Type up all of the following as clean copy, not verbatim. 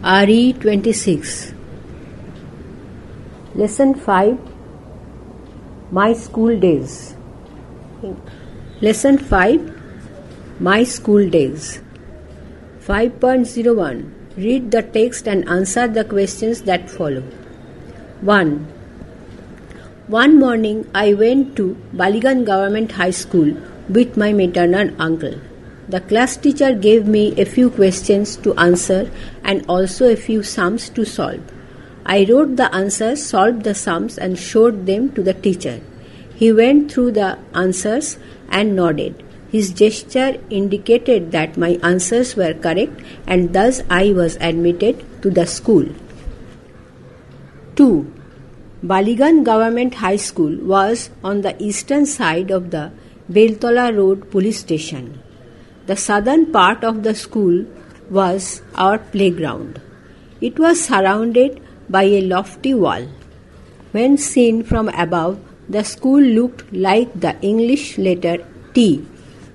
RE 26. Lesson 5. My School Days. Lesson 5. My School Days. 5.01. Read the text and answer the questions that follow. 1. One morning I went to Baligan Government High School with my maternal uncle. The class teacher gave me a few questions to answer and also a few sums to solve. I wrote the answers, solved the sums and showed them to the teacher. He went through the answers and nodded. His gesture indicated that my answers were correct and thus I was admitted to the school. 2. Baligan Government High School was on the eastern side of the Beltola Road police station. The southern part of the school was our playground. It was surrounded by a lofty wall. When seen from above, the school looked like the English letter T.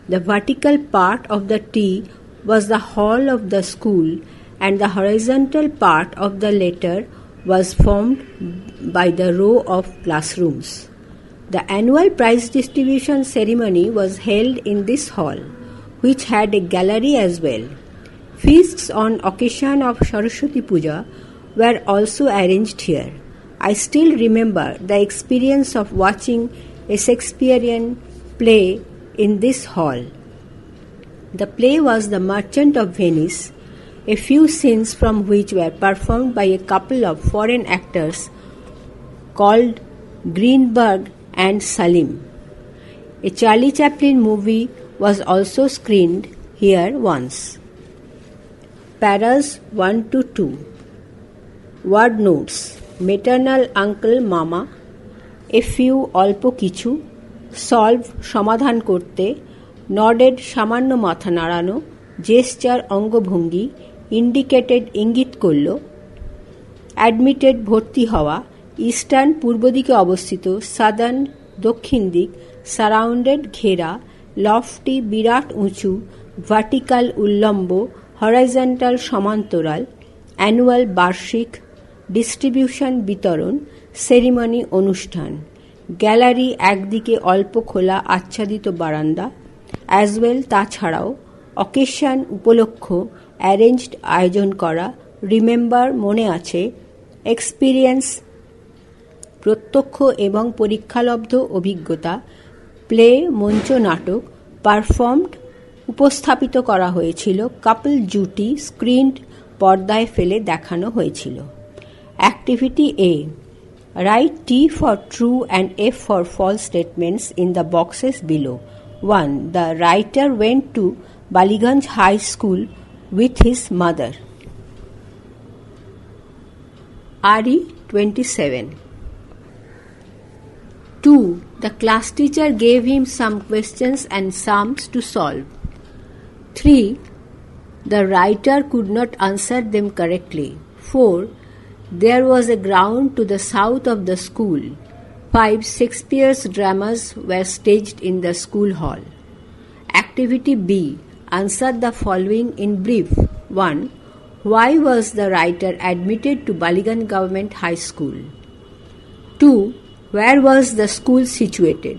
The vertical part of the T was the hall of the school and the horizontal part of the letter was formed by the row of classrooms. The annual prize distribution ceremony was held in this hall, which had a gallery as well. Feasts on occasion of Saraswati Puja were also arranged here. I still remember the experience of watching a Shakespearean play in this hall. The play was The Merchant of Venice, a few scenes from which were performed by a couple of foreign actors called Greenberg and Salim. A Charlie Chaplin movie was also screened here once. Paras 1 to 2. Word notes. Maternal uncle mama. A few অল্প কিছু. Solve সমাধান করতে. Nodded সামান্য মাথা নাড়ানো. Gesture অঙ্গভঙ্গি. Indicated ইঙ্গিত করল. Admitted ভর্তি হওয়া. Eastern পূর্ব দিকে অবস্থিত. Southern দক্ষিণ দিক. Surrounded ঘেরা. লফটি বিরাট উঁচু, ভার্টিক্যাল উল্লম্ব, হরাইজন্টাল সমান্তরাল, অ্যানুয়াল বার্ষিক, ডিস্ট্রিবিউশন বিতরণ, সেরিমনি অনুষ্ঠান, গ্যালারি একদিকে অল্প খোলা আচ্ছাদিত বারান্দা, অ্যাজওয়েল তাছাড়াও, অকেশন উপলক্ষ, অ্যারেঞ্জড আয়োজন করা, রিমেম্বার মনে আছে, এক্সপিরিয়েন্স প্রত্যক্ষ এবং পরীক্ষালব্ধ অভিজ্ঞতা, প্লে মঞ্চ নাটক, পারফর্মড উপস্থাপিত করা হয়েছিল, কাপল জুটি স্ক্রিনড পর্দায় ফেলে দেখানো হয়েছিল। Activity A, write T for true and F for false statements in the boxes below. 1. The writer went to Baliganj High School with his mother. RE 27. 2. The class teacher gave him some questions and sums to solve. 3. The writer could not answer them correctly. 4. There was a ground to the south of the school. 5. Shakespeare's dramas were staged in the school hall. Activity B. Answer the following in brief. 1. Why was the writer admitted to Baligan Government High School? 2. Where was the school situated?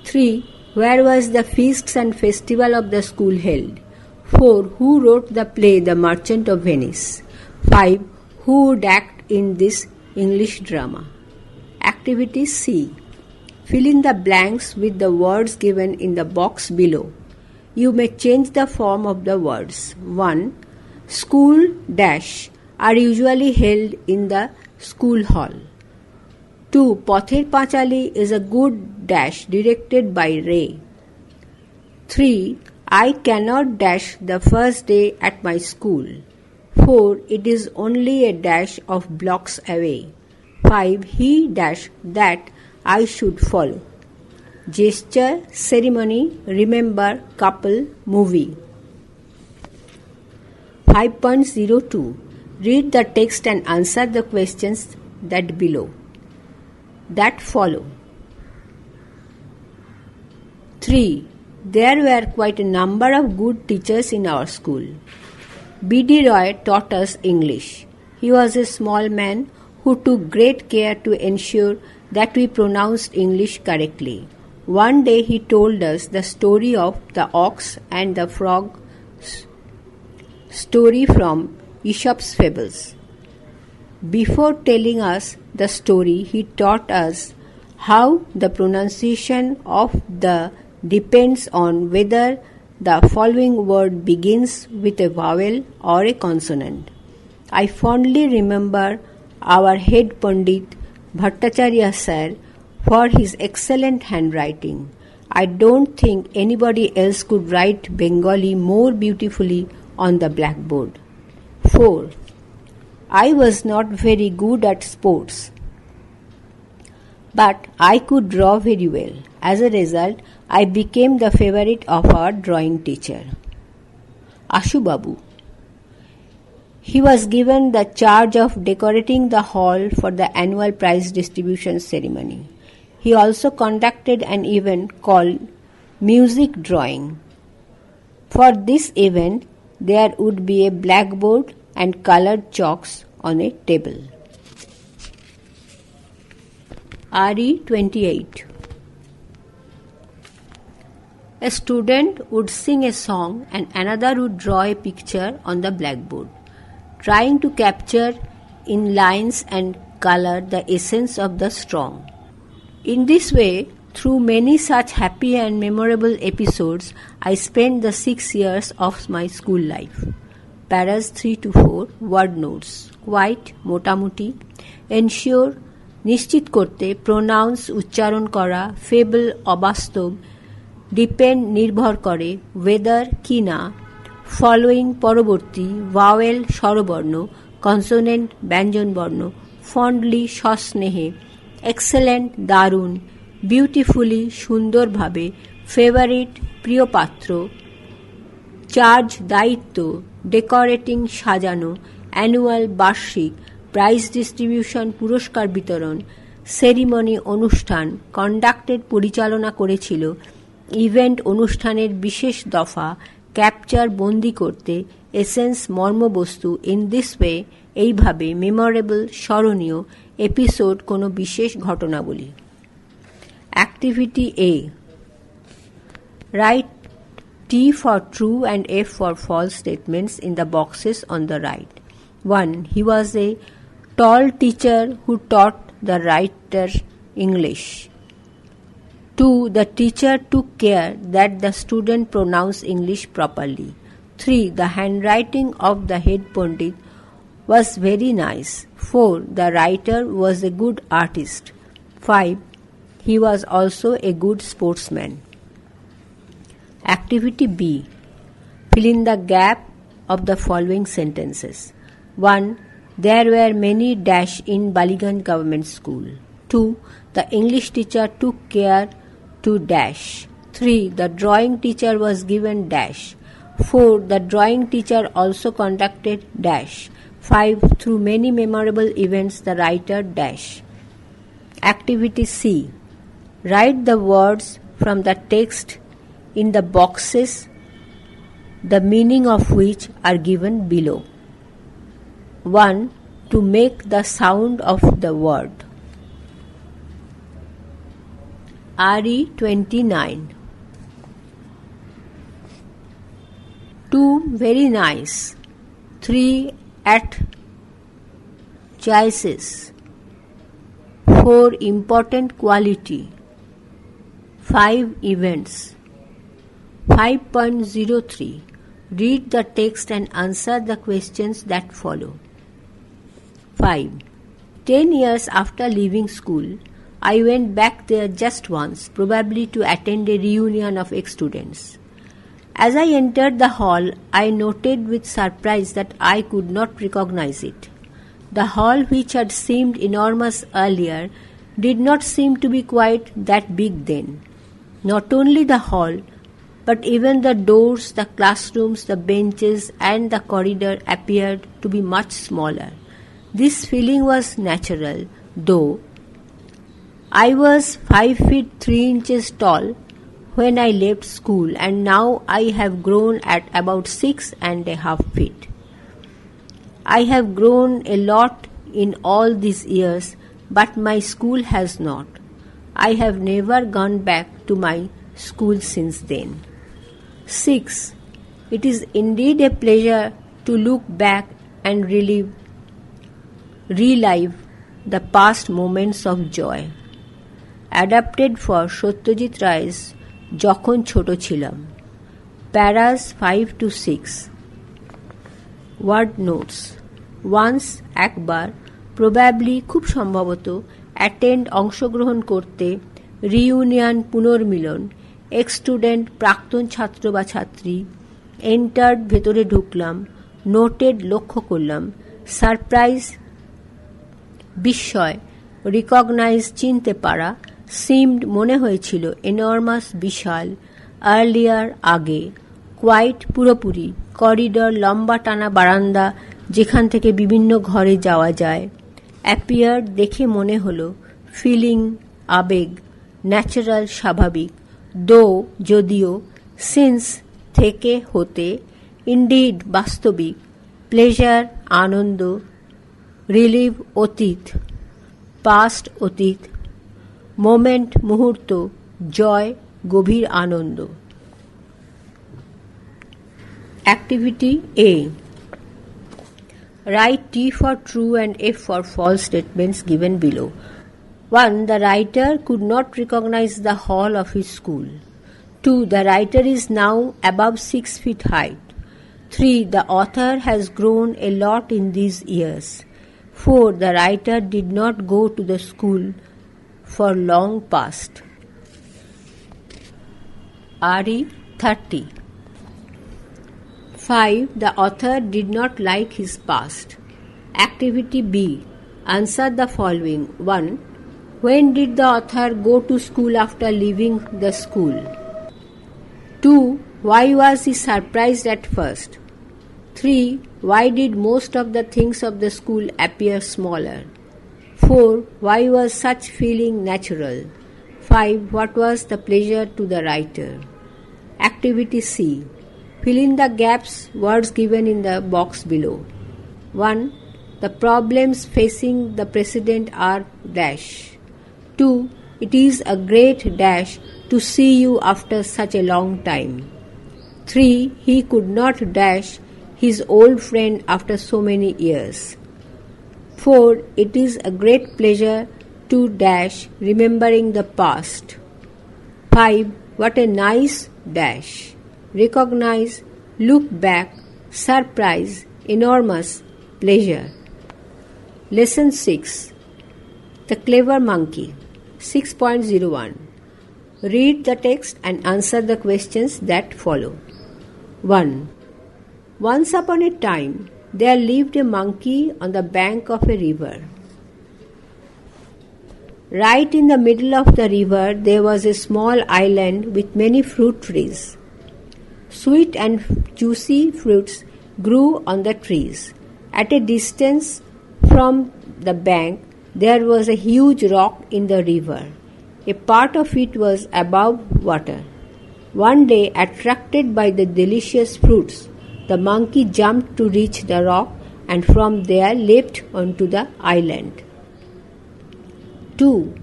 3. Where was the feasts and festival of the school held? 4. Who wrote the play The Merchant of Venice? 5. Who would act in this English drama? Activity C. Fill in the blanks with the words given in the box below. You may change the form of the words. 1. School dash are usually held in the school hall. 2. Pother Pachali is a good dash directed by Ray. 3. I cannot dash the first day at my school. 4. It is only a dash of blocks away. 5. He dash that I should follow. Gesture, ceremony, remember, couple, movie. 5.02. Read the text and answer the questions that follow. 3. There were quite a number of good teachers in our school. B.D. Roy taught us English. He was a small man who took great care to ensure that we pronounced English correctly. One day he told us the story of the ox and the frog story from Aesop's Fables. Before telling us the story, he taught us how the pronunciation of the depends on whether the following word begins with a vowel or a consonant. I fondly remember our head Pandit Bhattacharya sir for his excellent handwriting. I don't think anybody else could write Bengali more beautifully on the blackboard. 4. I was not very good at sports, but I could draw very well. As a result, I became the favorite of our drawing teacher, Ashu Babu. He was given the charge of decorating the hall for the annual prize distribution ceremony. He also conducted an event called music drawing. For this event, there would be a blackboard and colored chalks on a table. RE 28. A student would sing a song and another would draw a picture on the blackboard, trying to capture in lines and color the essence of the song. In this way, through many such happy and memorable episodes, I spent the 6 years of my school life. Paras 3 to 4, word notes. Quite, মোটামুটি, ensure, নিশ্চিত করতে, pronounce, উচ্চারণ করা, fable, অবাস্তব, depend, নির্ভর করে, whether, কি না, following, পরবর্তী, vowel, স্বরবর্ণ, consonant, ব্যঞ্জনবর্ণ, fondly, সস্নেহে, excellent, দারুণ, beautifully, সুন্দরভাবে, favorite, প্রিয় পাত্র, চার্জ, দায়িত্ব, ডেকোরেটিং, সাজানো, অ্যানুয়াল, বার্ষিক, প্রাইজ ডিস্ট্রিবিউশন, পুরস্কার বিতরণ, সেরিমনি, অনুষ্ঠান, কন্ডাক্টেড, পরিচালনা করেছিল, ইভেন্ট, অনুষ্ঠানের বিশেষ দফা, ক্যাপচার, বন্দি করতে, এসেন্স, মর্মবস্তু, ইন দিস ওয়ে, এইভাবে, মেমোরেবল, স্মরণীয়, এপিসোড, কোনো বিশেষ ঘটনাবলী। Activity A, write T for true and F for false statements in the boxes on the right. 1. He was a tall teacher who taught the writer English. 2. The teacher took care that the student pronounced English properly. 3. The handwriting of the head Pandit was very nice. 4. The writer was a good artist. 5. He was also a good sportsman. Activity B. Fill in the gap of the following sentences. 1. There were many dash in Baliganj Government School. 2. The English teacher took care to dash. 3. The drawing teacher was given dash. 4. The drawing teacher also conducted dash. 5. Through many memorable events the writer dash. Activity C. Write the words from the text in the boxes, the meaning of which are given below. 1. To make the sound of the word. RE 29. 2. Very nice. 3. At choices. 4. Important quality. 5. Events. 5.03. Read the text and answer the questions that follow. 5. 10 years after leaving school, I went back there just once, probably to attend a reunion of ex-students. As I entered the hall, I noted with surprise that I could not recognize it. The hall, which had seemed enormous earlier, did not seem to be quite that big then. Not only the hall, but even the doors, the classrooms, the benches, and the corridor appeared to be much smaller. This feeling was natural, though I was 5 feet 3 inches tall when I left school, and now I have grown at about 6.5 feet. I have grown a lot in all these years, but my school has not. I have never gone back to my school since then. 6. It is indeed a pleasure to look back and relive the past moments of joy. Adapted for Satyajit Ray's যখন ছোট ছিলাম. Paras 5 to 6. Word notes. Once একবার, probably খুব সম্ভবত, attend অংশগ্রহণ করতে, reunion পুনর্মিলন, ex-student প্রাক্তন ছাত্র বা ছাত্রী, entered ভেতরে ঢুকলাম, noted লক্ষ্য করলাম, surprise বিস্ময়, recognize চিনতে পারা, seemed মনে হয়েছিল, enormous বিশাল, earlier আগে, quite পুরোপুরি, corridor লম্বা টানা বারান্দা যেখান থেকে বিভিন্ন ঘরে যাওয়া যায়, appeared দেখে মনে হলো, feeling আবেগ, natural স্বাভাবিক, though যদিও, since থেকে হতে, indeed বাস্তবিক, pleasure আনন্দ, relive অতীত, past অতীত, moment মুহূর্ত, joy গভীর আনন্দ. Activity A. Write T for true and F for false statements given below. 1. The writer could not recognize the hall of his school. 2. The writer is now above 6 feet height. 3. The author has grown a lot in these years. 4. The writer did not go to the school for long past. RE 30. 5. The author did not like his past. Activity B. Answer the following. 1. When did the author go to school after leaving the school? 2. Why was he surprised at first? 3. Why did most of the things of the school appear smaller? 4. Why was such feeling natural? 5. What was the pleasure to the writer? Activity C. Fill in the gaps, words given in the box below. 1. The problems facing the president are dash. 2. It is a great dash to see you after such a long time. 3. He could not dash his old friend after so many years. 4. It is a great pleasure to dash remembering the past. 5. What a nice dash. Recognize, look back, surprise, enormous, pleasure. Lesson 6. The Clever Monkey. 6.01. Read the text and answer the questions that follow. 1. Once upon a time, there lived a monkey on the bank of a river. Right in the middle of the river, there was a small island with many fruit trees. Sweet and juicy fruits grew on the trees. At a distance from the bank, there was a huge rock in the river. A part of it was above water. One day, attracted by the delicious fruits, the monkey jumped to reach the rock and from there leapt onto the island. 2.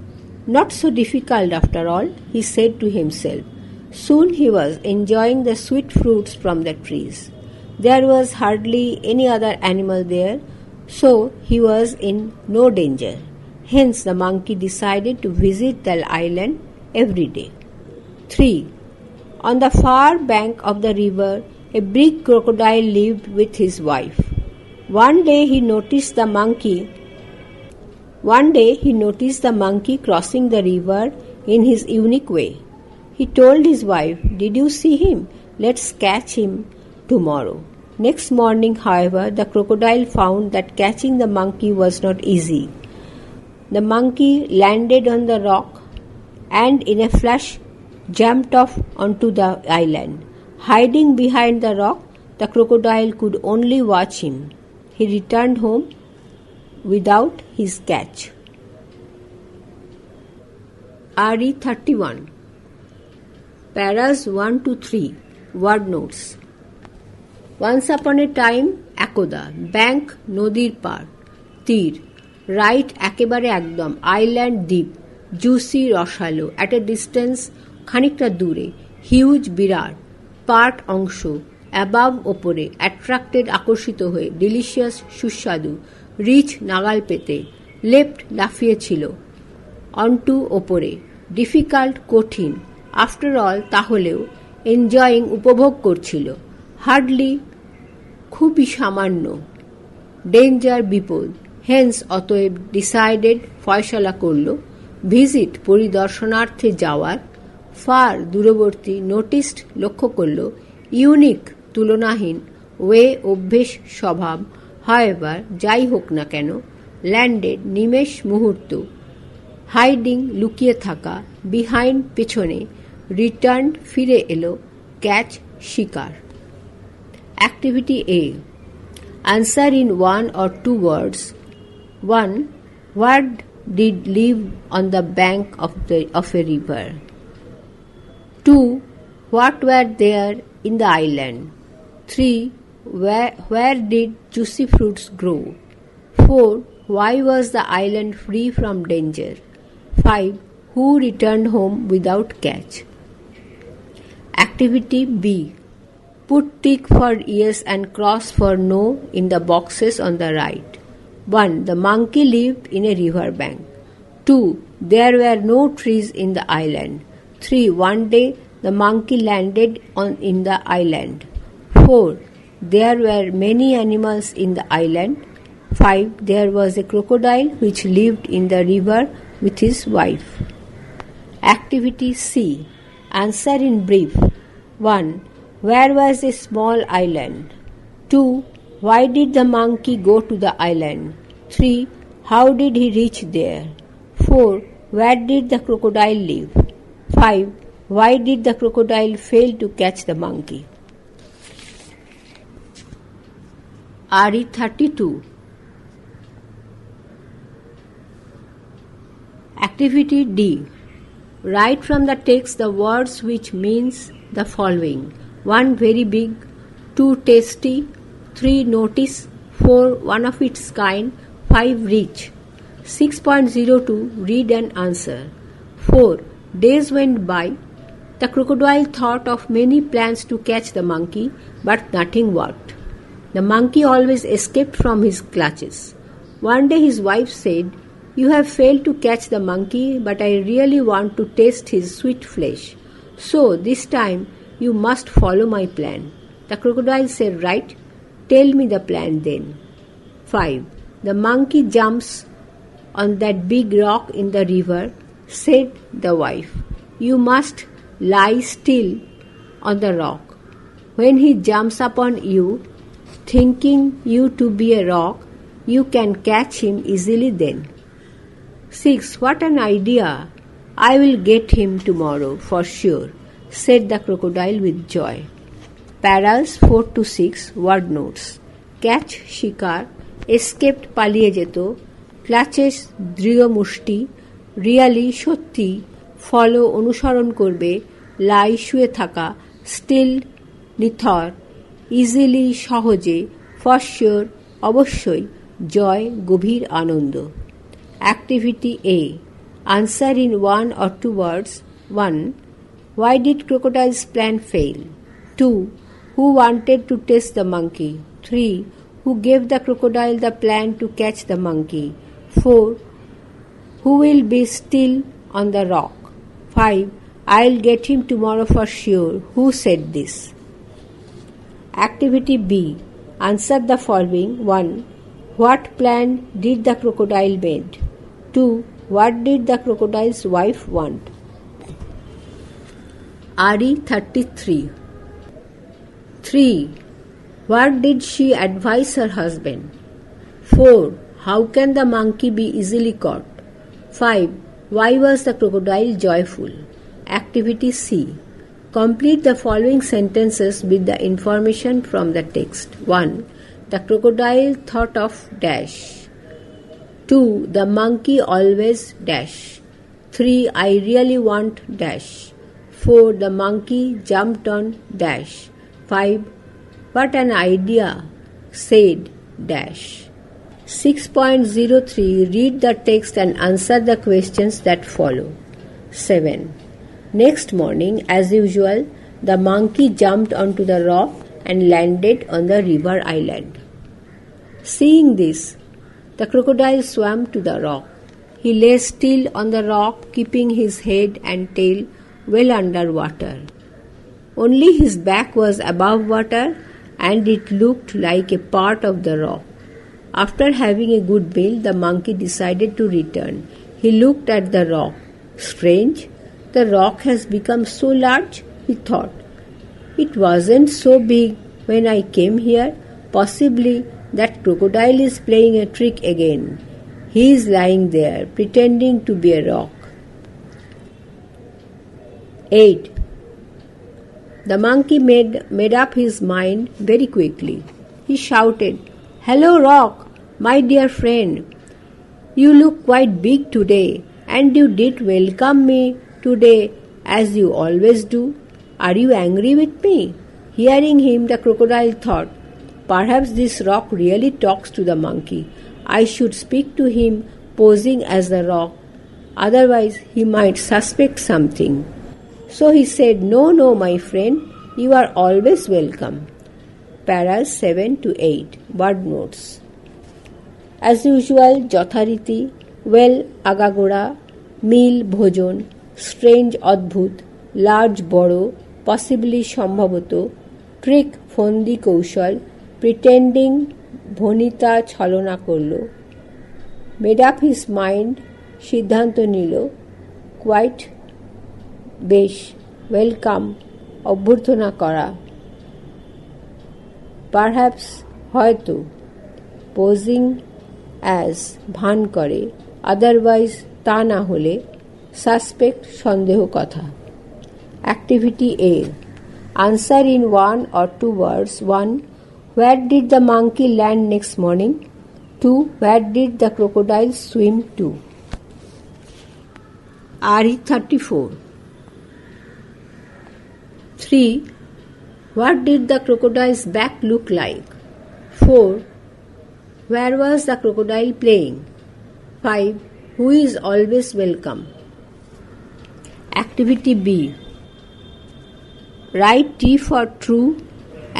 Not so difficult after all, he said to himself. Soon he was enjoying the sweet fruits from the trees. There was hardly any other animal there, so he was in no danger. Hence the monkey decided to visit the island every day. 3. On the far bank of the river, a big crocodile lived with his wife. One day he noticed the monkey crossing the river in his unique way. He told his wife, "Did you see him? Let's catch him tomorrow." Next morning, however, the crocodile found that catching the monkey was not easy. The monkey landed on the rock and in a flash jumped off onto the island. Hiding behind the rock, the crocodile could only watch him. He returned home without his catch. RE 31. Paras 1 to 3. Word notes. Once upon a time, একদা, bank নদীর পার, তীর, right একেবারে একদম, island দ্বীপ, juicy রসালো, at a distance খানিকটা দূরে, huge বিরাট, part অংশ, অ্যাবাভ ওপরে, অ্যাট্রাক্টেড আকর্ষিত হয়ে, ডিলিশিয়াস সুস্বাদু, রিচ নাগাল পেতে, লেফট লাফিয়েছিল, অনটু ওপরে, ডিফিকাল্ট কঠিন, আফটার অল তাহলেও, এনজয়িং উপভোগ করছিল, হার্ডলি খুবই সামান্য, ডেঞ্জার বিপদ, হেন্স অতএব ডিসাইডেড ফয়সলা করল, ভিজিট পরিদর্শনার্থে যাওয়ার, ফার দূরবর্তী নোটিসড লক্ষ্য করল, ইউনিক তুলনাহীন, ওয়ে অভ্যেস স্বভাব, হাওয়েভার যাই হোক না কেন, ল্যান্ডেড নিমেষ মুহূর্ত, হাইডিং লুকিয়ে থাকা, বিহাইন্ড পেছনে, রিটার্নড ফিরে এলো, ক্যাচ শিকার। Activity A, answer in one or two words. 1. What did live on the bank of a river? 2. What were there in the island? 3. Where did juicy fruits grow? 4. Why was the island free from danger? 5. Who returned home without catch? Activity B. Put tick for yes and cross for no in the boxes on the right. 1. The monkey lived in a river bank. 2. There were no trees in the island. 3. One day the monkey landed in the island. 4. There were many animals in the island. 5. There was a crocodile which lived in the river with his wife. Activity C. Answer in brief. 1. Where was a small island? 2. Why did the monkey go to the island? 3. How did he reach there? 4. Where did the crocodile live? 5. Why did the crocodile fail to catch the monkey? RE 32. Activity D. Write from the text the words which means the following. 1. Very big. 2. Tasty. 3. Notice. 4. One of its kind. 5. Rich. 6.02. Read and answer. 4. Days went by. The crocodile thought of many plans to catch the monkey, but nothing worked. The monkey always escaped from his clutches. One day his wife said, "You have failed to catch the monkey, but I really want to taste his sweet flesh. So this time you must follow my plan." The crocodile said, "Right, tell me the plan then." 5. The monkey jumps on that big rock in the river, said the wife. You must lie still on the rock. When he jumps upon you, thinking you to be a rock, you can catch him easily then. 6. What an idea! I will get him tomorrow for sure, said the crocodile with joy. Paras 4 to 6 word notes. Catch শিকার, escaped পালিয়ে যেত, clutches দৃঢ় মুষ্টি, really সত্যি, follow অনুসরণ করবে, lie শুয়ে থাকা, still নিথর, easily সহজে, for sure অবশ্যই, joy গভীর আনন্দ. Activity A. Answer in one or two words. 1. Why did crocodile's plan fail? 2. Who wanted to test the monkey? 3. Who gave the crocodile the plan to catch the monkey? 4. Who will be still on the rock? 5. I'll get him tomorrow for sure. Who said this? Activity B. Answer the following. 1. What plan did the crocodile made? 2. What did the crocodile's wife want? RE 33. 3. What did she advise her husband? 4. How can the monkey be easily caught? 5. Why was the crocodile joyful? Activity C. Complete the following sentences with the information from the text. 1. The crocodile thought of dash. 2. The monkey always dash. 3. I really want dash. 4. The monkey jumped on dash. 5. What an idea! said dash. 6.03 Read the text and answer the questions that follow. 7. Next morning, as usual, the monkey jumped onto the rock and landed on the river island. Seeing this, the crocodile swam to the rock. He lay still on the rock, keeping his head and tail well under water. Only his back was above water, and it looked like a part of the rock. After having a good meal, the monkey decided to return. He looked at the rock. Strange, the rock has become so large, he thought. It wasn't so big when I came here. Possibly that crocodile is playing a trick again. He is lying there, pretending to be a rock. 8. The monkey made up his mind very quickly. He shouted, "Hello, rock, my dear friend. You look quite big today, and you did welcome me today as you always do. Are you angry with me?" Hearing him, the crocodile thought, "Perhaps this rock really talks to the monkey. I should speak to him posing as the rock. Otherwise, he might suspect something." So he said, No, my friend, you are always welcome." Paras 7 to 8. Word notes. As usual, যথারীতি, well, আগাগোড়া, meal, ভোজন, strange, অদ্ভুত, large, বড়, possibly, সম্ভবত, trick, ফন্দি, কৌশল, pretending, Bhanita, ছলনা করল, made up his mind, সিদ্ধান্ত নিল, quite, বেশ, ওয়েলকাম, অভ্যর্থনা করা, পারহ্যাপস, হয়তো, পোজিং অ্যাজ, ভান করে, আদারওয়াইজ, তা না হলে, সাসপেক্ট, সন্দেহ কথা। Activity A. Answer in 1 or 2 words. 1. Where did the monkey land next morning? 2. Where did the crocodile swim to? RE 34. 3. What did the crocodile's back look like? 4. Where was the crocodile playing? 5. Who is always welcome? Activity B. Write T for true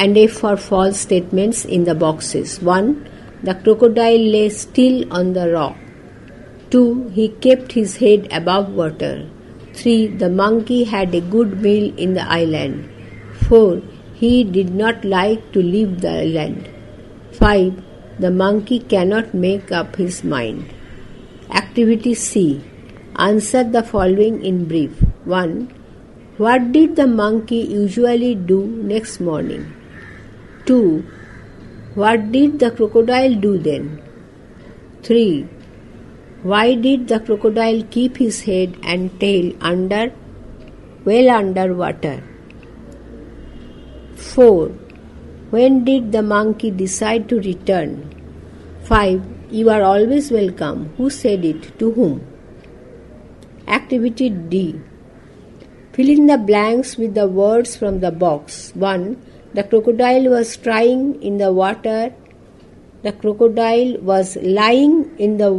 and F for false statements in the boxes. 1. The crocodile lay still on the rock. 2. He kept his head above water. 3. The monkey had a good meal in the island. 4. He did not like to leave the island. 5. The monkey cannot make up his mind. Activity C. Answer the following in brief. 1. What did the monkey usually do next morning? 2. What did the crocodile do then? 3. Why did the crocodile keep his head and tail well under water? 4. When did the monkey decide to return? 5. You are always welcome. Who said it? To whom? Activity D. Fill in the blanks with the words from the box. 1. The crocodile was lying in the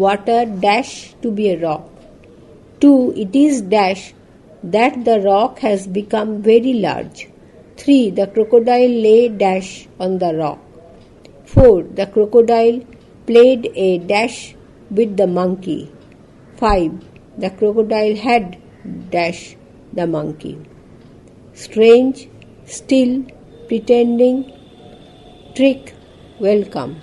water dash to be a rock. 2. It is dash that the rock has become very large. 3. The crocodile lay dash on the rock. 4. The crocodile played a dash with the monkey. 5. The crocodile had dash the monkey. Strange, still, pretending, trick, welcome.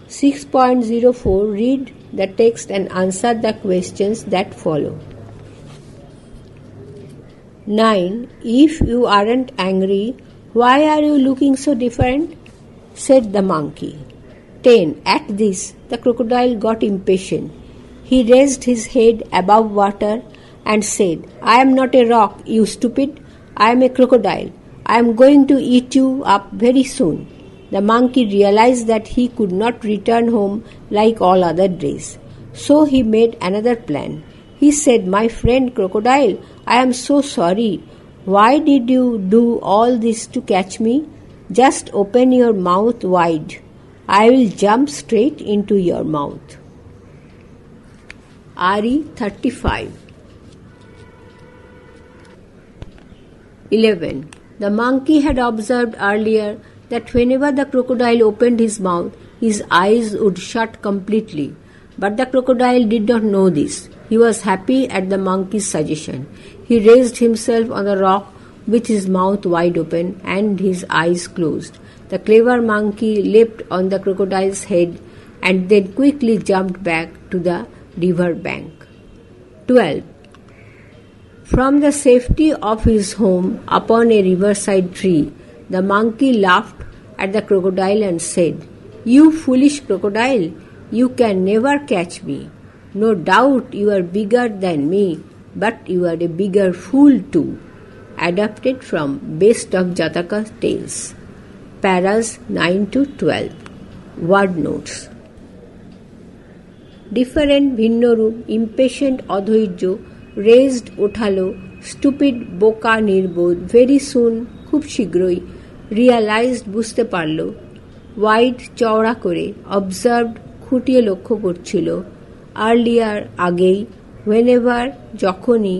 6.04 Read the text and answer the questions that follow. 9. If you aren't angry, why are you looking so different? Said the monkey. 10. At this, the crocodile got impatient. He raised his head above water and said, I am not a rock, you stupid. I am a crocodile. I am going to eat you up very soon. The monkey realized that he could not return home like all other days. So he made another plan. He said, My friend crocodile, I am so sorry. Why did you do all this to catch me? Just open your mouth wide. I will jump straight into your mouth. RE 35. 11. The monkey had observed earlier that whenever the crocodile opened his mouth, his eyes would shut completely. But the crocodile did not know this. He was happy at the monkey's suggestion. He raised himself on the rock with his mouth wide open and his eyes closed. The clever monkey leapt on the crocodile's head and then quickly jumped back to the river bank. 12. From the safety of his home upon a riverside tree, the monkey laughed at the crocodile and said, "You foolish crocodile, you can never catch me. No doubt you are bigger than me, but you are a bigger fool too." Adapted from Best of Jataka Tales. Paras 9 to 12. Word notes. Different ভিন্নরূপ impatient অধৈর্য raised ওঠালো stupid বোকা নির্বোধ very soon খুব শীঘ্রই realized বুঝতে পারল wide চওড়া করে observed খুঁটিয়ে লক্ষ্য করছিল earlier আগেই whenever যখনই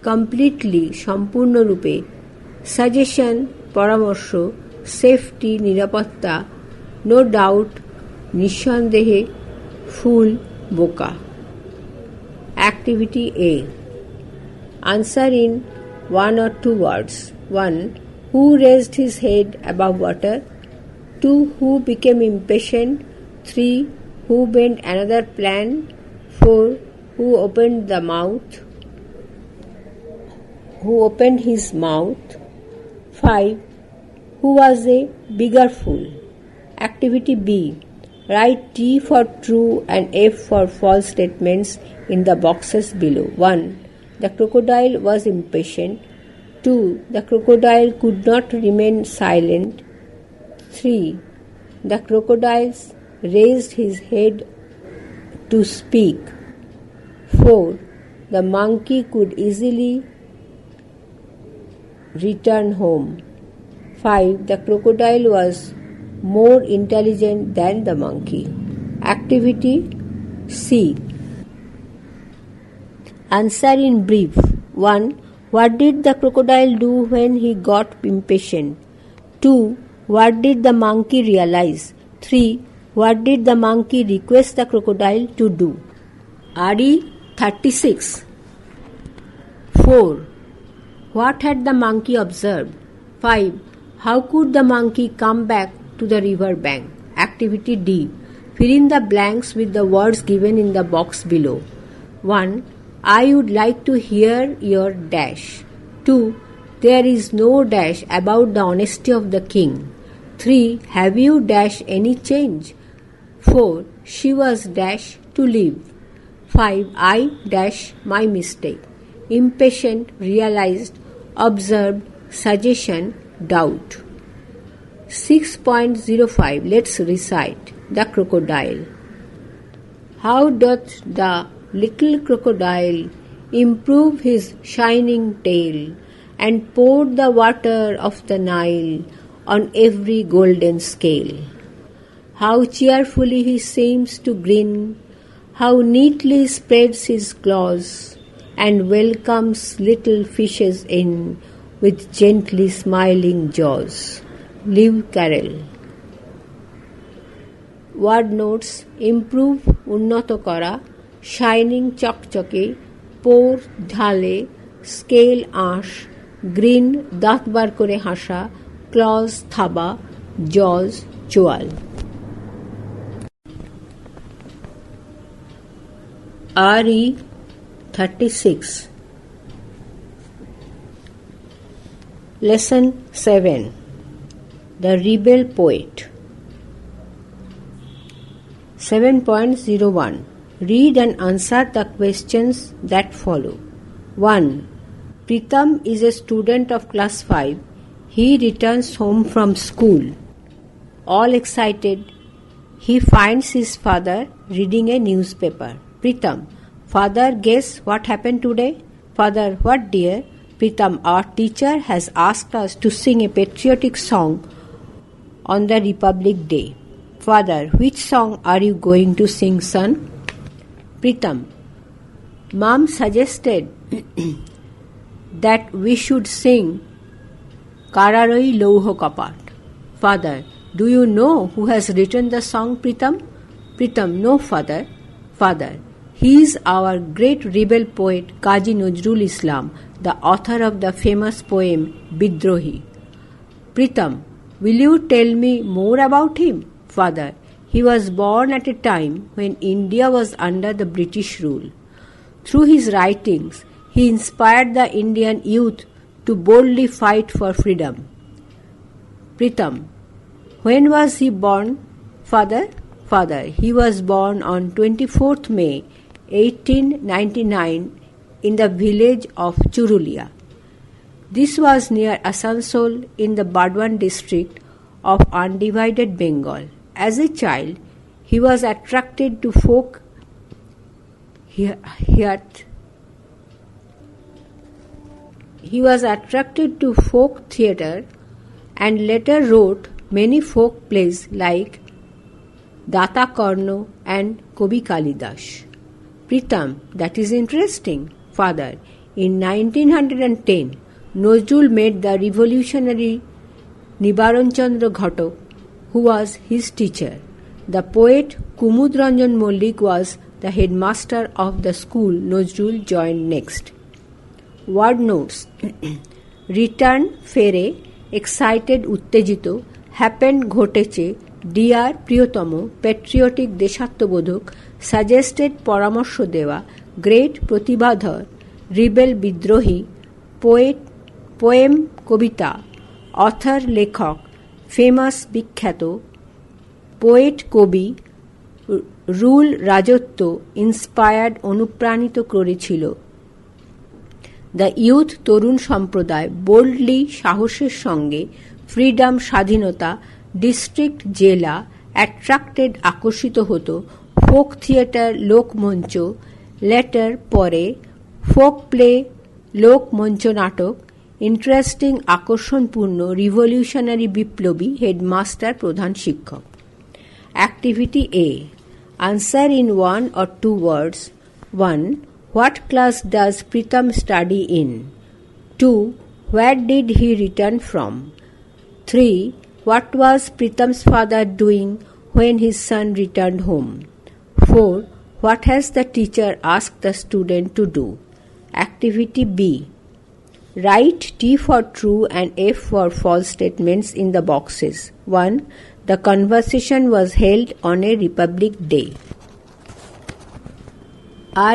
completely সম্পূর্ণরূপে suggestion পরামর্শ safety নিরাপত্তা no doubt নিঃসন্দেহে ফুল বোকা. Activity A. Answer in one or two words. 1. Who raised his head above water? 2. Who became impatient? 3. Who bent another plan? 4. Who opened his mouth? 5. Who was a bigger fool? Activity B. Write T for true and F for false statements in the boxes below. 1. The crocodile was impatient. 2. The crocodile could not remain silent. 3. The crocodile raised his head to speak. 4. The monkey could easily return home. 5. The crocodile was more intelligent than the monkey. Activity C. Answer in brief. 1. What did the crocodile do when he got impatient? 2. What did the monkey realize? 3. What did the monkey request the crocodile to do? RE 36. 4. What had the monkey observed? 5. How could the monkey come back to the river bank? Activity D. Fill in the blanks with the words given in the box below. 1. I would like to hear your dash. 2. There is no dash about the honesty of the king. 3. Have you dash any change? 4. She was dash to live. 5. I dash my mistake. Impatient, realized, observed, suggestion, doubt. 6.05. Let's recite. The crocodile. How doth the little crocodile improve his shining tail and pour the water of the Nile on every golden scale? How cheerfully he seems to grin, how neatly spreads his claws and welcomes little fishes in with gently smiling jaws. Liv Carroll. Word notes. Improve উন্নত করা, shining চকচকে, পোর ঢালে, scale আঁশ, green দাঁত বার করে হাসা, clause থাবা, জজ চোয়াল. RE 36. Lesson 7. The Rebel Poet. 7.01. Read and answer the questions that follow. 1. Pritam is a student of class 5. He returns home from school. All excited, he finds his father reading a newspaper. Pritam, father, guess what happened today? Father, what dear? Pritam, our teacher has asked us to sing a patriotic song on the Republic Day. Father, which song are you going to sing, son? Pritam, Mom suggested that we should sing Kararoi Louho Kapat. Father, do you know who has written the song, Pritam? Pritam, no, father. Father, he is our great rebel poet Kazi Nazrul Islam, the author of the famous poem Bidrohi. Pritam, will you tell me more about him? Father, he was born at a time when India was under the British rule. Through his writings, he inspired the Indian youth to boldly fight for freedom. Pritam, when was he born? Father, he was born on 24th May 1899 in the village of Churulia. This was near Asansol in the Burdwan district of undivided Bengal. As a child, he was attracted to folk theatre and later wrote many folk plays like Data Karno and Kobi Kalidas. Pritam, that is interesting. Father, in 1910, Nazrul met the revolutionary Nibaran Chandra Ghatak, who was his teacher. The poet Kumud Ranjan Mollik was the headmaster of the school Nazrul joined next. Word notes. Return, fere, excited, uttejito, happened, ঘটেছে, dear, প্রিয়তম, patriotic, দেশাত্মবোধক, suggested, পরামর্শ দেওয়া, great, প্রতিভাধর, rebel, বিদ্রোহী, poet, poem, কবিতা, author, লেখক, famous, বিখ্যাত, poet, কবি, rule, রাজত্ব, inspired, অনুপ্রাণিত করেছিল। The youth, তরুণ সম্প্রদায়, boldly, সাহসের সঙ্গে, freedom, স্বাধীনতা, district, জেলা, attracted, আকর্ষিত হতো, folk theatre, লোকমঞ্চ, later, পরে, folk play, লোকমঞ্চ নাটক, interesting, আকর্ষণপূর্ণ, revolutionary, বিপ্লবী, headmaster, প্রধান শিক্ষক। Activity A. Answer in 1 or 2 words. 1. What class does Pritam study in? 2. Where did he return from? 3. What was Pritam's father doing when his son returned home? 4. What has the teacher asked the student to do? Activity B. Write T for true and F for false statements in the boxes. 1. The conversation was held on a Republic Day.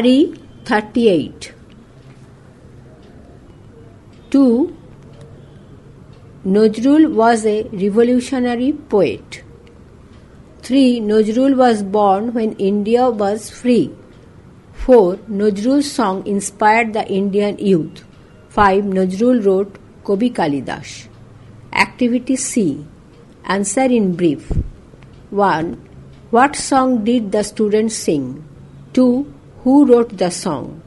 RE 38. 2. Nazrul was a revolutionary poet. 3. Nazrul was born when India was free. 4. Nazrul's song inspired the Indian youth. 5. Nazrul wrote Kobi Kalidas. Activity C. Answer in brief. 1. What song did the students sing? 2. Who wrote the song?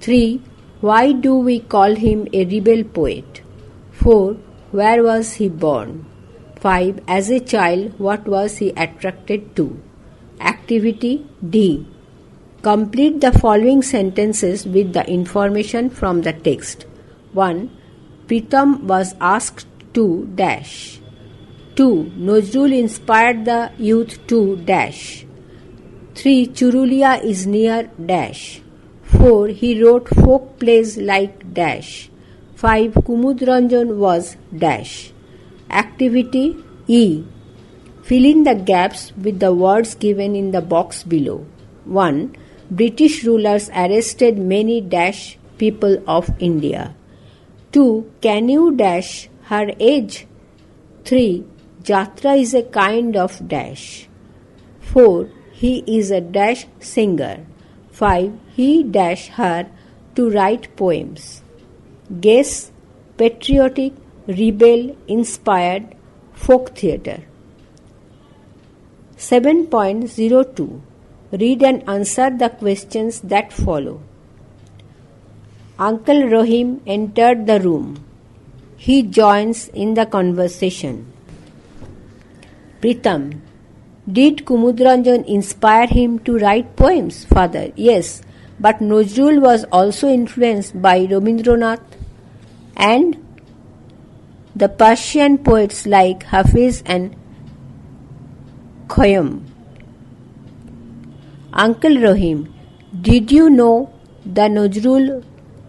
3. Why do we call him a rebel poet? 4. Where was he born? 5. As a child, what was he attracted to? Activity D. Complete the following sentences with the information from the text. 1. Pritam was asked to dash. 2. Nazrul inspired the youth to dash. 3. Churulia is near dash. 4. He wrote folk plays like dash. 5. Kumud Ranjan was dash. Activity E. Fill in the gaps with the words given in the box below. 1. British rulers arrested many dash people of India. 2. Can you dash her age? 3. Jatra is a kind of dash. 4. He is a dash singer. 5. He dash her to write poems. Guess, patriotic, rebel, inspired, folk theatre. 7.02. Read and answer the questions that follow. Uncle Rahim entered the room. He joins in the conversation. Pritam, did Kumudranjan inspire him to write poems? Father, yes, but Nazrul was also influenced by Rabindranath and the Persian poets like Hafiz and Khayyam. Uncle Rahim, did you know that Nazrul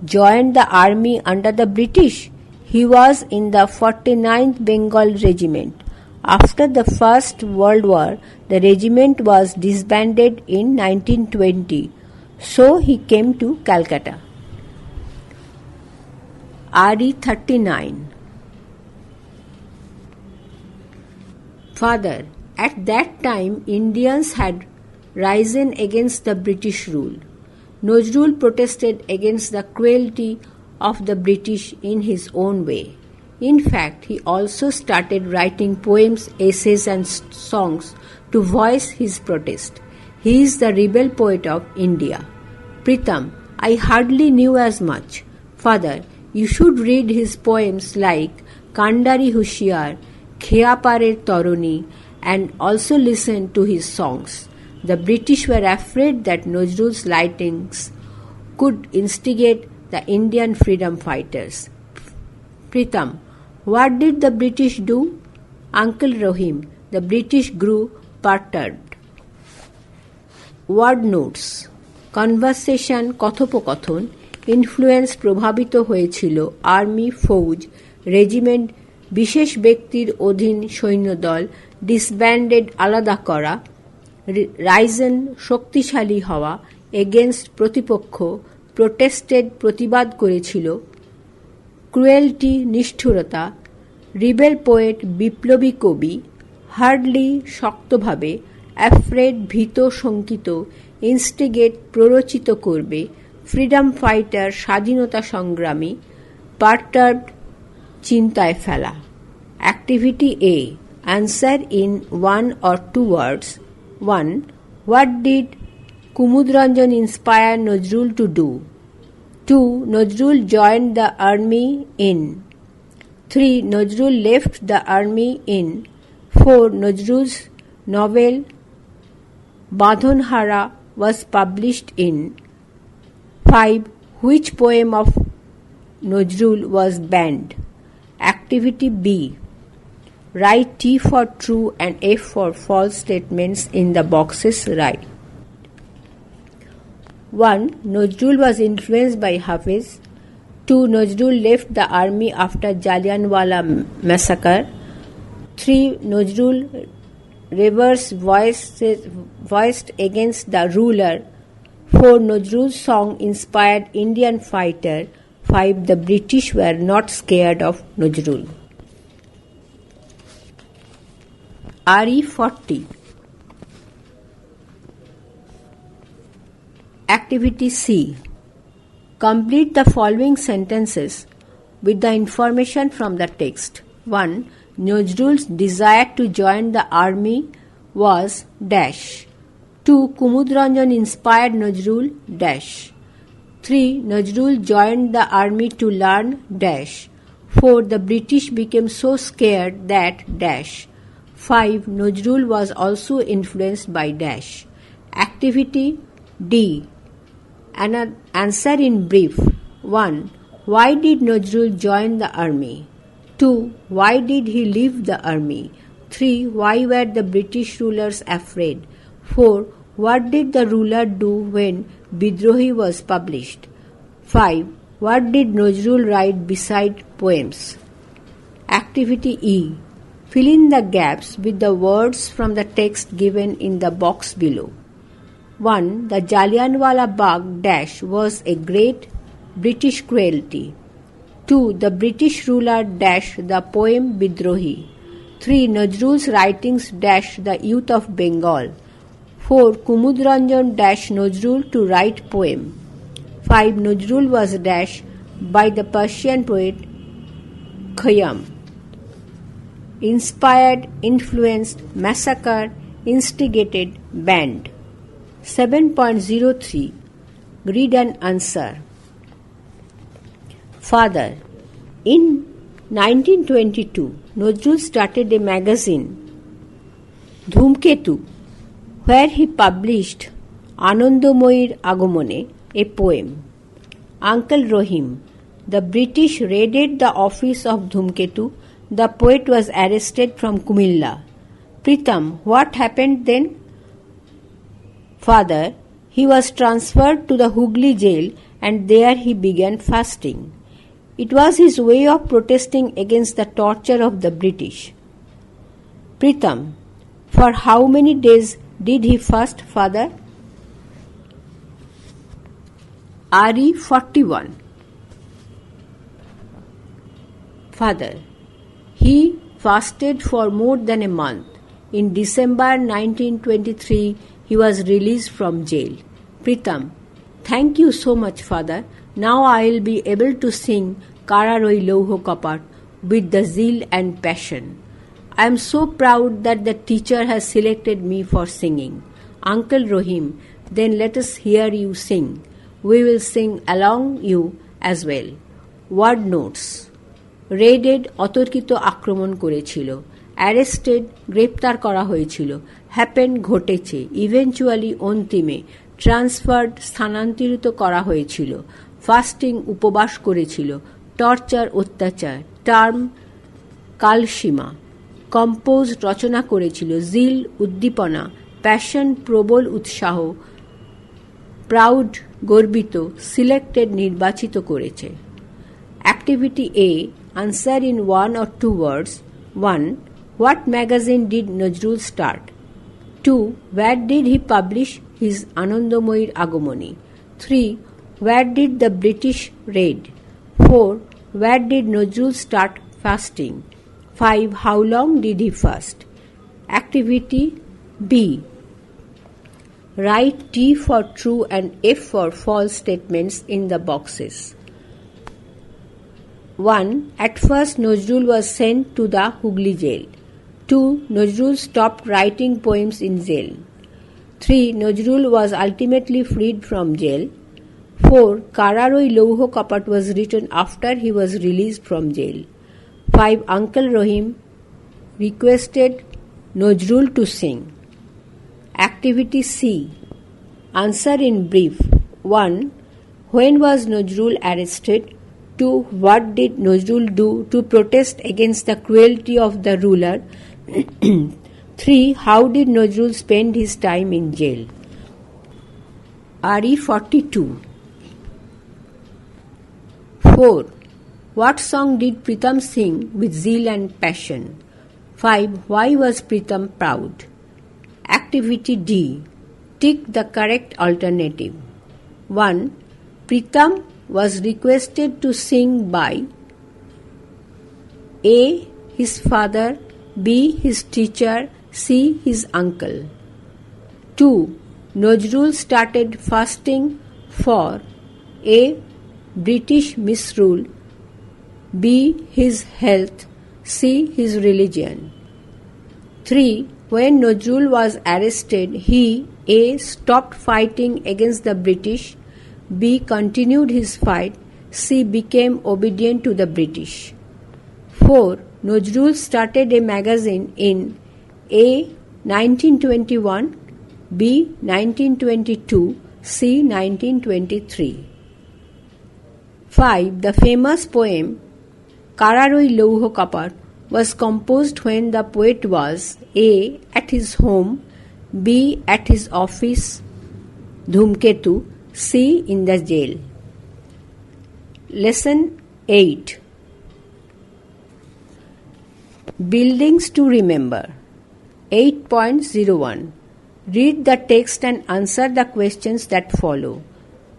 joined the army under the British? He was in the 49th Bengal Regiment. After the First World War, the regiment was disbanded in 1920, so he came to Calcutta. RE 39. Father, at that time Indians had risen against the British rule. Nazrul protested against the cruelty of the British in his own way. In fact, he also started writing poems, essays and songs to voice his protest. He is the rebel poet of India. Pritam, I hardly knew as much. Father, you should read his poems like Kandari Hushiyar, Kheaparer Toroni, and also listen to his songs. The British were afraid that Nazrul's writings could instigate the Indian freedom fighters. Pritam, what did the British do? Uncle Rahim, the British grew perturbed. Word notes. Conversation কথোপকথন influence প্রভাবিত হয়েছিল army ফৌজ regiment বিশেষ ব্যক্তির অধীন সৈন্যদল disbanded আলাদা করা Ryzen শক্তিশালী হওয়া এগেনস্ট প্রতিপক্ষ প্রোটেস্টেড প্রতিবাদ করেছিল ক্রুয়েলটি নিষ্ঠুরতা রিবেল পোয়েট বিপ্লবী কবি হার্ডলি শক্তভাবে অ্যাফ্রেড ভীত শঙ্কিত ইনস্টিগেট প্ররোচিত করবে ফ্রিডম ফাইটার স্বাধীনতা সংগ্রামী পারটার্বড চিন্তায় ফেলা activity A answer in 1 or 2 words 1. What did Kumudranjan inspire Nazrul to do? 2. Nazrul joined the army in 3. Nazrul left the army in 4. Nazrul's novel Badhonhara was published in 5. Which poem of Nazrul was banned? Activity B. Write T for true and F for false statements in the boxes right. 1. Nazrul was influenced by Hafiz. 2. Nazrul left the army after Jallianwala massacre. 3. Nazrul reverse voiced against the ruler. 4. Nazrul's song inspired Indian fighter. 5. The British were not scared of Nazrul. RE 40. Activity C. Complete the following sentences with the information from the text. 1. Nazrul's desire to join the army was dash. 2. Kumudranjan inspired Nazrul dash. 3. Nazrul joined the army to learn dash. 4. The British became so scared that dash. 5. Nazrul was also influenced by dash. Activity D. Answer in brief. 1. Why did Nazrul join the army? 2. Why did he leave the army? 3. Why were the British rulers afraid? 4. What did the ruler do when Bidrohi was published? 5. What did Nazrul write beside poems? Activity E. Fill in the gaps with the words from the text given in the box below. 1. The Jallianwala Bagh dash was a great British cruelty. 2. The British ruler dash the poem Bidrohi. 3. Nazrul's writings dash the youth of Bengal. 4. Kumudranjan dash Nazrul to write poem. 5. Nazrul was dashed by the Persian poet Khayyam. Inspired, influenced, massacred, instigated, banned. 7.03. Read and answer. Father, in 1922, Nazrul started a magazine Dhumketu, where he published Anandamoyir Agamone, a poem. Uncle Rohim, the British raided the office of Dhumketu. The poet was arrested from Kumilla. Pritam, what happened then? Father, he was transferred to the Hooghly jail and there he began fasting. It was his way of protesting against the torture of the British. Pritam, for how many days did he fast, Father? RE 41. Father, he fasted for more than a month. In December 1923, he was released from jail. Pritam, thank you so much, Father. Now I will be able to sing Kararoi Lauho Kapat with the zeal and passion. I am so proud that the teacher has selected me for singing. Uncle Rohim, then let us hear you sing. We will sing along you as well. Word notes. Raided, অতর্কিত আক্রমণ করেছিল. Arrested, গ্রেপ্তার করা হয়েছিল. Happened, ঘটেছে. Eventually, অন্তিমে. Transferred, স্থানান্তরিত করা হয়েছিল. Fasting, উপবাস করেছিল. Torture, অত্যাচার. Term, কালসীমা. Composed, রচনা করেছিল. Zeal, উদ্দীপনা. Passion, প্রবল উৎসাহ. Proud, গর্বিত. Selected, নির্বাচিত করেছে. Activity A. Answer in one or two words. 1. What magazine did Nazrul start? 2. Where did he publish his Anandamoyir Agamoni? 3. Where did the British raid? 4. Where did Nazrul start fasting? 5. How long did he fast? Activity B. Write T for true and F for false statements in the boxes. 1. At first Nazrul was sent to the Hooghly jail. 2. Nazrul stopped writing poems in jail. 3. Nazrul was ultimately freed from jail. 4. Kararoi Lauho Kapat was written after he was released from jail. 5. Uncle Rohim requested Nazrul to sing. Activity C. Answer in brief. 1. When was Nazrul arrested? 2. What did Nazrul do to protest against the cruelty of the ruler? 3. How did Nazrul spend his time in jail? RE 42. 4. What song did Pritam sing with zeal and passion? 5. Why was Pritam proud? Activity D. Tick the correct alternative. 1. Pritam was requested to sing by A. His father, B. His teacher, C. His uncle. 2. Nazrul started fasting for A. British misrule, B. His health, C. His religion. 3. When Nazrul was arrested, he A. stopped fighting against the British, B. continued his fight, C. became obedient to the British. 4. Nazrul started a magazine in A. 1921, B. 1922, C. 1923. 5. The famous poem Kararoi Lauho Kapat was composed when the poet was A. at his home, B. at his office, Dhumketu, C. in the jail. Lesson 8. Buildings to remember. 8.01. Read the text and answer the questions that follow.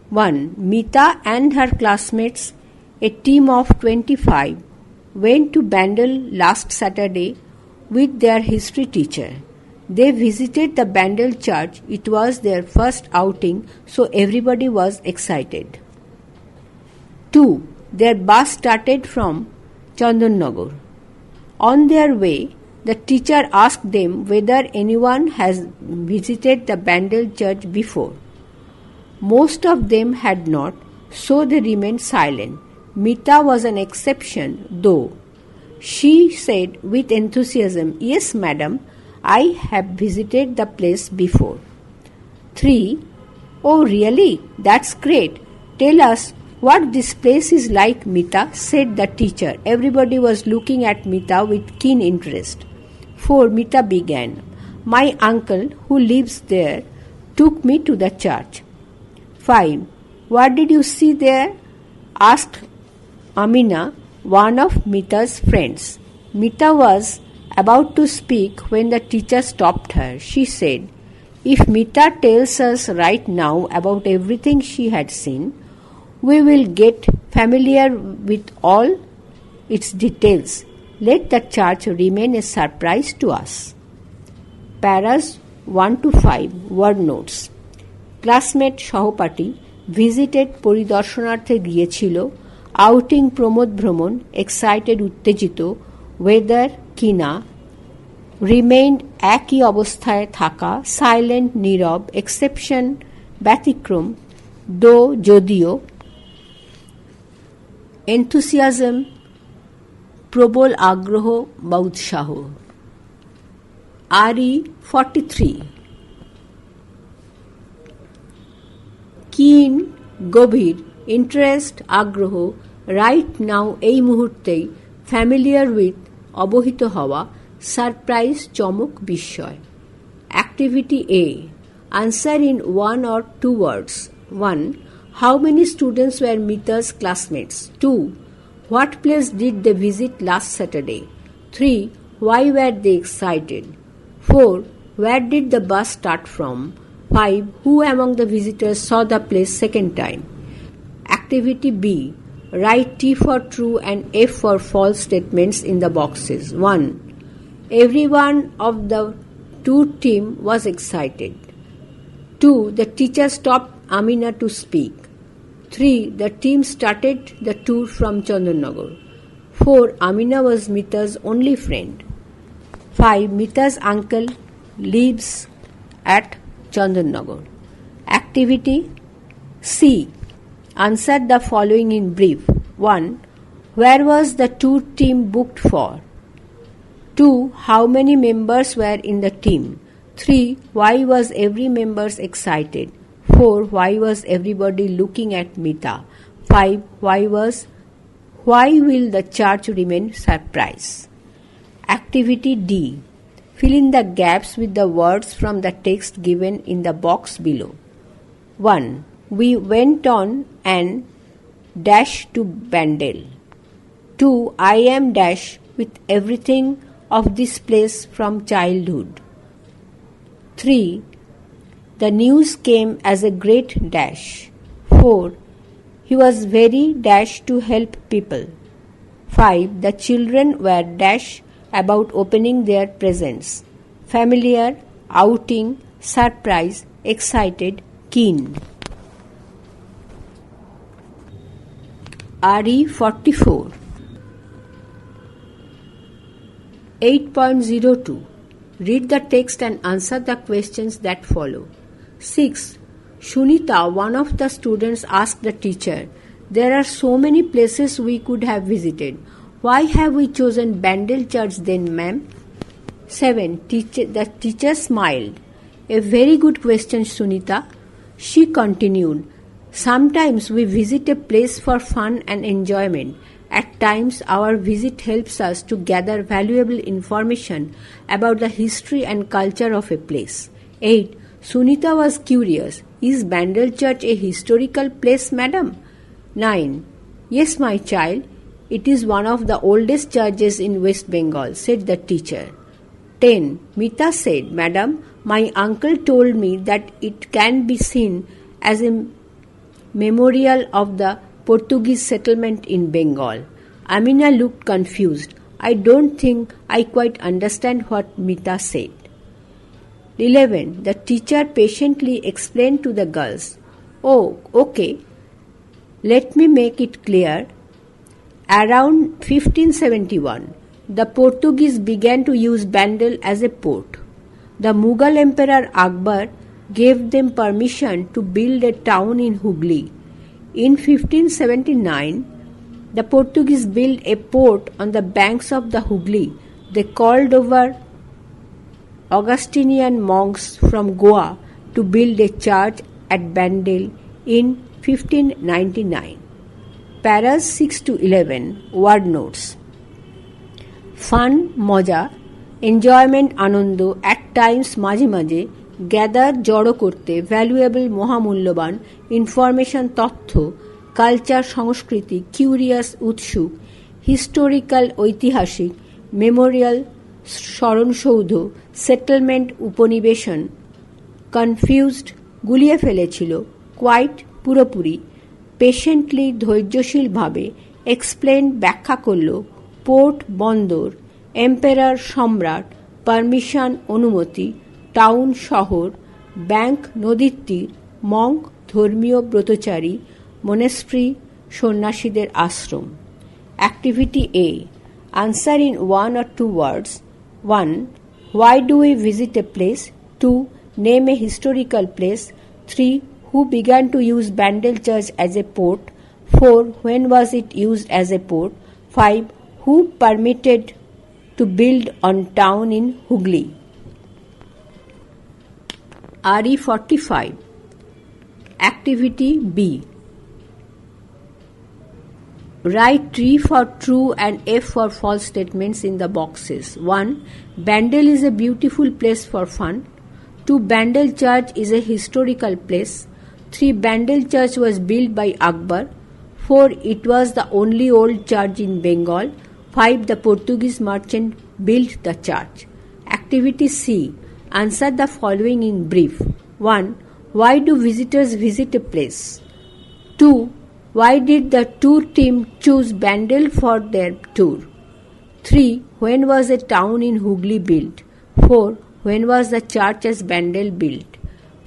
1. Mita and her classmates, a team of 25, went to Bandel last Saturday with their history teacher. They visited the Bandel church. It was their first outing, so everybody was excited. 2. Their bus started from Chandannagar. On their way, the teacher asked them whether anyone has visited the Bandel church before. Most of them had not, so they remained silent. Mita was an exception, though. She said with enthusiasm, "Yes, madam, I have visited the place before. 3. Oh really? That's great. Tell us what this place is like, Mita, said the teacher. Everybody was looking at Mita with keen interest. 4. Mita began. My uncle, who lives there, took me to the church. 5. What did you see there? Asked Amina, one of Mita's friends. Mita was about to speak when the teacher stopped her. She said, if Mita tells us right now about everything she had seen, we will get familiar with all its details. Let the church remain a surprise to us. Paras 1 to 5 word notes. Classmate সহপাঠী visited পরিদর্শনার্থে গিয়েছিল, outing Pramod ভ্রমণ excited উত্তেজিত, weather কিনা, remained একই অবস্থায় থাকা, silent নীরব, exception ব্যতিক্রম, দো যদিও, এনথুসিয়াজম প্রবল আগ্রহ বা উৎসাহ। RE 43 কিন গভীর, ইন্টারেস্ট আগ্রহ, রাইট নাও এই মুহূর্তেই, ফ্যামিলিয়ার উইথ অবহিত হওয়া, সারপ্রাইজ চমক বিস্ময়। Activity A. Answer in 1 or 2 words. 1. How many students were Mita's classmates? 2. What place did they visit last Saturday? 3. Why were they excited? 4. Where did the bus start from? 5. Who among the visitors saw the place second time? Activity B. Write T for true and F for false statements in the boxes. 1. Every one of the tour team was excited. 2. The teacher stopped Amina to speak. 3. The team started the tour from Chandannagar. 4. Amina was Mita's only friend. 5. Mita's uncle lives at Chandannagar. Activity C. Answer the following in brief. 1. Where was the tour team booked for? 2. How many members were in the team? 3. Why was every member excited? 4. Why was everybody looking at Mita? 5. Why will the church remain surprised? Activity D. Fill in the gaps with the words from the text given in the box below. 1. We went on and dash to Bandel. 2. I am dash with everything of this place from childhood. 3. The news came as a great dash. 4. He was very dash to help people. 5. The children were dash about opening their presents. Familiar, outing, surprise, excited, keen. RE 44 8.02 Read the text and answer the questions that follow. 6. Shunita, one of the students, asked the teacher, there are so many places we could have visited. Why have we chosen Bandel Church then, ma'am? 7. The teacher smiled. A very good question, Sunita. She continued, sometimes we visit a place for fun and enjoyment. At times, our visit helps us to gather valuable information about the history and culture of a place. 8. Sunita was curious. Is Bandel Church a historical place, madam? 9. Yes, my child. It is one of the oldest churches in West Bengal, said the teacher. 10. Mita said, madam, my uncle told me that it can be seen as a memorial of the Portuguese settlement in Bengal. Amina looked confused. I don't think I quite understand what Mita said. 11. The teacher patiently explained to the girls. Oh, okay. Let me make it clear. Around 1571, the Portuguese began to use Bandel as a port. The Mughal Emperor Akbar gave them permission to build a town in Hooghly. In 1579, the Portuguese built a port on the banks of the Hooghly. They called over Augustinian monks from Goa to build a church at Bandel in 1599. Paras 6 to 11 word notes. Fun, মজা, enjoyment, Ananda, at times মাঝে মাঝে, gather জড়ো করতে, valuable মহামূল্যবান, information তথ্য, culture সংস্কৃতি, curious উৎসুক, historical ঐতিহাসিক, মেমোরিয়াল স্মরণসৌধ, সেটেলমেন্ট উপনিবেশন, কনফিউজড গুলিয়ে ফেলেছিল, কোয়াইট পুরোপুরি, পেশেন্টলি ধৈর্যশীলভাবে, এক্সপ্লেন ব্যাখ্যা করল, পোর্ট বন্দর, এম্পেরার সম্রাট, পারমিশন অনুমতি, টাউন শহর, ব্যাংক নদীর তীর, মঙ্ক ধর্মীয় ব্রতচারী, মনেস্ট্রি সন্ন্যাসীদের আশ্রম. Activity A. Answer in 1 or 2 words. 1. Why do we visit a place? 2. Name a historical place. 3. Who began to use Bandel Church as a port? 4. When was it used as a port? 5. Who permitted to build on town in Hooghly? RE 45. Activity B. Write T for true and F for false statements in the boxes. 1. Bandel is a beautiful place for fun. 2. Bandel Church is a historical place. 3. Bandel Church was built by Akbar. 4. It was the only old church in Bengal. 5. The Portuguese merchant built the church. Activity C. Answer the following in brief. 1. Why do visitors visit a place? 2. Why did the tour team choose Bandel for their tour? 3. When was a town in Hooghly built? 4. When was the church as Bandel built?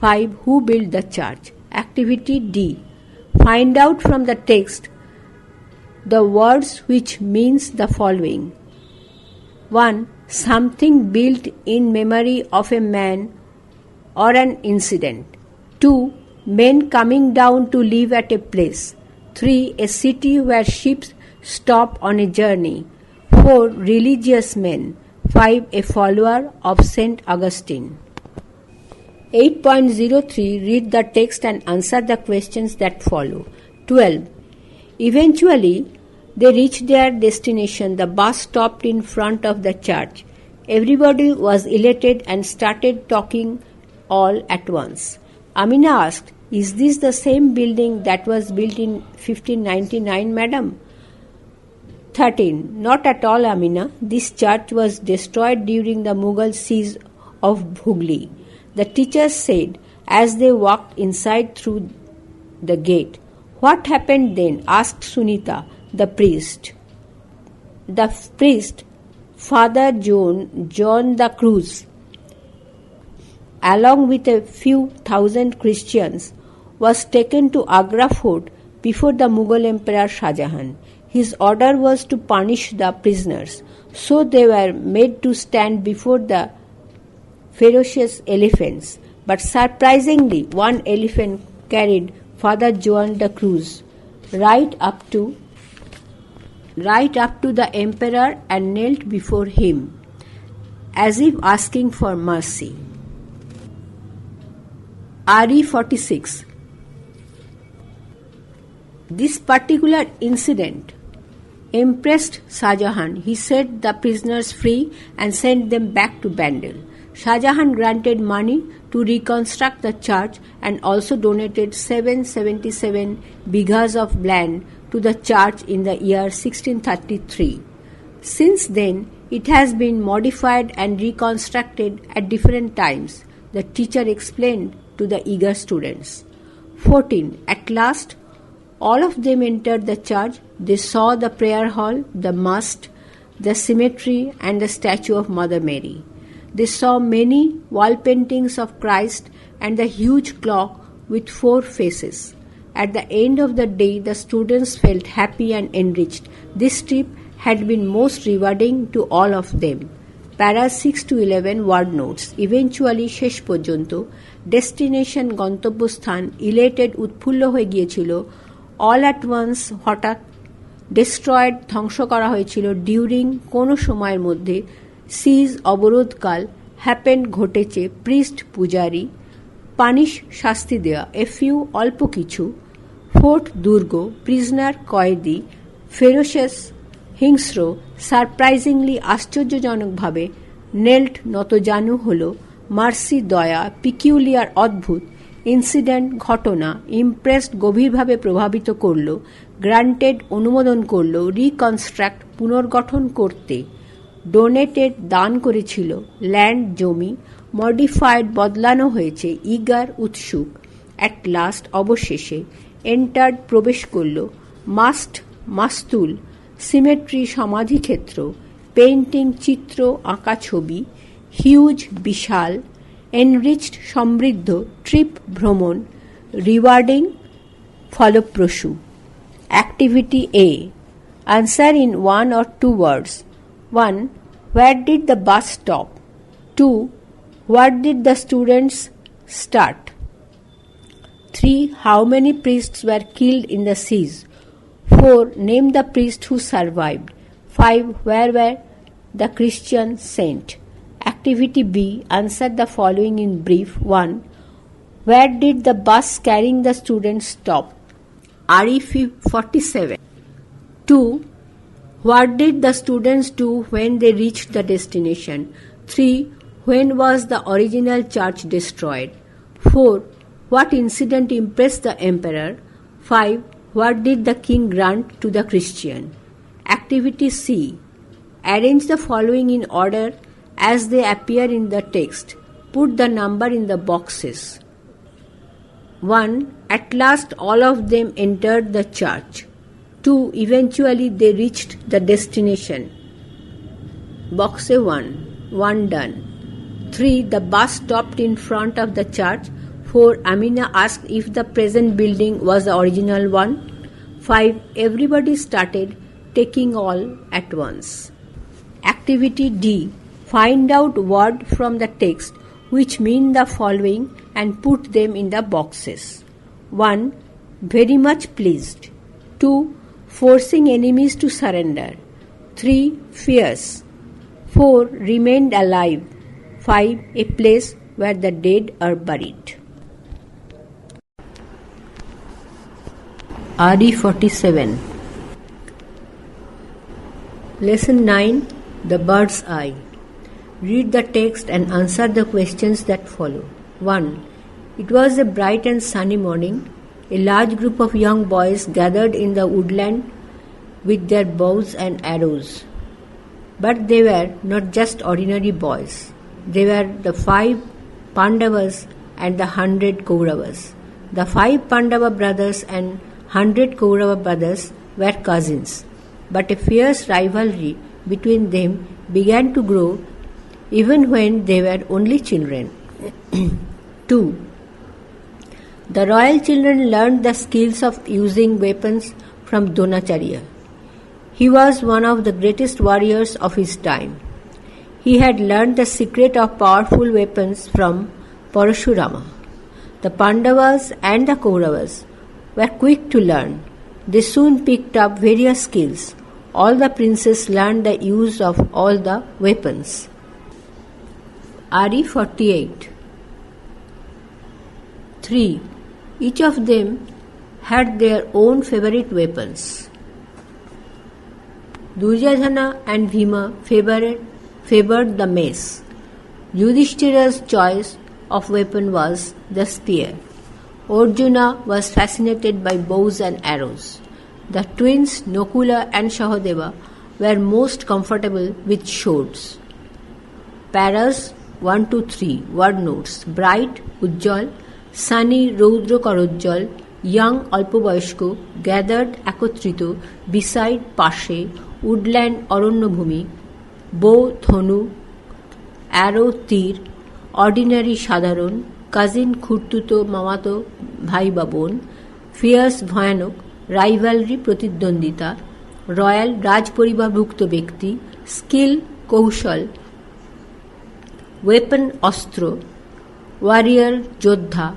5. Who built the church? Activity D. Find out from the text the words which means the following. 1. Something built in memory of a man or an incident. 2. Men coming down to live at a place. 3. A city where ships stop on a journey. 4. Religious men. 5. A follower of St. Augustine. 8.03. Read the text and answer the questions that follow. 12. Eventually, they reached their destination. The bus stopped in front of the church. Everybody was elated and started talking all at once. Amina asked, "Is this the same building that was built in 1599, madam?" 13. Not at all, Amina. This church was destroyed during the Mughal siege of Hooghly. The teachers said as they walked inside through the gate. What happened then? Asked Sunita, the priest. The priest, Father John the Cruz, along with a few thousand Christians, was taken to Agra fort before the Mughal Emperor Shah Jahan. His order was to punish the prisoners, so they were made to stand before the ferocious elephants. But surprisingly, one elephant carried Father John the Cruz right up to the emperor and knelt before him, as if asking for mercy. RE 46. This particular incident impressed Shah Jahan. He set the prisoners free and sent them back to Bandel. Shah Jahan granted money to reconstruct the church and also donated 777 bighas of land to the church in the year 1633. Since then, it has been modified and reconstructed at different times, the teacher explained to the eager students. 14. At last, all of them entered the church. They saw the prayer hall, the mosque, the cemetery, and the statue of Mother Mary. They saw many wall paintings of Christ and the huge clock with 4 faces. At the end of the day, the students felt happy and enriched. This trip had been most rewarding to all of them. Para 6 to 11 word notes. Eventually, শেষ পর্যন্ত, destination গন্তব্যস্থান, elated উৎফুল্ল হয়ে গিয়েছিল, all at once হঠাৎ, destroyed ধ্বংস করা হয়েছিল, ডিউরিং কোনো সময়ের মধ্যে, সিজ অবরোধকাল, হ্যাপেন্ড ঘটেছে, প্রিস্ট পূজারি, পানিশ শাস্তি দেওয়া, এ ফিউ অল্প কিছু, ফোর্ট দুর্গ, প্রিজনার কয়েদি, ফেরোসিয়াস হিংস্র, সারপ্রাইজিংলি আশ্চর্যজনকভাবে, নেল্ট নতজানু হল, মার্সি দয়া, পিকিউলিয়ার অদ্ভুত, ইনসিডেন্ট ঘটনা, ইমপ্রেসড গভীরভাবে প্রভাবিত করল, গ্রান্টেড অনুমোদন করল, রিকনস্ট্রাক্ট পুনর্গঠন করতে, ডোনেটেড দান করেছিল, ল্যান্ড জমি, মডিফাইড বদলানো হয়েছে, ইগার উৎসুক, অ্যাট লাস্ট অবশেষে, এন্টার্ড প্রবেশ করল, মাস্ট মাস্তুল, সিমেট্রি সমাধিক্ষেত্র, পেইন্টিং চিত্র আঁকা ছবি, হিউজ বিশাল, এনরিচড সমৃদ্ধ, ট্রিপ ভ্রমণ, রিওয়ার্ডিং ফলপ্রসূ। Activity A, answer in 1 or 2 words. 1. Where did the bus stop? 2. What did the students start? 3. How many priests were killed in the siege? 4. Name the priests who survived. 5. Where were the Christians sent? Activity B. Answer the following in brief. 1. Where did the bus carrying the students stop? RE 47. 2. What did the students do when they reached the destination? 3. When was the original church destroyed? 4. What incident impressed the emperor? 5. What did the king grant to the Christian? Activity C. Arrange the following in order as they appear in the text. Put the number in the boxes. 1. At last all of them entered the church. 2. Eventually they reached the destination. Box 1. 1 done. 3. The bus stopped in front of the church. 4. Amina asked if the present building was the original one. 5. Everybody started taking all at once. Activity D. Find out word from the text which mean the following and put them in the boxes. 1. Very much pleased. 2. Forcing enemies to surrender. 3. Fierce. 4. Remained alive. 5. A place where the dead are buried. RE 47. Lesson 9. The Bird's Eye. Read the text and answer the questions that follow. 1. It was a bright and sunny morning. A large group of young boys gathered in the woodland with their bows and arrows. But they were not just ordinary boys. They were the 5 Pandavas and the 100 Kauravas. The 5 Pandava brothers and 100 Kaurava brothers were cousins, but a fierce rivalry between them began to grow even when they were only children. 2. The royal children learned the skills of using weapons from Dronacharya. He was one of the greatest warriors of his time. He had learned the secret of powerful weapons from Parashurama. The Pandavas and the Kauravas were quick to learn. They soon picked up various skills. All the princes learned the use of all the weapons. RE 48. 3. Each of them had their own favorite weapons. Duryodhana and Bhima favored the mace. Yudhishthira's choice of weapon was the spear. Arjuna was fascinated by bows and arrows. The twins Nakula and Sahadeva were most comfortable with swords. Paras 1 to 3 word notes: bright, ujjal, sunny, রৌদ্র করজ্জ্বল, young, অল্পবয়স্ক, gathered, একত্রিত, beside, পাশে, woodland, অরণ্যভূমি, bow, ধনু, arrow, তীর, ordinary, সাধারণ, cousin, খুড়তুতো, মামাতো, ভাই বা বোন, fierce, ভয়ানক, রাইভালরি, প্রতিদ্বন্দ্বিতা, রয়্যাল, রাজপরিবারভুক্ত ব্যক্তি, স্কিল, কৌশল, ওয়েপন, অস্ত্র, ওয়ারিয়ার, যোদ্ধা,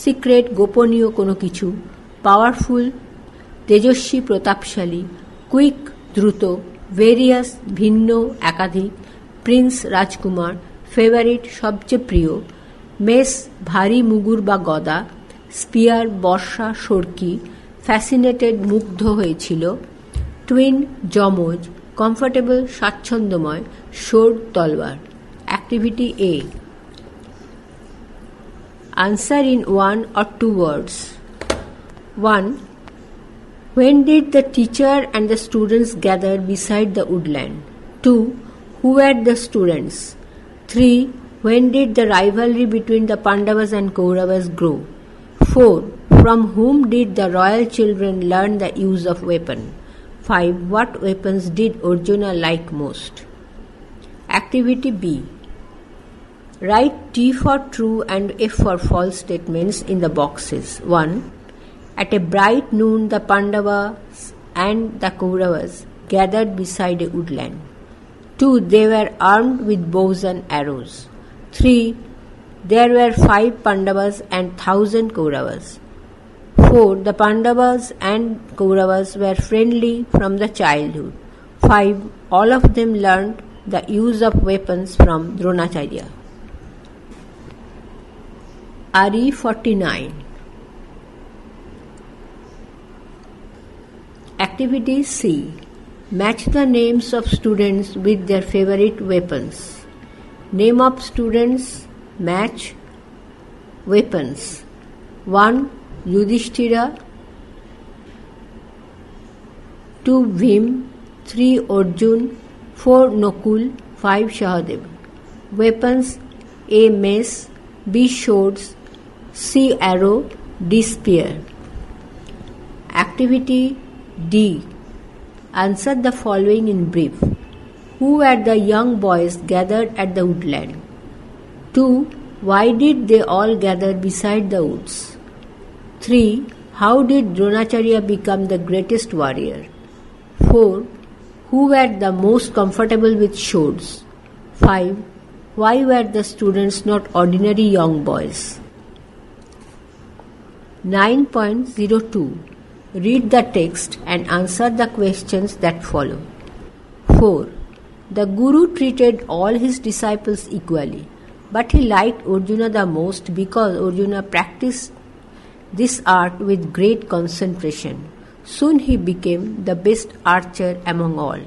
সিক্রেট, গোপনীয় কোনো কিছু, পাওয়ারফুল, তেজস্বী, প্রতাপশালী, কুইক, দ্রুত, ভেরিয়াস, ভিন্ন, একাধিক, প্রিন্স, রাজকুমার, ফেভারিট সবচেয়ে প্রিয়, মেস ভারী মুগুর বা গদা, স্পিয়ার বর্ষা সরকি, ফ্যাসিনেটেড মুগ্ধ হয়েছিল, টুইন যমজ, কমফর্টেবল স্বাচ্ছন্দ্যময়, শোর্ড তলবার। Activity A, answer in 1 or 2 words. 1. When did the teacher and the students gather beside the woodland? 2. Who were the students? 3. When did the rivalry between the Pandavas and Kauravas grow? 4. From whom did the royal children learn the use of weapon? 5. What weapons did Arjuna like most? Activity B. Write T for true and F for false statements in the boxes. 1. At a bright noon the Pandavas and the Kauravas gathered beside a woodland. 2. They were armed with bows and arrows. 3. There were 5 Pandavas and 1,000 Kauravas. 4. The Pandavas and Kauravas were friendly from the childhood. 5. All of them learned the use of weapons from Dronacharya. RE 49. Activity C. Match the names of students with their favorite weapons. Name of students, match weapons. 1. Yudhishthira, 2. Bhim, 3. Arjun, 4. Nakul, 5. Sahadev. Weapons: A. Mace, B. Swords, C. Arrow, D. Spear. Activity D. Answer the following in brief. Who were the young boys gathered at the woodland? 2. Why did they all gather beside the woods? 3. How did Dronacharya become the greatest warrior? 4. Who were the most comfortable with swords? 5. Why were the students not ordinary young boys? 9.02. Read the text and answer the questions that follow. 4. The Guru treated all his disciples equally, but he liked Arjuna the most because Arjuna practiced this art with great concentration. Soon he became the best archer among all.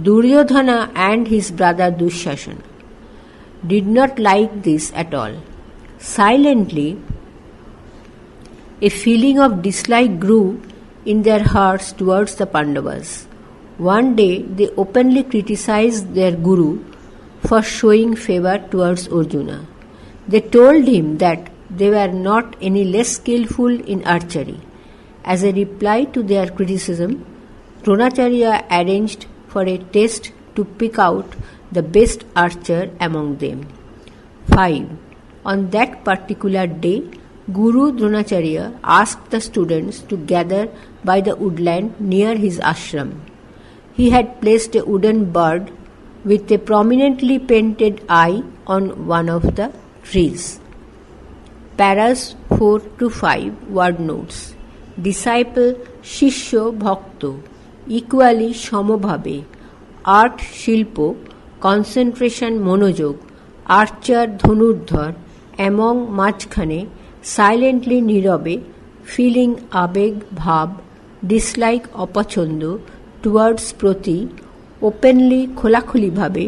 Duryodhana and his brother Dushasana did not like this at all. Silently, a feeling of dislike grew in their hearts towards the Pandavas. One day they openly criticized their Guru for showing favor towards Arjuna. They told him that they were not any less skillful in archery. As a reply to their criticism, Dronacharya arranged for a test to pick out the best archer among them. 5. On that particular day, Guru Dronacharya asked the students to gather by the woodland near his ashram. He had placed a wooden bird with a prominently painted eye on one of the trees. Paras 4-5 word notes. Disciple Shishyo Bhakto, equally সমভাবে, art শিল্প, concentration মনোযোগ, আর্চার Dhanurdhar, among মাঝখানে, silently নীরবে, feeling আবেগ ভাব, dislike অপছন্দ, towards প্রতি, openly খোলাখুলিভাবে,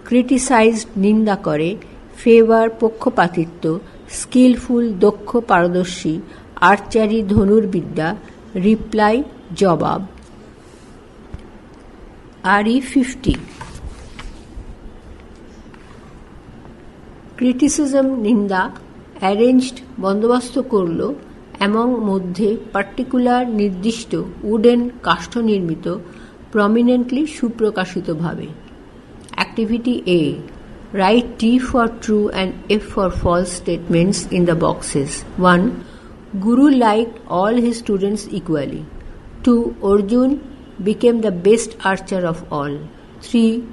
criticised নিন্দা করে, ফেভার পক্ষপাতিত্ব, স্কিলফুল দক্ষ পারদর্শী, আর্চারি ধনুর্বিদ্যা, রিপ্লাই জবাব। RE 50. ক্রিটিসিজম নিন্দা, অ্যারেঞ্জড বন্দোবস্ত করল, এমং মধ্যে পার্টিকুলার নির্দিষ্ট, উডেন কাষ্ঠ নির্মিত, প্রমিনেন্টলি সুপ্রকাশিতভাবে। Activity A. Write T for true and F for false statements in the boxes. 1. Guru liked all his students equally. 2. Arjun became the best archer of all. 3.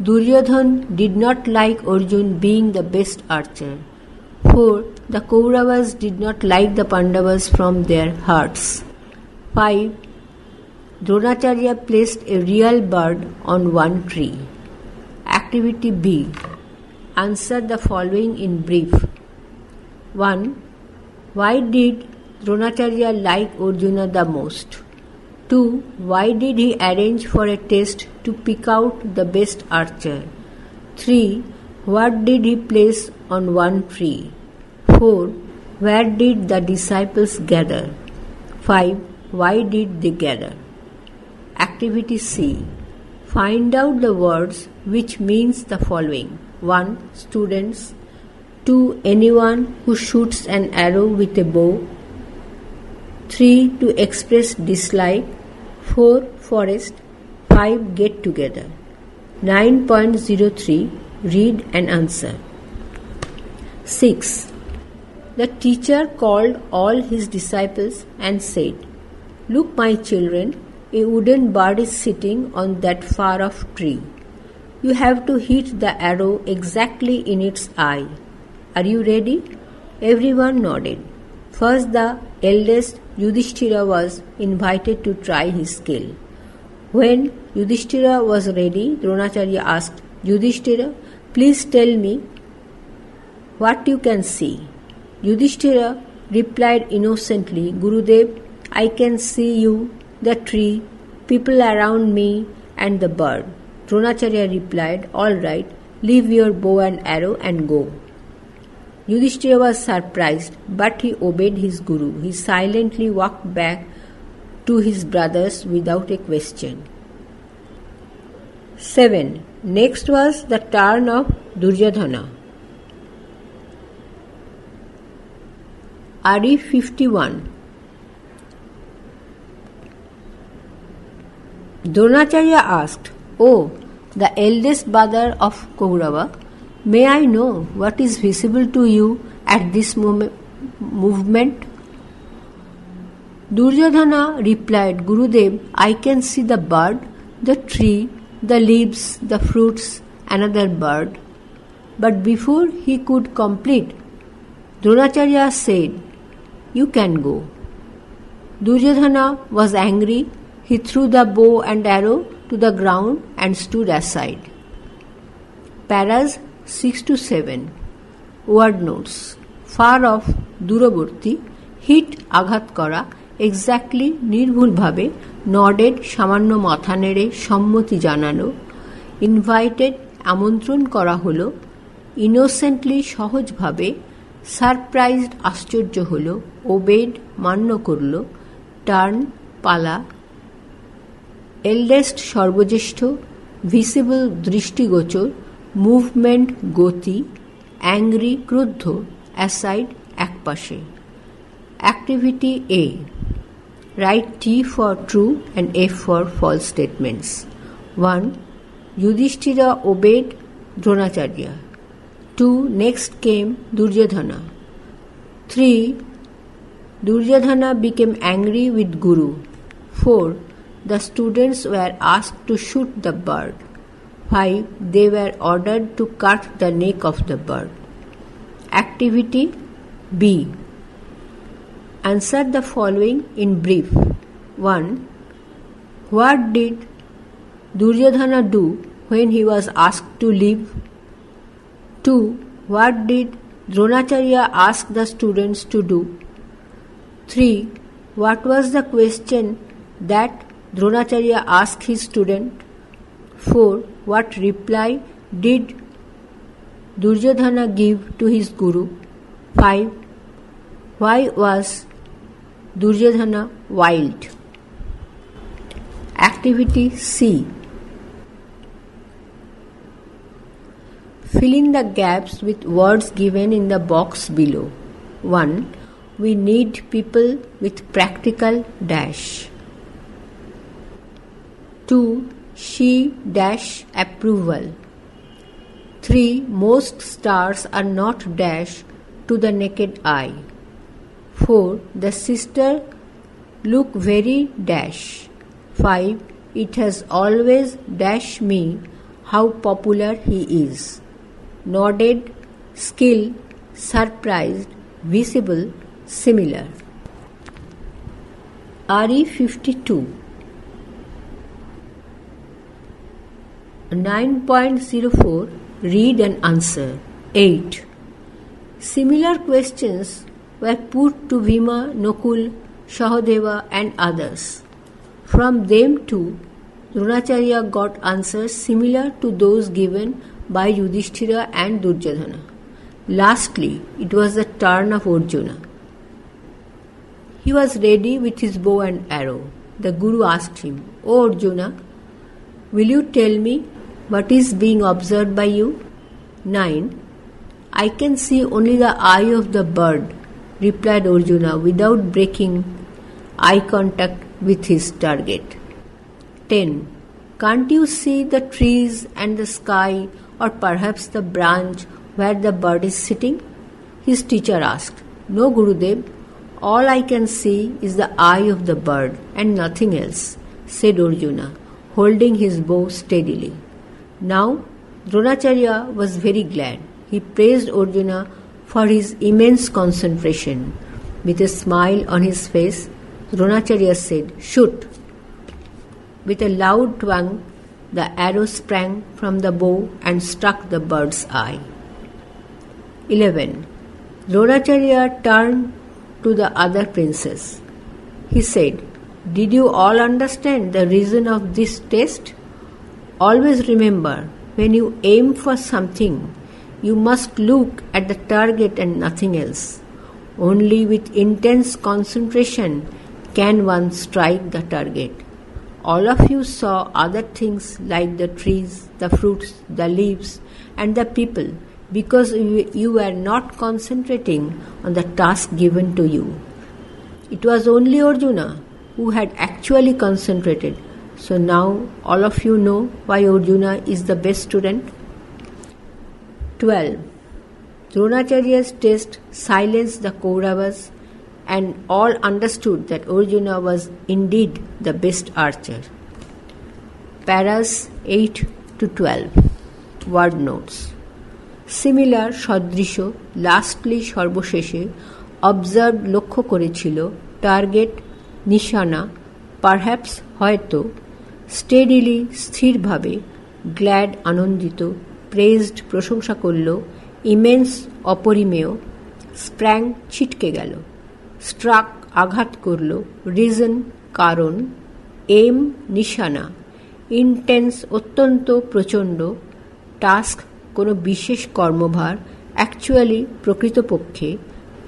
Duryodhan did not like Arjun being the best archer. 4. The Kauravas did not like the Pandavas from their hearts. 5. Dronacharya placed a real bird on one tree. Activity B. Answer the following in brief. 1. Why did Dronacharya like Arjuna the most? 2. Why did he arrange for a test to pick out the best archer? 3. What did he place on one tree? 4. Where did the disciples gather? 5. Why did they gather? Activity C. Find out the words which means the following. 1. Students. 2. Anyone who shoots an arrow with a bow. 3. To express dislike. 4. Forest. 5. Get together. 9.03. Read and answer. 6. The teacher called all his disciples and said, "Look, my children, a wooden bird is sitting on that far-off tree. You have to hit the arrow exactly in its eye. Are you ready?" Everyone nodded. First, the eldest Yudhishthira was invited to try his skill. When Yudhishthira was ready, Dronacharya asked, "Yudhishthira, please tell me what you can see." Yudhishthira replied innocently, "Gurudev, I can see you, the tree, people around me, and the bird." Dronacharya replied, "All right, leave your bow and arrow and go." Yudhishthira was surprised, but he obeyed his guru. He silently walked back to his brothers without a question. 7. Next was the turn of Duryodhana. RE 51. Dronacharya asked, "Oh, the eldest brother of Kaurava, may I know what is visible to you at this movement?" Duryodhana replied, "Gurudev, I can see the bird, the tree, the leaves, the fruits, another bird." But before he could complete, Dronacharya said, "You can go." Duryodhana was angry. He threw the bow and arrow to the ground and stood aside. Paras 6 to 7. Word notes. Far off, দূরবর্তী, hit আঘাত করা, exactly নির্ভুলভাবে, নডেড সামান্য মাথা নেড়ে সম্মতি জানানো, invited আমন্ত্রণ করা হলো, ইনোসেন্টলি সহজভাবে, সারপ্রাইজড আশ্চর্য হল, ওবেড মান্য করল, টার্ন পালা, এল্ডেস্ট সর্বজ্যেষ্ঠ, ভিসিবল দৃষ্টিগোচর, মুভমেন্ট গতি, অ্যাংরি ক্রুদ্ধ, অ্যাসাইড একপাশে। Activity A. Write T for true and F for false statements. 1. Yudhishthira obeyed Dronacharya. 2. Next came Duryodhana. 3. Duryodhana became angry with Guru. 4. The students were asked to shoot the bird. 5. They were ordered to cut the neck of the bird. Activity B. Answer the following in brief. 1. What did Duryodhana do when he was asked to leave? 2. What did Dronacharya ask the students to do? 3. What was the question that Dronacharya asked his student? 4. What reply did Duryodhana give to his guru? 5. Why was Duryodhana wild? Activity C. Fill in the gaps with words given in the box below. 1. We need people with practical dash. 2. She dash approval. 3. Most stars are not dash to the naked eye. 4. The sister look very dash. 5. It has always dash me how popular he is. Nodded, skill, surprised, visible, similar. RE 52. 9.04 Read and answer. 8. Similar questions were put to Bhima, Nakul, Sahadeva and others. From them too, Dronacharya got answers similar to those given by Yudhishthira and Duryodhana. Lastly, it was the turn of Arjuna. He was ready with his bow and arrow. The Guru asked him, "O Arjuna, will you tell me what is being observed by you?" 9. "I can see only the eye of the bird," replied Arjuna without breaking eye contact with his target. 10. "Can't you see the trees and the sky or perhaps the branch where the bird is sitting?" His teacher asked. "No, Gurudev, all I can see is the eye of the bird and nothing else," said Arjuna, holding his bow steadily. Now Dronacharya was very glad. He praised Arjuna for his immense concentration. With a smile on his face, Dronacharya said, "Shoot!" With a loud twang, the arrow sprang from the bow and struck the bird's eye. 11. Dronacharya turned to the other princes. He said, "Did you all understand the reason of this test? Always remember, when you aim for something, you must look at the target and nothing else. Only with intense concentration can one strike the target. All of you saw other things like the trees, the fruits, the leaves, and the people because you were not concentrating on the task given to you. It was only Arjuna who had actually concentrated. So now all of you know why Arjuna is the best student." 12. Dronacharya's test silenced the Kauravas and all understood that Arjuna was indeed the best archer. Paras 8 to 12. Word notes. Similar সদৃশ lastly সর্বশেষে observe লক্ষ্য করেছিল target নিশানা perhaps হয়তো steadily স্থিরভাবে glad আনন্দিত praised প্রশংসা করল immense অপরিমেয় sprang ছিটকে গেল স্ট্রাক আঘাত করল রিজন কারণ এম নিশানা ইন্টেন্স অত্যন্ত প্রচণ্ড টাস্ক কোনো বিশেষ কর্মভার অ্যাকচুয়ালি প্রকৃতপক্ষে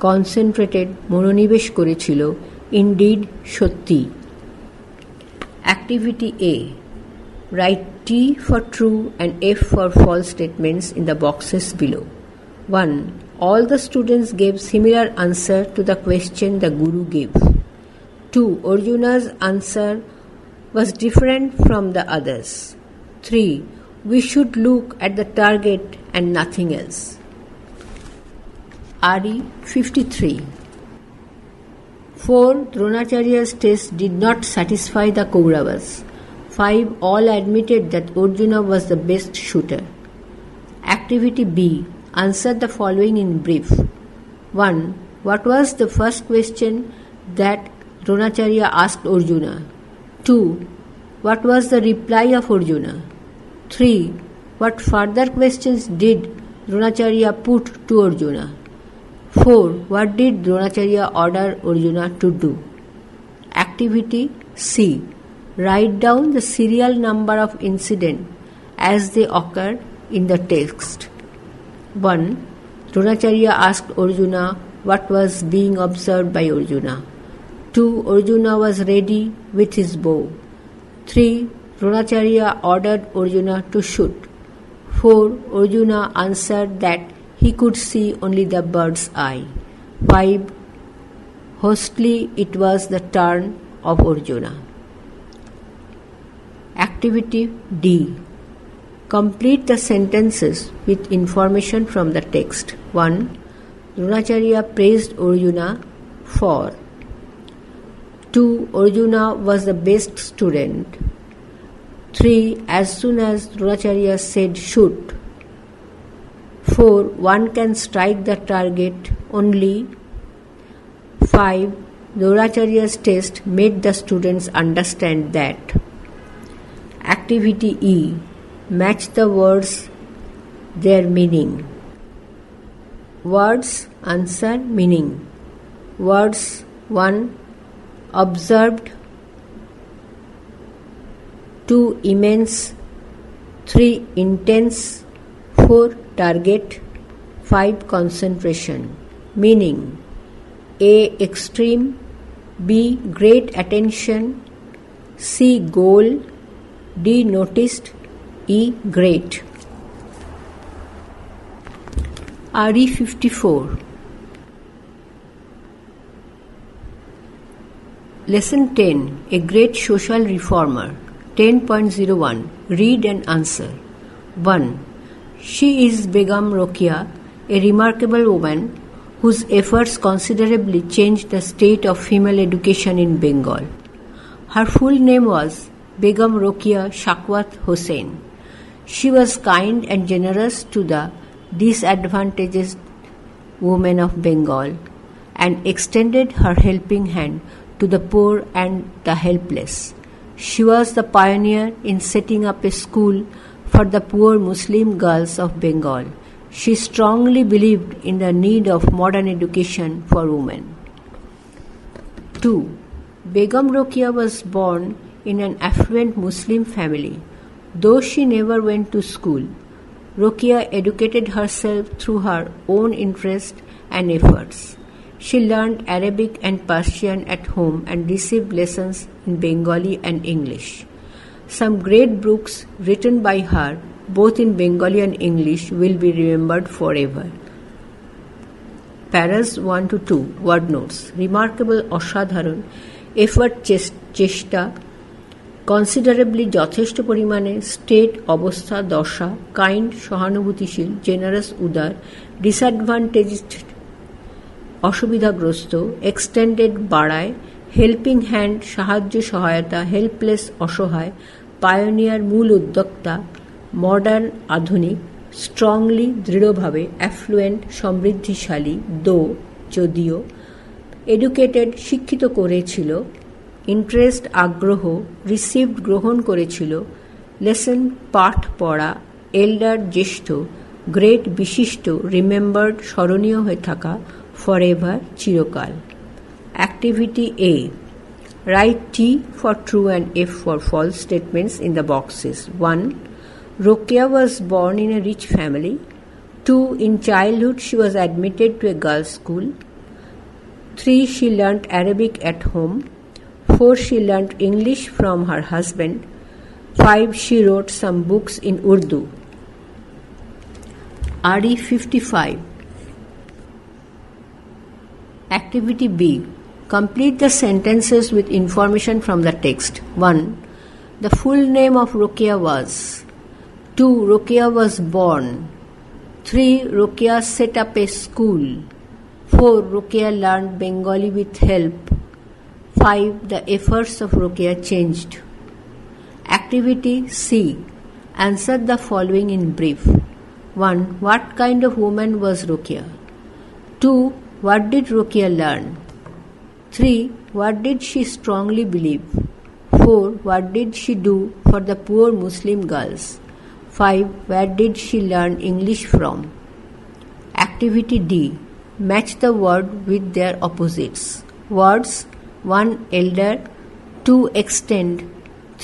কনসেন্ট্রেটেড মনোনিবেশ করেছিল ইনডিড সত্যি activity A write T for true and F for false statements in the boxes below. 1. All the students gave similar answer to the question the Guru gave. 2. Arjuna's answer was different from the others. 3. We should look at the target and nothing else. RE 53. 4. Dronacharya's test did not satisfy the Kauravas. 5. All admitted that Arjuna was the best shooter. Activity B. Answer the following in brief. 1. What was the first question that Dronacharya asked Arjuna? 2. What was the reply of Arjuna? 3. What further questions did Dronacharya put to Arjuna? 4. What did Dronacharya order Arjuna to do? Activity C. Write down the serial number of incidents as they occurred in the text. 1. Dronacharya asked Arjuna what was being observed by Arjuna. 2. Arjuna was ready with his bow. 3. Dronacharya ordered Arjuna to shoot. 4. Arjuna answered that he could see only the bird's eye. 5. Hostly it was the turn of Arjuna. Activity D. Complete the sentences with information from the text. 1. Dronacharya praised Arjuna for 2. Arjuna was the best student. 3. As soon as Dronacharya said shoot. 4. One can strike the target only. 5. Dronacharya's test made the students understand that. Activity E. Match the words, their meaning. Words, answer, meaning. Words 1. Observed. 2. Immense. 3. Intense. 4. Target. 5. Concentration. Meaning. A. Extreme. B. Great attention. C. Goal. D. Noticed. E. Great. RE 54. Lesson 10. A Great Social Reformer. 10.01. Read and answer. 1. She is Begum Rokeya, a remarkable woman whose efforts considerably changed the state of female education in Bengal. Her full name was Begum Rokeya Shakwat Hossain. She was kind and generous to the disadvantaged women of Bengal and extended her helping hand to the poor and the helpless. She was the pioneer in setting up a school for the poor Muslim girls of Bengal. She strongly believed in the need of modern education for women. 2. Begum Rokeya was born in an affluent Muslim family. Though she never went to school, Rokeya educated herself through her own interest and efforts. She learned Arabic and Persian at home and received lessons in Bengali and English. Some great books written by her, both in Bengali and English, will be remembered forever. Paras 1 to 2, word notes. Remarkable, অসাধারণ, effort, চেষ্টা, considerably, যথেষ্ট পরিমাণে, state, অবস্থা, দশা, kind, সহানুভূতিশীল, generous, উদার, disadvantaged, অসুবিধাগ্রস্ত, extended, বাড়ায়, helping hand, সাহায্য, সহায়তা, helpless, অসহায়, pioneer, মূল উদ্যোক্তা, modern, আধুনিক, strongly, দৃঢ়ভাবে, affluent, সমৃদ্ধিশালী, though, যদিও, educated, শিক্ষিত করেছিল, ইন্টারেস্ট, আগ্রহ, রিসিভড, গ্রহণ করেছিল, লেসন, পাঠ পড়া, এল্ডার, জ্যেষ্ঠ, গ্রেট, বিশিষ্ট, রিমেম্বার্ড, স্মরণীয় হয়ে থাকা, ফরএভার, চিরকাল। Activity A. Write T for true and F for false statements in the boxes. 1. Rokeya was born in a rich family. 2. In childhood she was admitted to a girls' school. 3. She learnt Arabic at home. 4. She learnt English from her husband. 5. She wrote some books in Urdu. RE 55. Activity B. Complete the sentences with information from the text. 1. The full name of Rokeya was. 2. Rokeya was born. 3. Rokeya set up a school. 4. Rokeya learned Bengali with help. 5. The efforts of Rokeya changed. Activity C. Answer the following in brief. 1. What kind of woman was Rokeya? 2. What did Rokeya learn? 3. What did she strongly believe? 4. What did she do for the poor Muslim girls? 5. Where did she learn English from? Activity D. Match the word with their opposites. Words: 1. Elder, 2. Extend,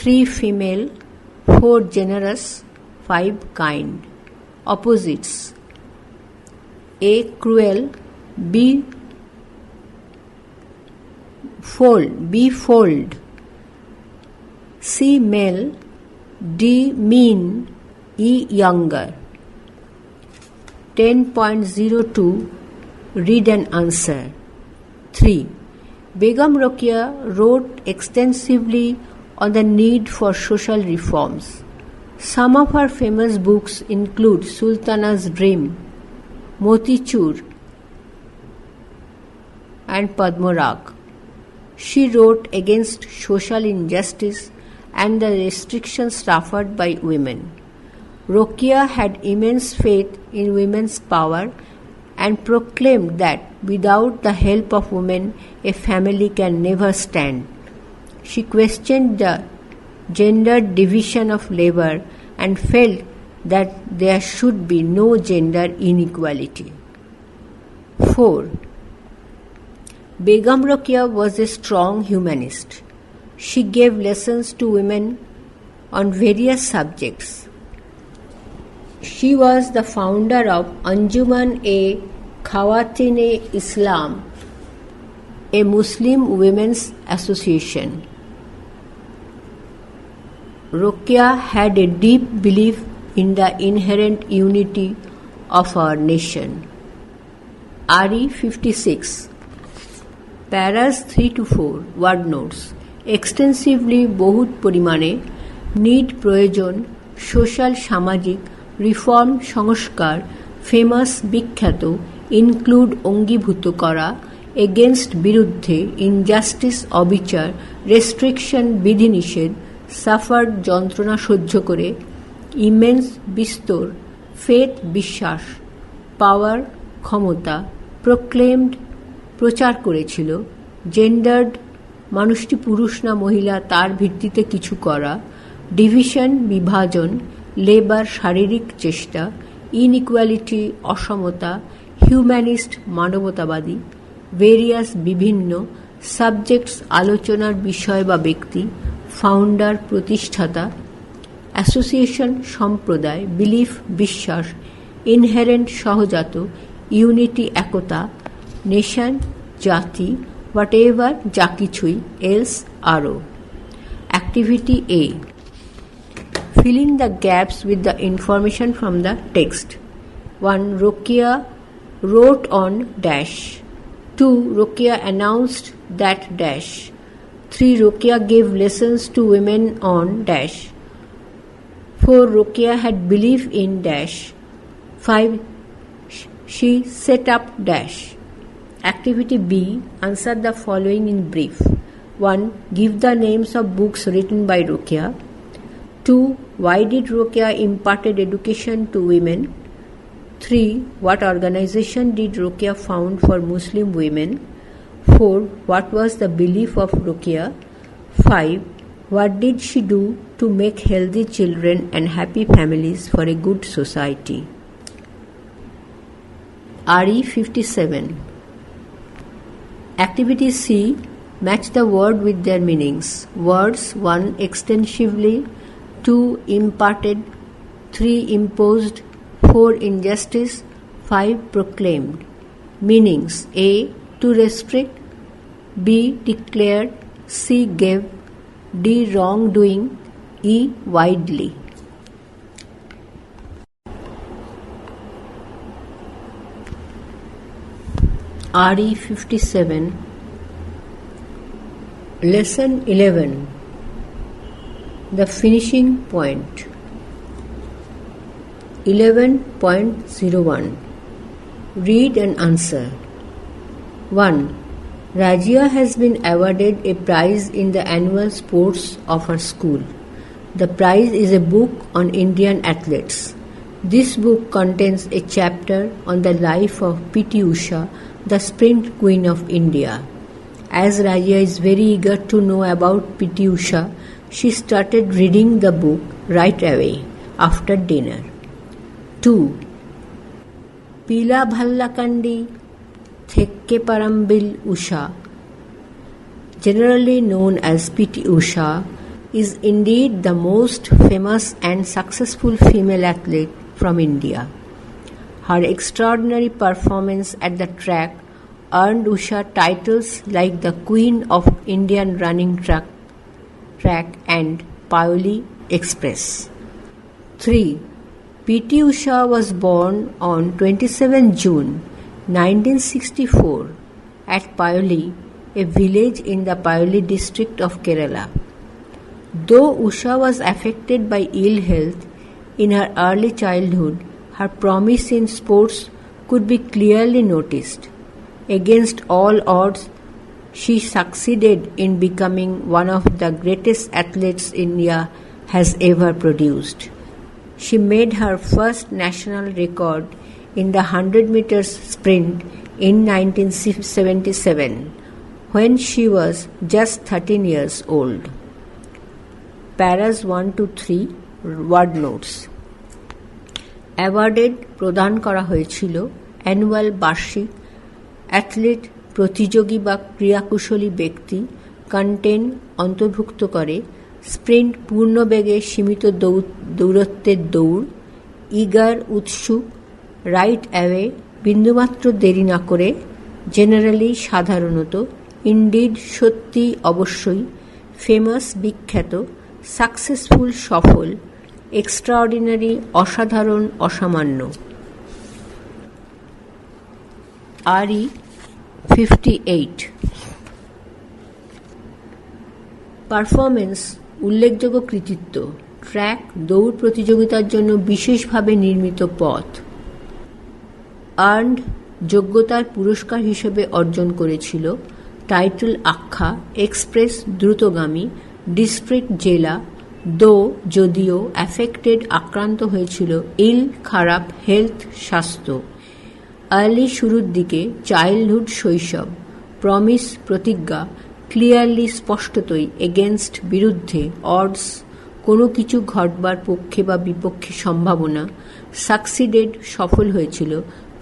3. Female, 4. Generous, 5. Kind. Opposites: A. Cruel, B. Fold, C. Male, D. Mean, E. Younger. 10.02 Read and answer. 3. Begum Rokeya wrote extensively on the need for social reforms. Some of her famous books include Sultana's Dream, Motichur, and Padmarag. She wrote against social injustice and the restrictions suffered by women. Rokeya had immense faith in women's power and proclaimed that without the help of women, a family can never stand. She questioned the gendered division of labor and felt that there should be no gender inequality. 4. Begum Rokeya was a strong humanist. She gave lessons to women on various subjects. She was the founder of Anjuman-e-Khawatine-Islam, a Muslim women's association. Rokeya had a deep belief in the inherent unity of our nation. RE 56. Paras 3 to 4 word notes. Extensively বহুত পরিমাণে need প্রয়োজন social সামাজিক reform সংস্কার famous বিখ্যাত include অঙ্গীভূত করা against বিরুদ্ধে injustice অবিচার restriction বিধিনিষেধ সাফার যন্ত্রণা সহ্য করে ইমেন্স বিস্তর ফেথ বিশ্বাস পাওয়ার ক্ষমতা প্রোক্লেমড প্রচার করেছিল জেন্ডার্ড মানুষটি পুরুষ না মহিলা তার ভিত্তিতে কিছু করা ডিভিশন বিভাজন লেবার শারীরিক চেষ্টা ইনইকুয়ালিটি অসমতা হিউম্যানিস্ট মানবতাবাদী ভেরিয়াস বিভিন্ন সাবজেক্টস আলোচনার বিষয় বা ব্যক্তি ফাউন্ডার প্রতিষ্ঠাতা অ্যাসোসিয়েশন সম্প্রদায় বিলিফ বিশ্বাস ইনহেরেন্ট সহজাত ইউনিটি একতা নেশন জাতি whatever যা কিছুই else আরও Activity A. Fill in the gaps with the information from the text. 1. Rokeya wrote on dash. 2. Rokeya announced that dash. 3. Rokeya gave lessons to women on dash. 4. Rokeya had belief in dash. 5. She set up dash. Activity B. Answer the following in brief. 1. Give the names of books written by Rokeya. 2. Why did Rokeya imparted education to women? 3. What organization did Rokeya found for Muslim women? 4. What was the belief of Rokeya? 5. What did she do to make healthy children and happy families for a good society? RE 57. Activity C. Match the word with their meanings. Words 1. Extensively 2. Imparted 3. Imposed 4. Injustice 5. Proclaimed. Meanings A. To restrict B. Declared C. Gave D. Wrongdoing E. Widely. RE 57. Lesson 11. The finishing point. 11.01. Read and answer. 1. Rajia has been awarded a prize in the annual sports of her school. The prize is a book on Indian athletes. This book contains a chapter on the life of P.T. Usha, the sprint queen of India. As Rajia is very eager to know about P.T. Usha, she started reading the book right away after dinner. 2. Pila Bhallakandi Thekke Parambil Usha, generally known as P.T. Usha, is indeed the most famous and successful female athlete from India. Her extraordinary performance at the track earned Usha titles like the Queen of Indian Running Track and Paoli Express. 3. P.T. Usha was born on 27 June 1964 at Paoli, a village in the Paoli district of Kerala. Though Usha was affected by ill health in her early childhood, her promise in sports could be clearly noticed. Against all odds, she succeeded in becoming one of the greatest athletes India has ever produced. She made her first national record in the 100 meters sprint in 1977 when she was just 13 years old. Paras 1 to 3 word notes. Awarded প্রদান করা হয়েছিল annual বার্ষিক athlete প্রতিযোগী বা ক্রীড়াকুশলী ব্যক্তি। Content অন্তর্ভুক্ত করে sprint পূর্ণবেগে সীমিত দৌরত্বের দৌড়, ইগার উৎসুক, রাইট অ্যাওয়ে বিন্দুমাত্র দেরি না করে, জেনারেলি সাধারণত, ইনডিড সত্যি অবশ্যই, ফেমাস বিখ্যাত, সাকসেসফুল সফল, এক্সট্রাঅর্ডিনারি অসাধারণ অসামান্য। RE 58 পারফরমেন্স উল্লেখযোগ্য কৃতিত্ব, ট্র্যাক দৌড় প্রতিযোগিতার জন্য বিশেষভাবে নির্মিত পথ। আর্নড যোগ্যতার পুরস্কার হিসেবে অর্জন করেছিল টাইটেল আখ্যা এক্সপ্রেস দ্রুতগামী ডিস্ট্রিক্ট জেলা, যদিও অ্যাফেক্টেড আক্রান্ত হয়েছিল খারাপ হেলথ স্বাস্থ্য। আর্লি শুরুর দিকে চাইল্ডহুড শৈশব, প্রমিস প্রতিজ্ঞা, ক্লিয়ারলি স্পষ্টতই এগেনস্ট বিরুদ্ধে, অডস কোনো কিছু ঘটবার পক্ষে বা বিপক্ষে সম্ভাবনা, সাকসিডেড সফল হয়েছিল,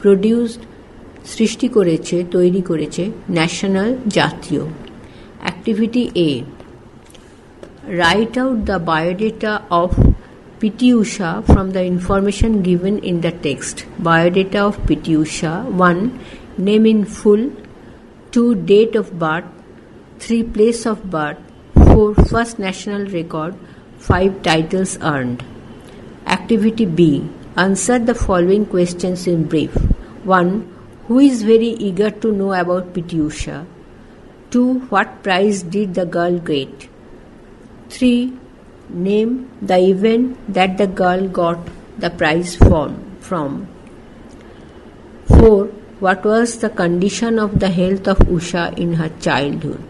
প্রডিউসড সৃষ্টি করেছে তৈরি করেছে, ন্যাশনাল জাতীয়। Activity A. Write out the biodata of P.T. Usha from the information given in the text. Biodata of P.T. Usha: 1. Name in full. 2. Date of birth. 3. Place of birth. 4. First national record. 5. Titles earned. Activity B. Answer the following questions in brief. 1. Who is very eager to know about P.T. Usha? 2. What prize did the girl get? 3. Name the event that the girl got the prize from. 4. What was the condition of the health of Usha in her childhood?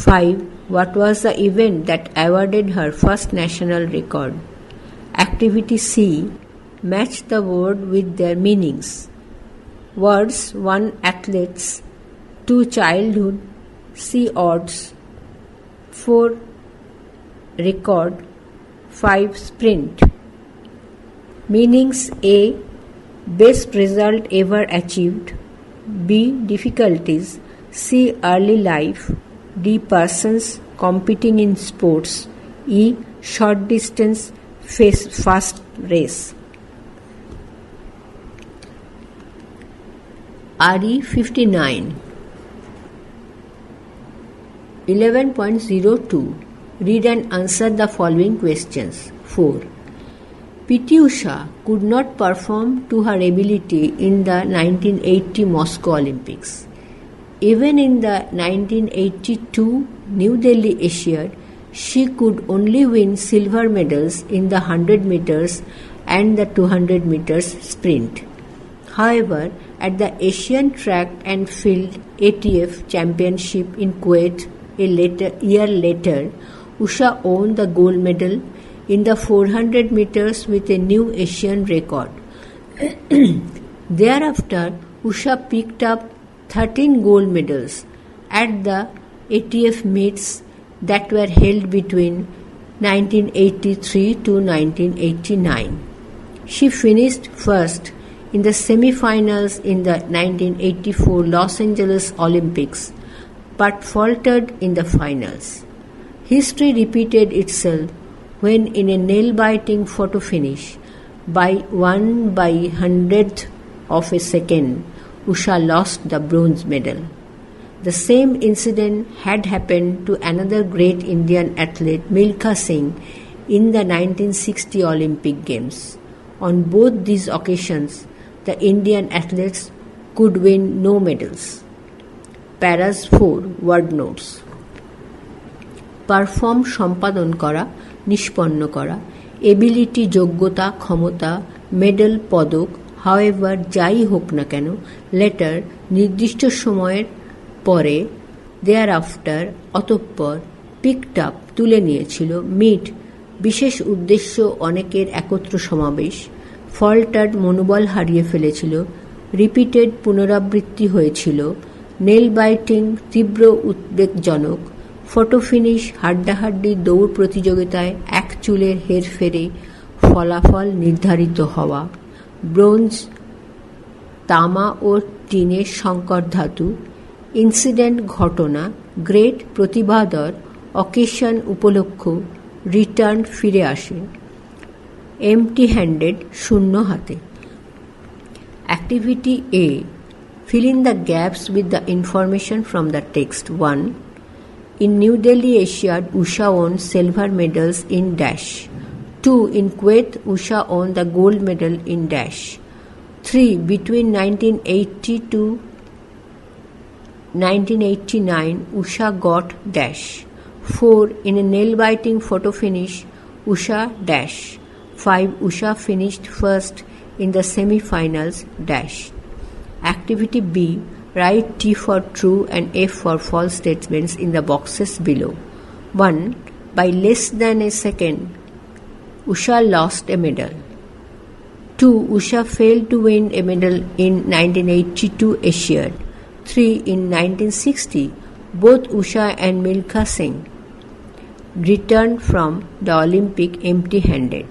5. What was the event that awarded her first national record? Activity C. Match the word with their meanings. Words: 1. Athletes. 2. Childhood. C. Odds. 4. Record. 5. Sprint. Meanings: A. Best result ever achieved. B. Difficulties. C. Early life. D. Persons competing in sports. E. Short distance fast race. RE 59 11.02 Read and answer the following questions. 4. P.T. Usha could not perform to her ability in the 1980 Moscow Olympics. Even in the 1982 New Delhi Asiad, she could only win silver medals in the 100 meters and the 200 meters sprint. However, at the Asian Track and Field ATF Championship in Kuwait a year later, Usha won the gold medal in the 400 meters with a new Asian record. Thereafter, Usha picked up 13 gold medals at the ATF meets that were held between 1983 to 1989. She finished first in the semi-finals in the 1984 Los Angeles Olympics, but faltered in the finals. History repeated itself when, in a nail-biting photo finish, by 1/100th of a second, Usha lost the bronze medal. The same incident had happened to another great Indian athlete, Milkha Singh, in the 1960 Olympic Games. On both these occasions, the Indian athletes could win no medals. Paras 4 Word Notes. Perform সম্পাদন করা, নিষ্পন্ন করা, ability যোগ্যতা ক্ষমতা, medal পদক, however যাই হোক না কেন, লেটার নির্দিষ্ট সময়ের পরে, দেয়ার আফটার অতঃপর, পিকড আপ তুলে নিয়েছিল, মিট বিশেষ উদ্দেশ্য অনেকের একত্র সমাবেশ, ফল্টার্ড মনোবল হারিয়ে ফেলেছিল, রিপিটেড পুনরাবৃত্তি হয়েছিল, নেল বাইটিং তীব্র উদ্বেগজনক, ফটো ফিনিশ হাড্ডাহাড্ডি দৌড় প্রতিযোগিতায় এক চুলের হেরফেরে ফলাফল নির্ধারিত হওয়া, ব্রোঞ্জ, তামা ও টিনের সংকর ধাতু, ইনসিডেন্ট ঘটনা, গ্রেট প্রতিভাধর, অকেশন উপলক্ষ, রিটার্ন ফিরে আসে, এমটি হ্যান্ডেড শূন্য হাতে। Activity A. Fill in the gaps with the information from the text. 1. In New Delhi Asiad, Usha won silver medals in dash. 2. In Kuwait, Usha won the gold medal in dash. 3. Between 1980 to 1989, Usha got dash. 4. In a nail-biting photo finish, Usha dash. 5. Usha finished first in the semi-finals dash. Activity B. Write T for true and F for false statements in the boxes below. 1. By less than a second, Usha lost a medal. 2. Usha failed to win a medal in 1982 Asiad. 3. In 1960, both Usha and Milkha Singh returned from the Olympic empty-handed.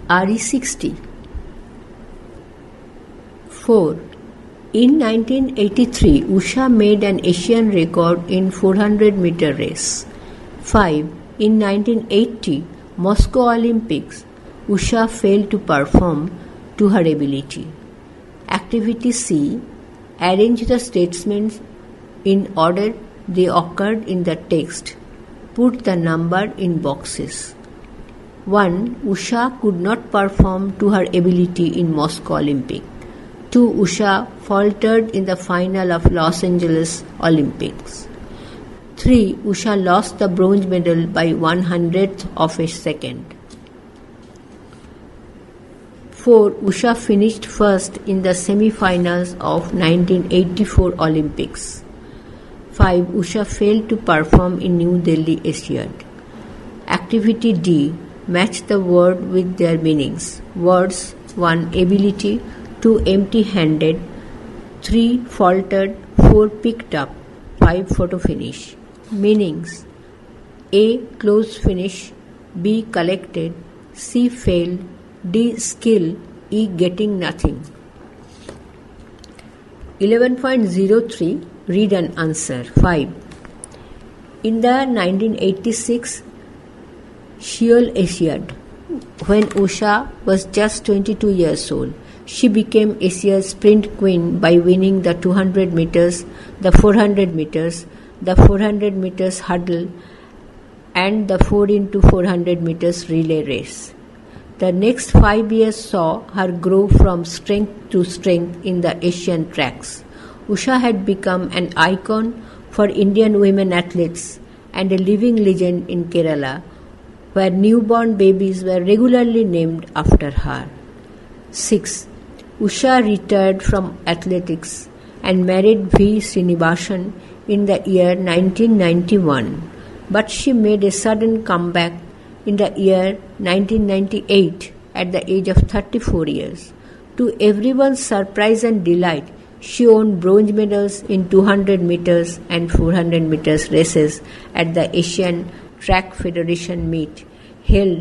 RE60. 4. In 1983, Usha made an Asian record in 400-meter race. 5. In 1980, Moscow Olympics, Usha failed to perform to her ability. Activity C. Arrange the statements in order they occurred in the text. Put the number in boxes. 1. Usha could not perform to her ability in Moscow Olympic. 2. Usha faltered in the final of Los Angeles Olympics. 3. Usha lost the bronze medal by 1/100th of a second. 4. Usha finished first in the semi-finals of 1984 Olympics. 5. Usha failed to perform in New Delhi Asiad. Activity D. Match the word with their meanings. Words: 1. Ability, 2. Empty-handed, 3. Faltered, 4. Picked up, 5. Photo finish. Meanings: A. Close finish, B. Collected, C. Failed, D. Skill, E. Getting nothing. 11.03 Read and answer. 5. In the 1986 Seoul Asiad, when Usha was just 22 years old, she became Asia's sprint queen by winning the 200 meters, the 400 meters, the 400 meters hurdle, and the 4x400 meters relay race. The next 5 years saw her grow from strength to strength in the Asian tracks. Usha had become an icon for Indian women athletes and a living legend in Kerala, where newborn babies were regularly named after her. 6. Usha retired from athletics and married V. Srinivasan in the year 1991, but she made a sudden comeback in the year 1998 at the age of 34 years. To everyone's surprise and delight, she won bronze medals in 200 meters and 400 meters races at the Asian Track Federation meet held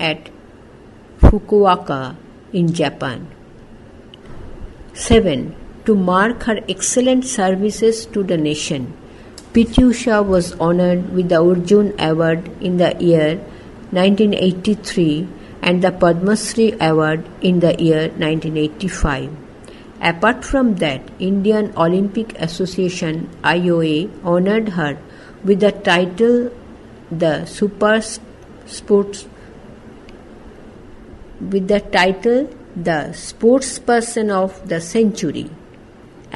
at Fukuoka in Japan. 7. To mark her excellent services to the nation, P.T. Usha was honored with the Arjun Award in the year 1983 and the Padma Shri Award in the year 1985. Apart from that, Indian Olympic Association (IOA) honored her with the title the Sportsperson of the Century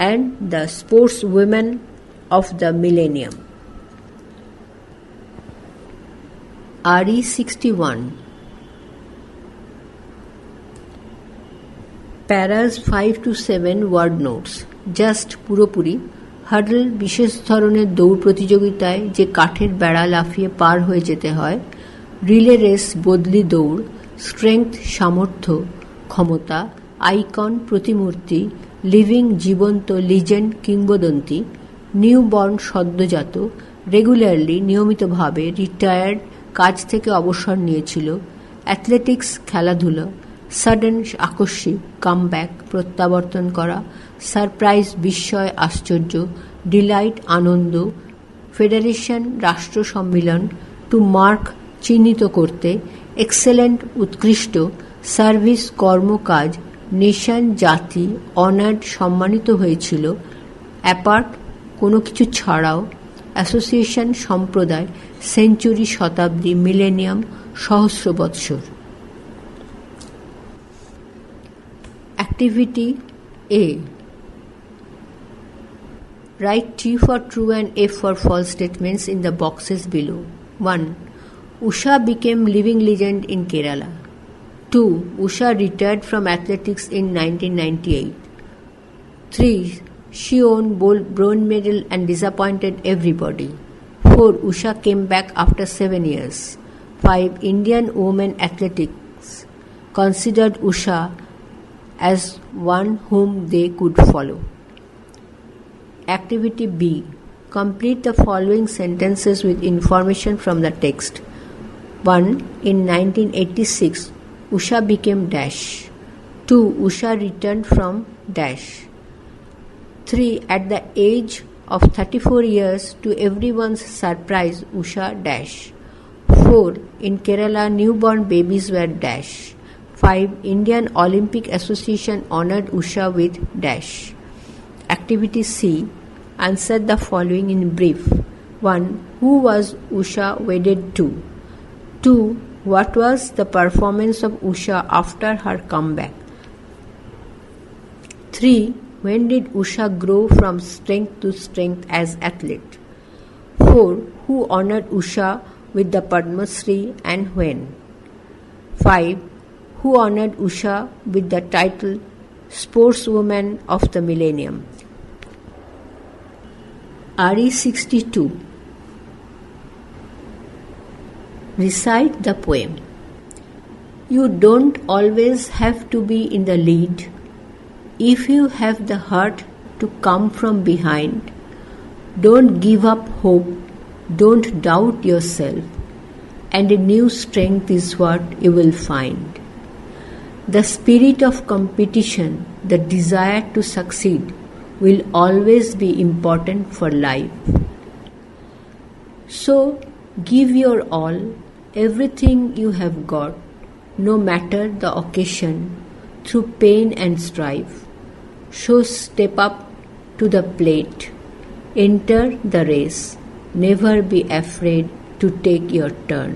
and the Sportswoman of the Millennium. RE61. Paras 5 to 7 word notes. Just পুরোপুরি hurdle বিশেষ ধরনের দৌড় প্রতিযোগিতায় যে কাঠের বেড়া লাফিয়ে পার হয়ে যেতে হয়, রিলে রেস বদলি দৌড়, স্ট্রেংথ সামর্থ্য ক্ষমতা, আইকন প্রতিমূর্তি, লিভিং জীবন্ত লিজেন্ড কিংবদন্তি, নিউবর্ন সদ্যজাত, রেগুলারলি নিয়মিতভাবে রিটায়ার্ড, কাজ থেকে অবসর নিয়েছিল, অ্যাথলেটিক্স খেলাধুলা, সাডেন আকস্মিক কামব্যাক প্রত্যাবর্তন করা, সারপ্রাইজ বিস্ময় আশ্চর্য, ডিলাইট আনন্দ, ফেডারেশন রাষ্ট্র সম্মিলন, টু মার্ক চিহ্নিত করতে, এক্সেলেন্ট উৎকৃষ্ট, সার্ভিস কর্মকাজ, নেশন জাতি, অনার্ড সম্মানিত হয়েছিল, অ্যাপার্ট কোনো কিছু ছাড়াও, অ্যাসোসিয়েশন সম্প্রদায়, সেঞ্চুরি শতাব্দী, মিলেনিয়াম সহস্র বৎসর। Activity A. Write T for true and F for false statements in the boxes below. 1. Usha became living legend in Kerala. 2. Usha retired from athletics in 1998. 3. She won bronze medal and disappointed everybody. 4. Usha came back after 7 years. 5. Indian women athletics considered Usha as one whom they could follow. Activity B. Complete the following sentences with information from the text. 1. In 1986, Usha became dash. 2. Usha returned from dash. 3. At the age of 34 years, to everyone's surprise, Usha dash. 4. In Kerala, newborn babies were dash. 5. Indian Olympic Association honored Usha with dash. Activity C. Answer the following in brief. 1. Who was Usha wedded to? 2. What was the performance of Usha after her comeback? 3. When did Usha grow from strength to strength as athlete? 4. Who honored Usha with the Padma Shri and when? 5. Who honored Usha with the title Sportswoman of the Millennium? RE 62. Recite the poem. You don't always have to be in the lead. If you have the heart to come from behind, don't give up hope, don't doubt yourself, and a new strength is what you will find. The spirit of competition, the desire to succeed, will always be important for life. So, give your all, everything you have got, no matter the occasion, through pain and strife. So step up to the plate, enter the race, never be afraid to take your turn.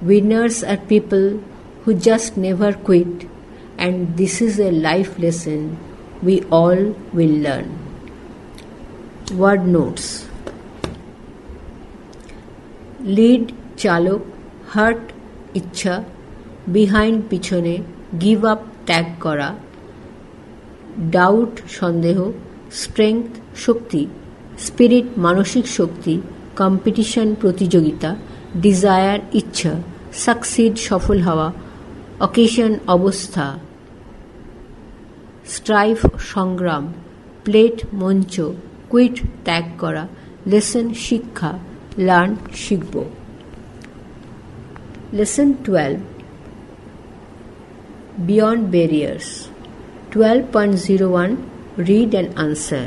Winners are people who just never quit, and this is a life lesson we all will learn. Word notes. Lead চালক, heart ইচ্ছা, behind পিছনে, give up ত্যাগ করা, doubt সন্দেহ, strength শক্তি, spirit মানসিক শক্তি, competition প্রতিযোগিতা, desire ইচ্ছা, succeed সফল হওয়া, অকেশন অবস্থা, স্ট্রাইভ সংগ্রাম, প্লেট মঞ্চ, কুইট ত্যাগ করা, লেসন শিক্ষা, লার্ন শিখব। Lesson 12. Beyond Barriers. 12.01. Read and answer.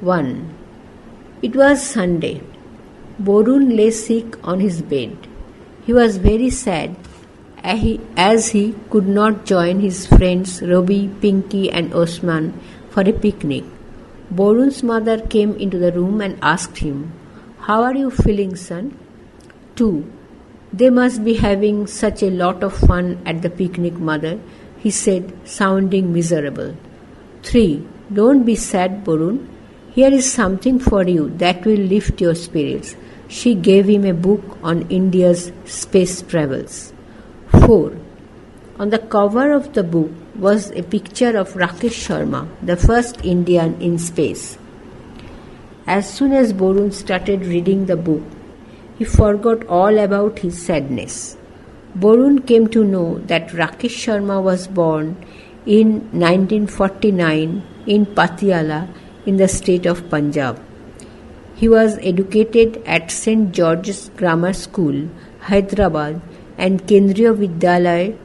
1. It was Sunday. Borun lay sick on his bed. He was very sad as he could not join his friends Robi, Pinky and Osman for a picnic. Borun's mother came into the room and asked him, "How are you feeling, son?" 2. They must be having such a lot of fun at the picnic, mother, he said, sounding miserable. 3. Don't be sad, Borun. Here is something for you that will lift your spirits. She gave him a book on India's space travels. 4. On the cover of the book was a picture of Rakesh Sharma, the first Indian in space. As soon as Borun started reading the book, he forgot all about his sadness. Borun came to know that Rakesh Sharma was born in 1949 in Patiala in the state of Punjab. He was educated at St. George's Grammar School, Hyderabad, and Kendriya Vidyalaya,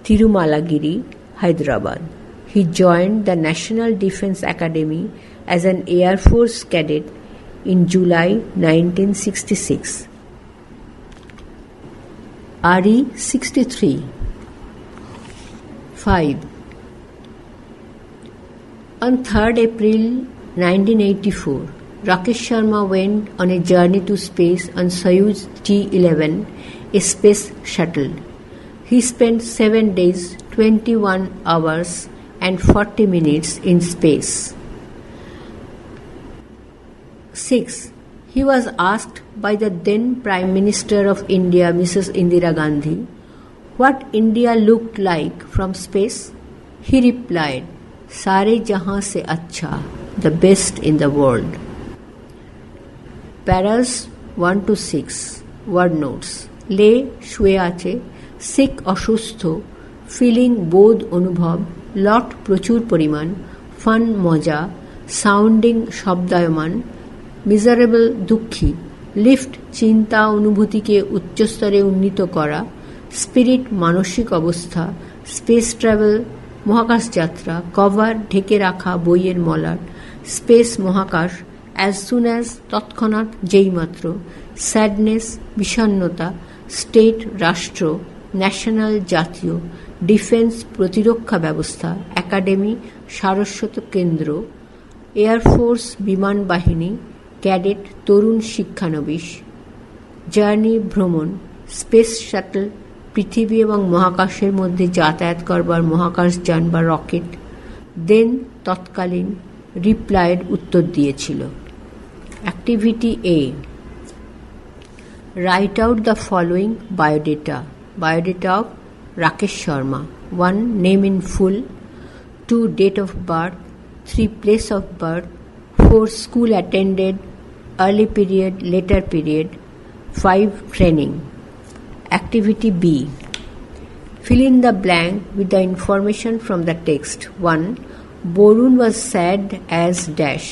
Tirumalagiri, Hyderabad. He joined the National Defence Academy as an Air Force cadet in July 1966. RE 63. 5. On 3rd April 1984, Rakesh Sharma went on a journey to space on Soyuz T-11, a space shuttle. He spent 7 days, 21 hours and 40 minutes in space. 6. He was asked by the then Prime Minister of India, Mrs. Indira Gandhi, what India looked like from space. He replied, "Sare jahan se acha, the best in the world." Paras 1 to 6. Word notes. Le শুয়ে আছে, sick অসুস্থ, feeling বোধ অনুভব, lot প্রচুর পরিমাণ, fun মজা, sounding শব্দায়মান, miserable দুঃখী, lift চিন্তা অনুভূতিকে উচ্চস্তরে উন্নীত করা, spirit মানসিক অবস্থা, space travel মহাকাশ যাত্রা, কভার ঢেকে রাখা বইয়ের মলাট, স্পেস মহাকাশ, as soon as তৎক্ষণাৎ যেইমাত্র, স্যাডনেস বিষণ্ণতা, স্টেট রাষ্ট্র, ন্যাশনাল জাতীয়, ডিফেন্স প্রতিরক্ষা ব্যবস্থা, একাডেমি সারস্বত কেন্দ্র, এয়ারফোর্স বিমান বাহিনী, ক্যাডেট তরুণ শিক্ষানবিশ, জার্নি ভ্রমণ, স্পেস শাটল পৃথিবী এবং মহাকাশের মধ্যে যাতায়াত করবার মহাকাশযান বা রকেট, দেন তৎকালীন রিপ্লাইড উত্তর দিয়েছিল। Activity A, right out the following biodata. Biodata of Rakesh Sharma. 1. Name in full. 2. Date of birth. 3. Place of birth. 4. School attended, early period, later period. 5. Training. Activity B. Fill in the blank with the information from the text. 1. Borun was sad as dash.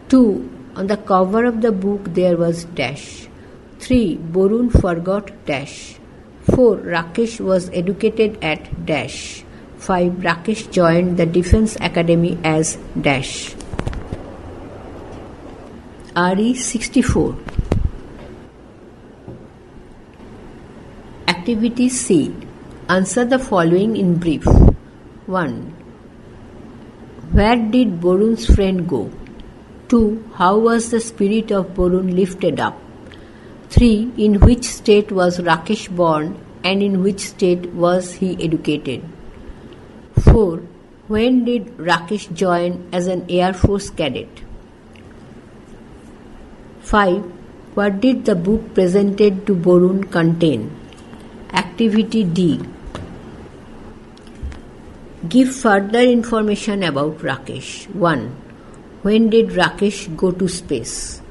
2. On the cover of the book there was dash. 3. Borun forgot dash. 4. Rakesh was educated at dash. 5. Rakesh joined the Defence Academy as dash. RE 64. Activity C. Answer the following in brief. 1. Where did Borun's friend go? 2. How was the spirit of Borun lifted up? 3. In which state was Rakesh born and in which state was he educated? 4. When did Rakesh join as an Air Force cadet? 5. What did the book presented to Borun contain? Activity D. Give further information about Rakesh. 1. When did Rakesh go to space?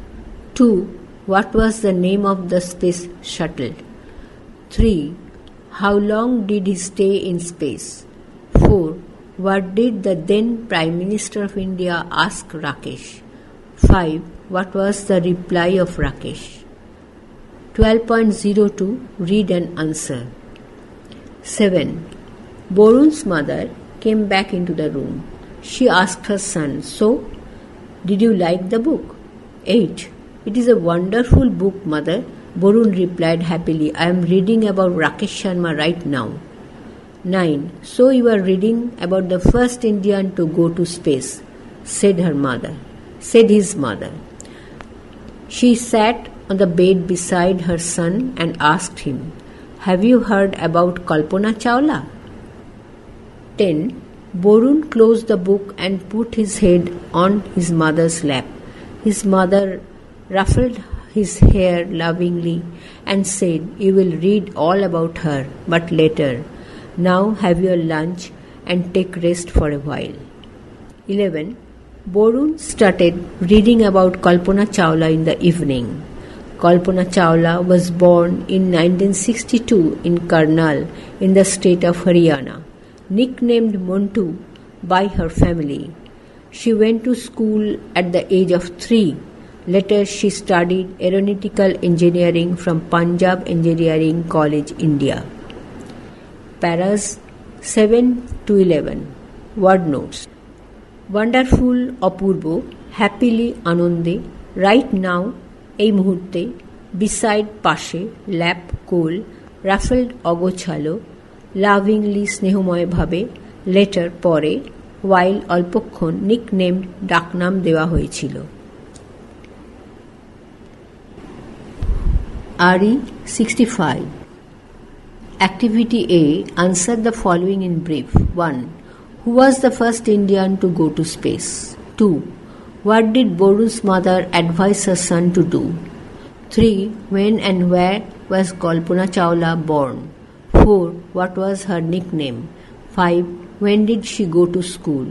2. What was the name of the space shuttle? 3. How long did he stay in space? 4. What did the then Prime Minister of India ask Rakesh? 5. What was the reply of Rakesh? 12.02. Read and answer. 7. Borun's mother came back into the room. She asked her son, "So, did you like the book?" 8. "It is a wonderful book, mother," Borun replied happily. "I am reading about Rakesh Sharma right now." 9. "So you are reading about the first Indian to go to space," said his mother. She sat on the bed beside her son and asked him, "Have you heard about Kalpana Chawla?" 10. Borun closed the book and put his head on his mother's lap. His mother ruffled his hair lovingly and said, "You will read all about her, but later. Now have your lunch and take rest for a while." 11. Borun started reading about Kalpana Chawla in the evening. Kalpana Chawla was born in 1962 in Karnal in the state of Haryana. Nicknamed Montu by her family. She went to school at the age of 3. Later she studied aeronautical engineering from Punjab Engineering College, India. Paras 7 to 11. Word notes. Wonderful, Apurba, happily, আনন্দে, right now, এই মুহূর্তে, beside, পাশে, lap, কোল, ruffled, অগোছালো, lovingly, স্নেহময়ভাবে, later, পরে, while, অল্পক্ষণ, nicknamed, ডাকনাম দেওয়া হয়েছিল। RE 65. Activity A. Answer the following in brief. 1. Who was the first Indian to go to space? 2. What did Boru's mother advise her son to do? 3. When and where was Kalpana Chawla born? 4. What was her nickname? 5. When did she go to school?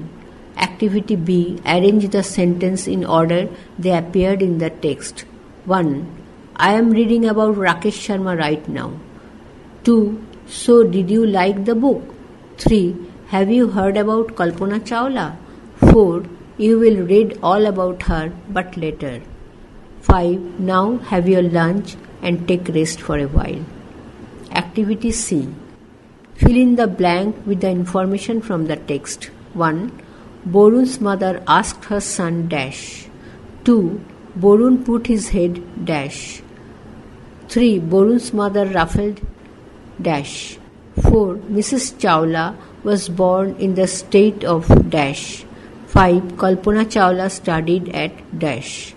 Activity B. Arrange the sentence in order they appeared in the text. 1. I am reading about Rakesh Sharma right now. 2. So did you like the book? 3. Have you heard about Kalpana Chawla? 4. You will read all about her but later. 5. Now have your lunch and take rest for a while. Activity C. Fill in the blank with the information from the text. 1. Borun's mother asked her son dash. 2. Borun put his head dash. 3. Borun's mother ruffled dash. 4. Mrs. Chawla was born in the state of dash. 5. Kalpana Chawla studied at dash.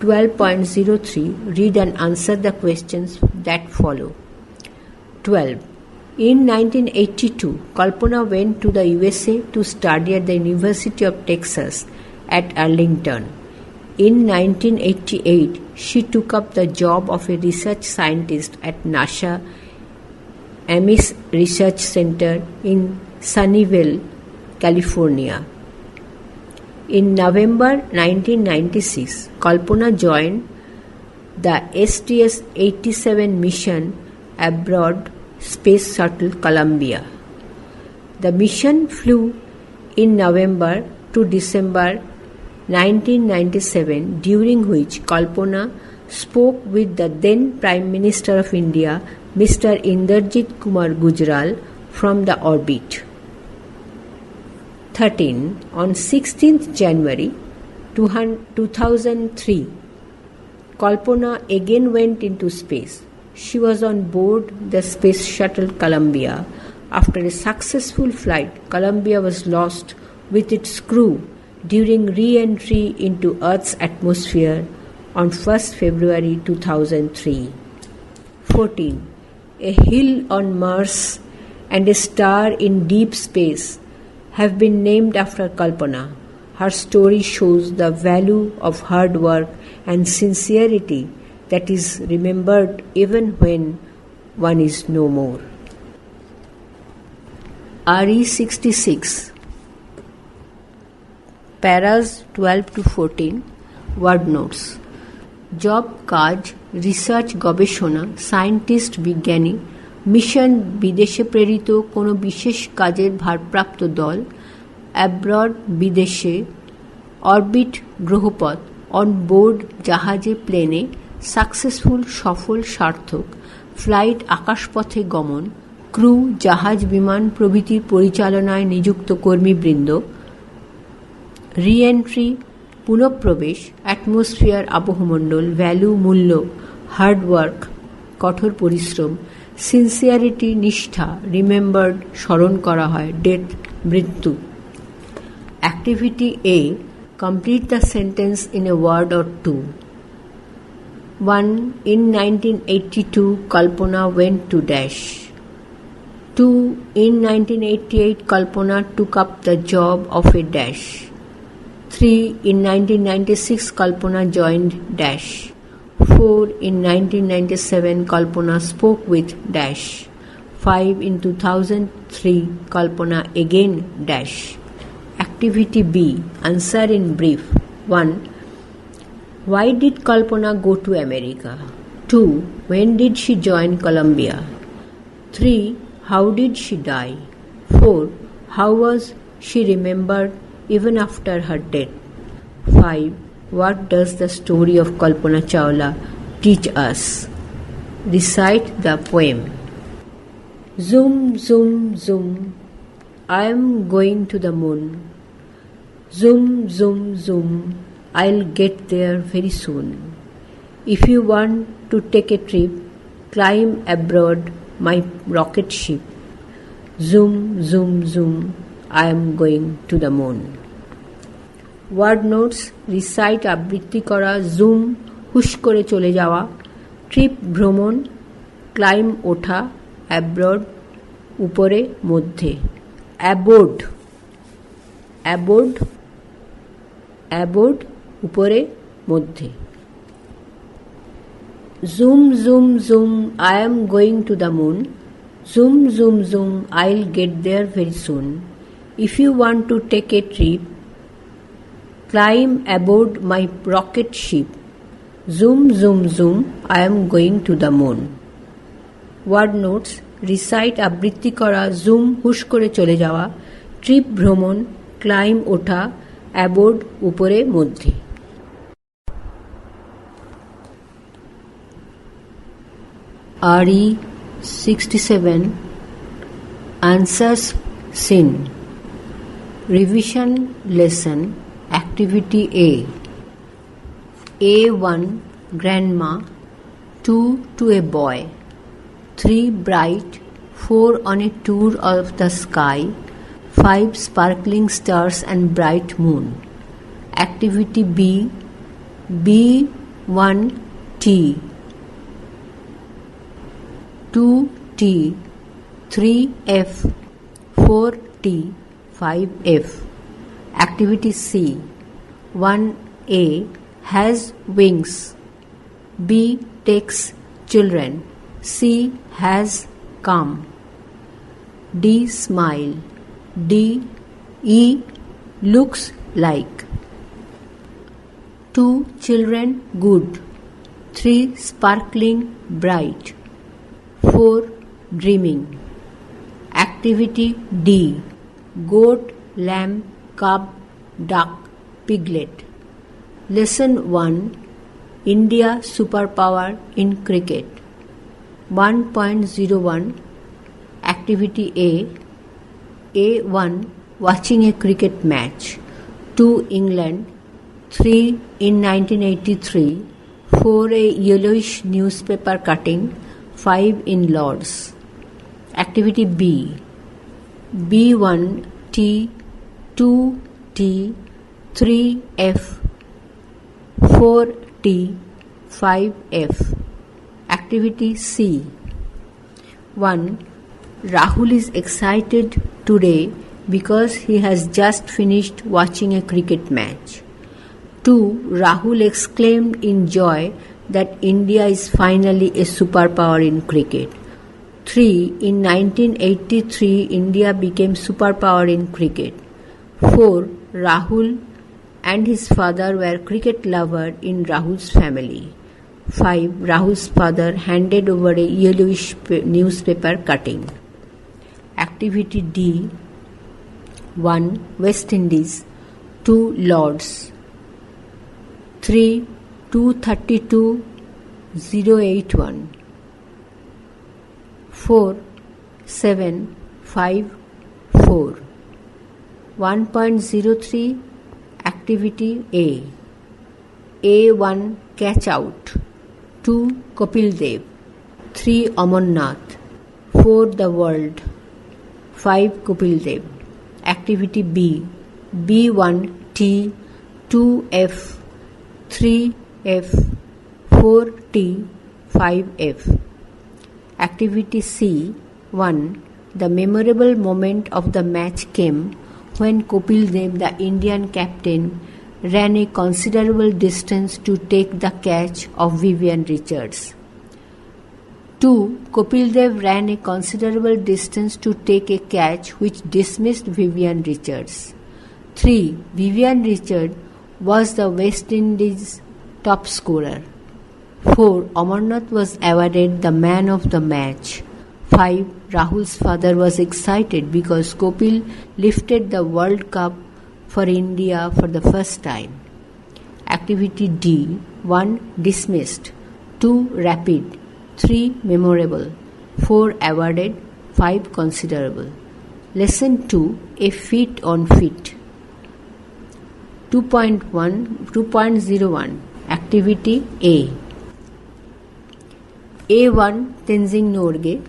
12.03. Read and answer the questions that follow. 12. In 1982, Kalpana went to the USA to study at the University of Texas at Arlington. In 1988, she took up the job of a research scientist at NASA Ames Research Center in Sunnyvale, California. In November 1996, Kalpana joined the STS-87 mission aboard Space Shuttle Columbia. The mission flew in November to December 1997, during which Kalpana spoke with the then Prime Minister of India, Mr. Inderjit Kumar Gujral, from the orbit. 13. On 16th January 2003, Kalpana again went into space. She was on board the Space Shuttle Columbia. After a successful flight, Columbia was lost with its crew during re-entry into Earth's atmosphere on 1st February 2003. 14. A hill on Mars and a star in deep space have been named after Kalpana. Her story shows the value of hard work and sincerity that is remembered even when one is no more. RE 66. Paras 12 to 14. Word notes. Job, কাজ, research, গবেষণা, scientist, বিজ্ঞানী, mission, বিদেশে প্রেরিত কোনো বিশেষ কাজের ভারপ্রাপ্ত দল, অ্যাব্রড, বিদেশে, অরবিট, গ্রহপথ, অন বোর্ড, জাহাজে, প্লেনে, সাকসেসফুল, সফল, সার্থক, ফ্লাইট, আকাশপথে গমন, ক্রু, জাহাজ, বিমান প্রভৃতির পরিচালনায় নিযুক্ত কর্মীবৃন্দ, রি-এন্ট্রি, পুনঃপ্রবেশ, অ্যাটমসফিয়ার, আবহমণ্ডল, ভ্যালু, মূল্য, হার্ডওয়ার্ক, কঠোর পরিশ্রম, সিনসিয়ারিটি, নিষ্ঠা, রিমেম্বার্ড, স্মরণ করা হয়, ডেথ, মৃত্যু। Activity A. Complete the sentence in a word or two. 1. In 1982, Kalpana went to dash. 2. In 1988, Kalpana took up the job of a dash. 3. In 1996, Kalpana joined dash. 4. In 1997, Kalpana spoke with dash. 5. In 2003, Kalpana again dash. Activity B. Answer in brief. 1. Why did Kalpana go to America? 2. When did she join Columbia? 3. How did she die? 4. How was she remembered even after her death? 5. What does the story of Kalpana Chawla teach us? Recite the poem. Zoom, zoom, zoom, I am going to the moon. Zoom, zoom, zoom, I'll get there very soon. If you want to take a trip, climb aboard my rocket ship. Zoom, zoom, zoom, I am going to the moon. Word notes: recite আবৃত্তি করা, zoom হুশ করে চলে যাওয়া, trip ভ্রমণ, claim ওঠা, abroad উপরে মধ্যে, অ্যাবোর্ড অ্যাবোর্ড অ্যাবোর্ড উপরে মধ্যে। Zoom, zoom, zoom, I am going to the moon. Zoom, zoom, zoom, I'll get there very soon. If you want to take a trip, climb aboard my rocket ship. Zoom, zoom, zoom, I am going to the moon. Word notes: recite আবৃত্তি করা, zoom হুশ করে চলে যাওয়া, trip ভ্রমণ, claim ওঠা, aboard উপরে মধ্যে। RE 67 Answers Sin. Revision Lesson Activity A. A1 Grandma, 2 to a boy, 3 bright, 4 on a tour of the sky, 5 sparkling stars and bright moon. Activity B. B1 Tea, 2T, 3F, 4T, 5F. Activity C. 1A has wings. B takes children. C has come. D smile. D E looks like. 2 children good. 3 sparkling bright. 4 dreaming. Activity D. Goat, lamb, cub, duck, piglet. Lesson 1. India superpower in cricket. 1.01. Activity A. A1. Watching a cricket match. 2 England. 3 in 1983. 4 a yellowish newspaper cutting. 5 in Lords. Activity B. B1 T, 2 T, 3 F, 4 T, 5 F. Activity C. 1. Rahul is excited today because he has just finished watching a cricket match. 2. Rahul exclaimed in joy that India is finally a superpower in cricket. 3. In 1983, India became superpower in cricket. 4. Rahul and his father were cricket lover in Rahul's family. 5. Rahul's father handed over a yellowish newspaper cutting. Activity D. 1. West Indies, 2 Lords, 3 232-081, 4 7 5 4. 1.03 Activity A. A1 Catch Out, 2 Kapil Dev, 3 Amarnath, 4 The World, 5 Kapil Dev. Activity B. B1 T, 2F, 3F, 4T, 5F. Activity C. 1. The memorable moment of the match came when Kapil Dev, the Indian captain, ran a considerable distance to take the catch of Vivian Richards. 2. Kapil Dev ran a considerable distance to take a catch which dismissed Vivian Richards. 3. Vivian Richards was the West Indies' top scorer. 4. Amarnath was awarded the man of the match. 5. Rahul's father was excited because Kapil lifted the World Cup for India for the first time. Activity D. 1. Dismissed. 2. Rapid. 3. Memorable. 4. Awarded. 5. Considerable. Lesson 2. A feat on feet. 2.01 Activity A. A1. Tenzing Norgay.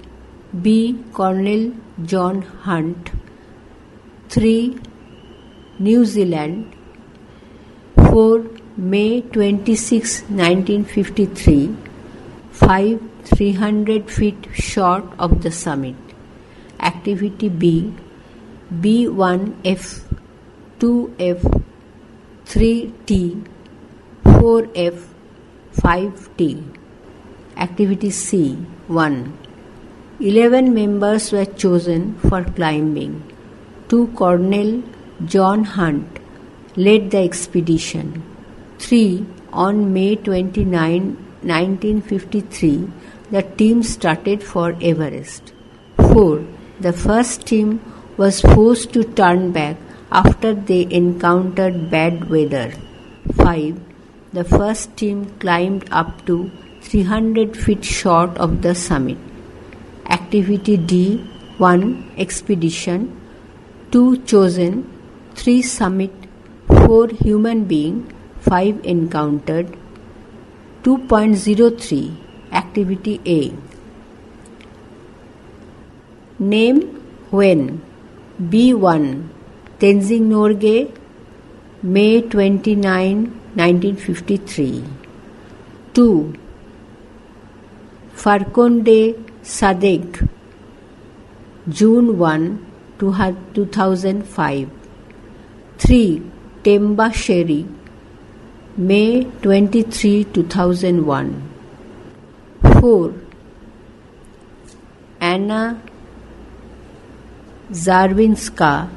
B. Colonel John Hunt. 3. New Zealand. 4. May 26, 1953. 5. 300 feet short of the summit. Activity B. B1F, 2F, 3T, 4F, 5T. Activity C. 1. 11 members were chosen for climbing. 2. Colonel John Hunt led the expedition. 3. On May 29, 1953, the team started for Everest. 4. The first team was forced to turn back after they encountered bad weather. 5. The first team climbed up to 300 feet short of the summit. Activity D. 1. Expedition. 2. Chosen. 3. Summit. 4. Human being. 5. Encountered. 2.03 Activity A. Name when. B1. Tenzing Norgay, May 29, 1953. 2. Farkhunde Sadegh, June 1, 2005. 3. Temba Sherry, May 23, 2001. 4. Anna Zarwinska,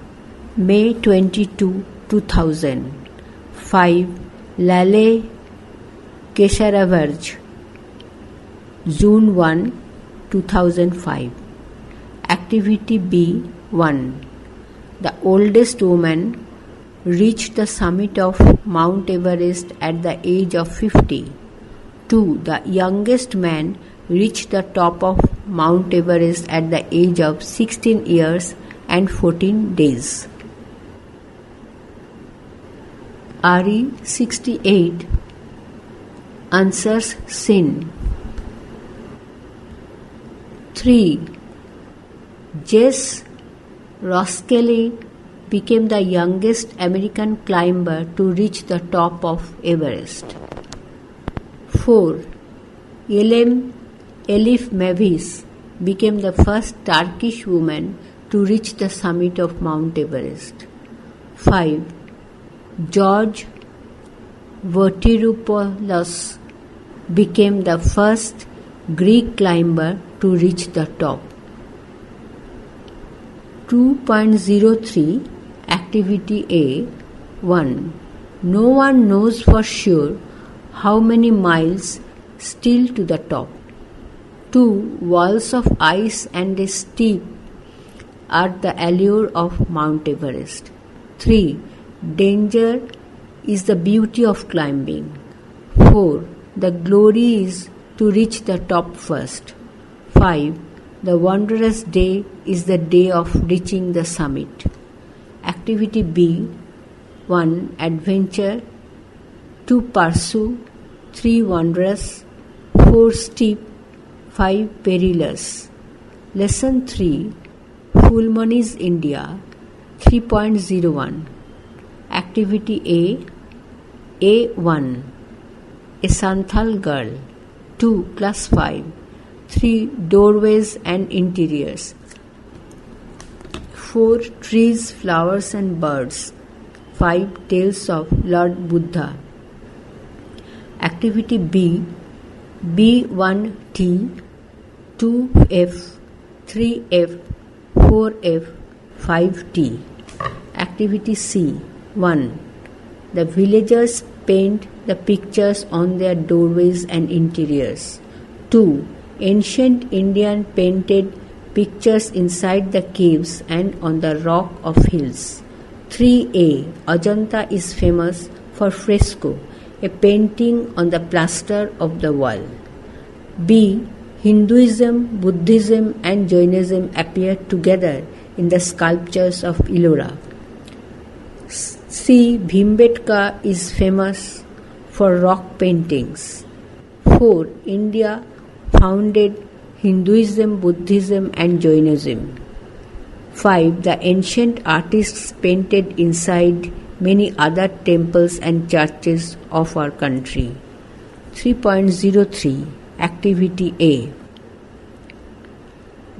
May 22, 2000. 5. Lale Kesharavarj, June 1, 2005. Activity B. 1. The oldest woman reached the summit of Mount Everest at the age of 50. 2. The youngest man reached the top of Mount Everest at the age of 16 years and 14 days. RE 68 answers sin. 3. Jess Roskelley became the youngest American climber to reach the top of Everest. 4. Elif Mavis became the first Turkish woman to reach the summit of Mount Everest. 5. George Votiropoulos became the first Greek climber to reach the top. 2.03 Activity A. 1. No one knows for sure how many miles still to the top. 2. Walls of ice and a steep are the allure of Mount Everest. 3. Danger is the beauty of climbing. 4. The glory is to reach the top first. 5. The wondrous day is the day of reaching the summit. Activity B. 1. Adventure. 2. Pursue. 3. Wondrous. 4. Steep. 5. Perilous. Lesson 3. Full Money's India. 3.01 Activity A. A1. A Santhal girl. 2. Class 5. 3. Doorways and interiors. 4. Trees, flowers and birds. 5. Tales of Lord Buddha. Activity B. B1T, 2F, 3F, 4F, 5T. Activity C. 1. The villagers paint the pictures on their doorways and interiors. 2. Ancient Indian painted pictures inside the caves and on the rock of hills. 3A. Ajanta is famous for fresco. a painting on the plaster of the wall. B. Hinduism, Buddhism and Jainism appear together in the sculptures of Ellora. C. Bhimbetka is famous for rock paintings. 4. India founded Hinduism, Buddhism and Jainism. 5. The ancient artists painted inside many other temples and churches of our country. 3.03 Activity A.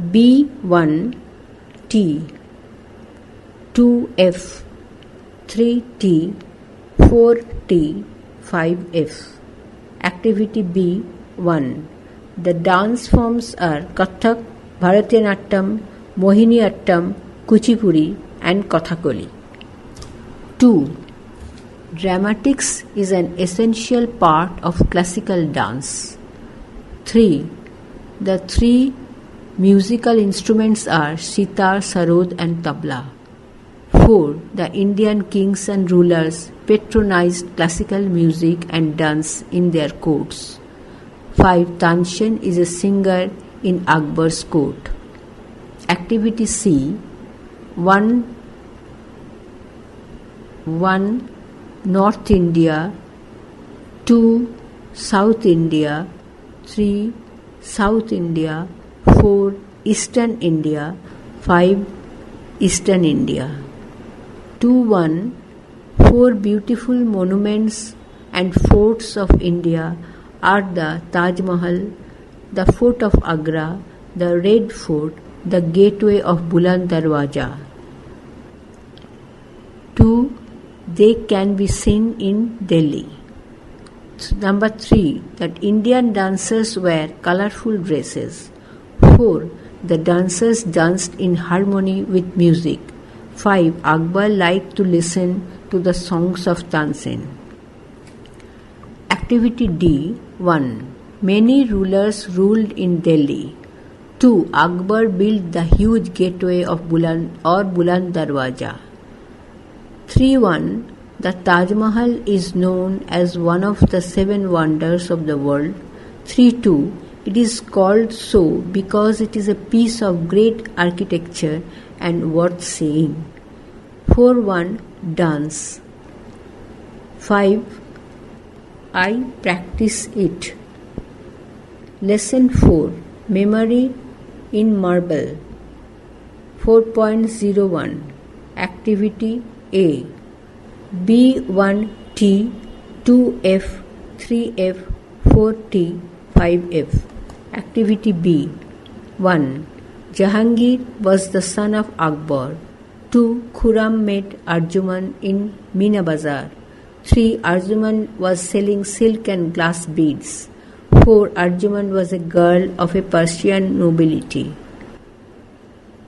B1T 2F 3T 4T 5F. Activity B1. The dance forms are Kathak, Bharatanatyam, Mohiniyattam, Kuchipudi and Kathakali. 2. Dramatics is an essential part of classical dance. 3. The three musical instruments are sitar, sarod and tabla. 4. The Indian kings and rulers patronized classical music and dance in their courts. 5. Tanshen is a singer in Akbar's court. Activity C. 1. North India. 2. South India. 3. South India. 4. Eastern India. 5. Eastern India. 2.1. 4 beautiful monuments and forts of India are the Taj Mahal, the Fort of Agra, the Red Fort, the Gateway of Buland Darwaja. 2. They can be seen in Delhi. Number 3. That Indian dancers wear colorful dresses. 4. The dancers danced in harmony with music. 5. Akbar liked to listen to the songs of Tansen. Activity D. 1. Many rulers ruled in Delhi. 2. Akbar built the huge gateway of Buland Darwaja. 3.1. The Taj Mahal is known as one of the 7 wonders of the world. 3.2. It is called so because it is a piece of great architecture and worth seeing. 4.1. Dance. 5. I practice it. Lesson 4. Memory in marble. 4.01 Activity A. B1T 2F 3F 4T 5F. Activity B. 1. Jahangir was the son of Akbar. 2. Khurram met Arjuman in Meena Bazar. 3. Arjuman was selling silk and glass beads. 4. Arjuman was a girl of a Persian nobility.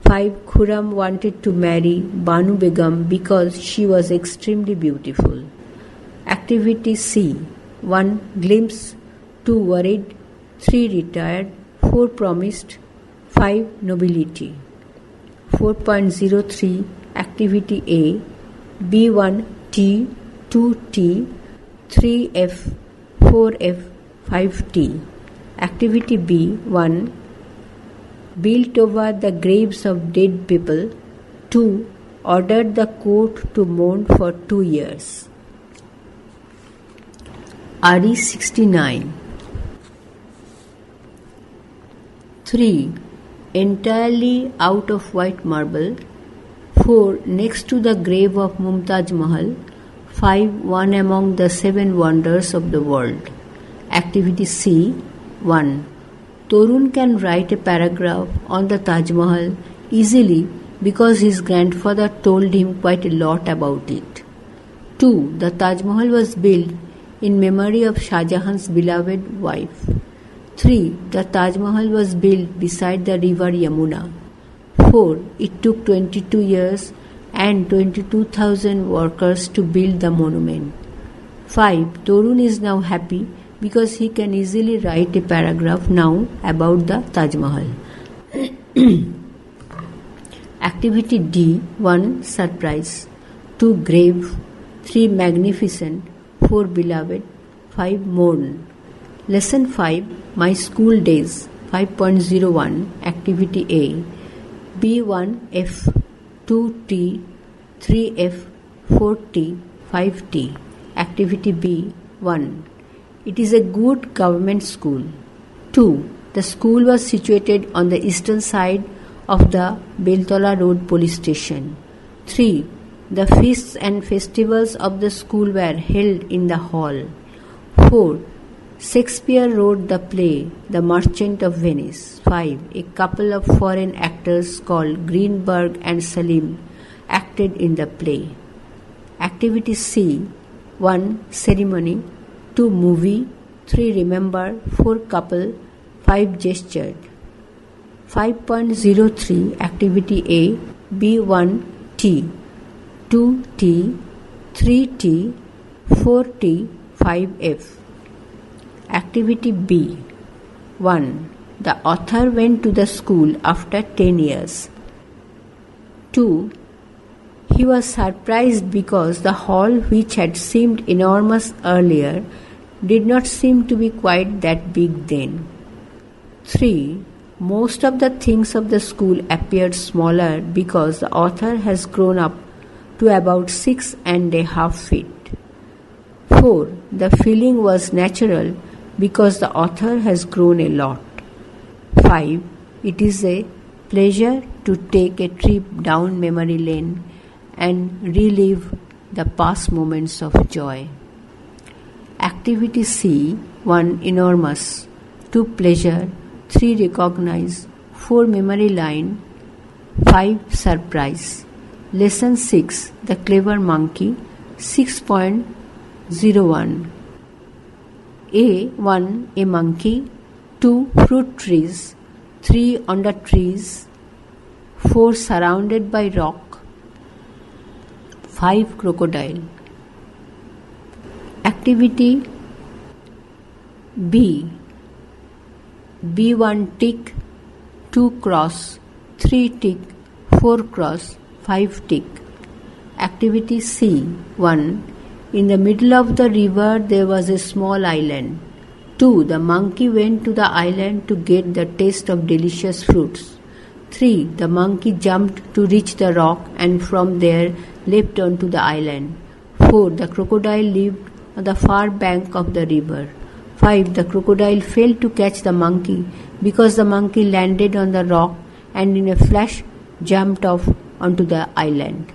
5. Khurram wanted to marry Banu Begum because she was extremely beautiful. Activity C. 1. Glimpse. 2. Worried. 3. Retired. 4. Promised. 5. Nobility. 4.03 Activity A. B1T 2T 3F 4F 5T. Activity B. 1. Built over the graves of dead people. 2. Ordered the court to mourn for 2 years. RE 69. 3. Entirely out of white marble. 4. Next to the grave of Mumtaz Mahal. 5. One among the 7 wonders of the world. Activity C. 1. Torun can write a paragraph on the Taj Mahal easily because his grandfather told him quite a lot about it. 2. The Taj Mahal was built in memory of Shah Jahan's beloved wife. 3. The Taj Mahal was built beside the river Yamuna. 4. It took 22 years and 22,000 workers to build the monument. 5. Torun is now happy because he can easily write a paragraph now about the Taj Mahal. Activity D. 1. Surprise. 2. Grave. 3. Magnificent. 4. Beloved. 5. Mourn. Lesson 5. My School Days. 5.01. Activity A. B1F 2T 3F 4T 5T. Activity B. 1. It is a good government school. 2. The school was situated on the eastern side of the Beltola Road police station. 3. The feasts and festivals of the school were held in the hall. 4. Shakespeare wrote the play The Merchant of Venice. 5. A couple of foreign actors called Greenberg and Salim acted in the play. Activity C. 1. Ceremony. 2. Movie. 3. Remember. 4. Couple. 5. Gestured. 5.03. Activity A. B1T 2T 3T 4T 5F. Activity B. 1. The author went to the school after 10 years. 2. He was surprised because the hall, which had seemed enormous earlier, did not seem to be quite that big then. 3. Most of the things of the school appeared smaller because the author has grown up to about 6.5 feet. 4. The feeling was natural because the author has grown a lot. 5. It is a pleasure to take a trip down memory lane and relive the past moments of joy. Activity C. 1. Enormous. 2. Pleasure. 3. Recognize. 4. Memory line. 5. Surprise. Lesson 6. The Clever Monkey. 6.01. A. 1. A monkey. 2. Fruit trees. 3. Under trees. 4. Surrounded by rock. 5. Crocodile. Activity B. B1 tick, 2 cross, 3 tick, 4 cross, 5 tick. Activity C. 1. In the middle of the river there was a small island. 2. The monkey went to the island to get the taste of delicious fruits. 3. The monkey jumped to reach the rock and from there leapt onto the island. 4. The crocodile lived on the far bank of the river. 5. The crocodile failed to catch the monkey because the monkey landed on the rock and in a flash jumped off onto the island.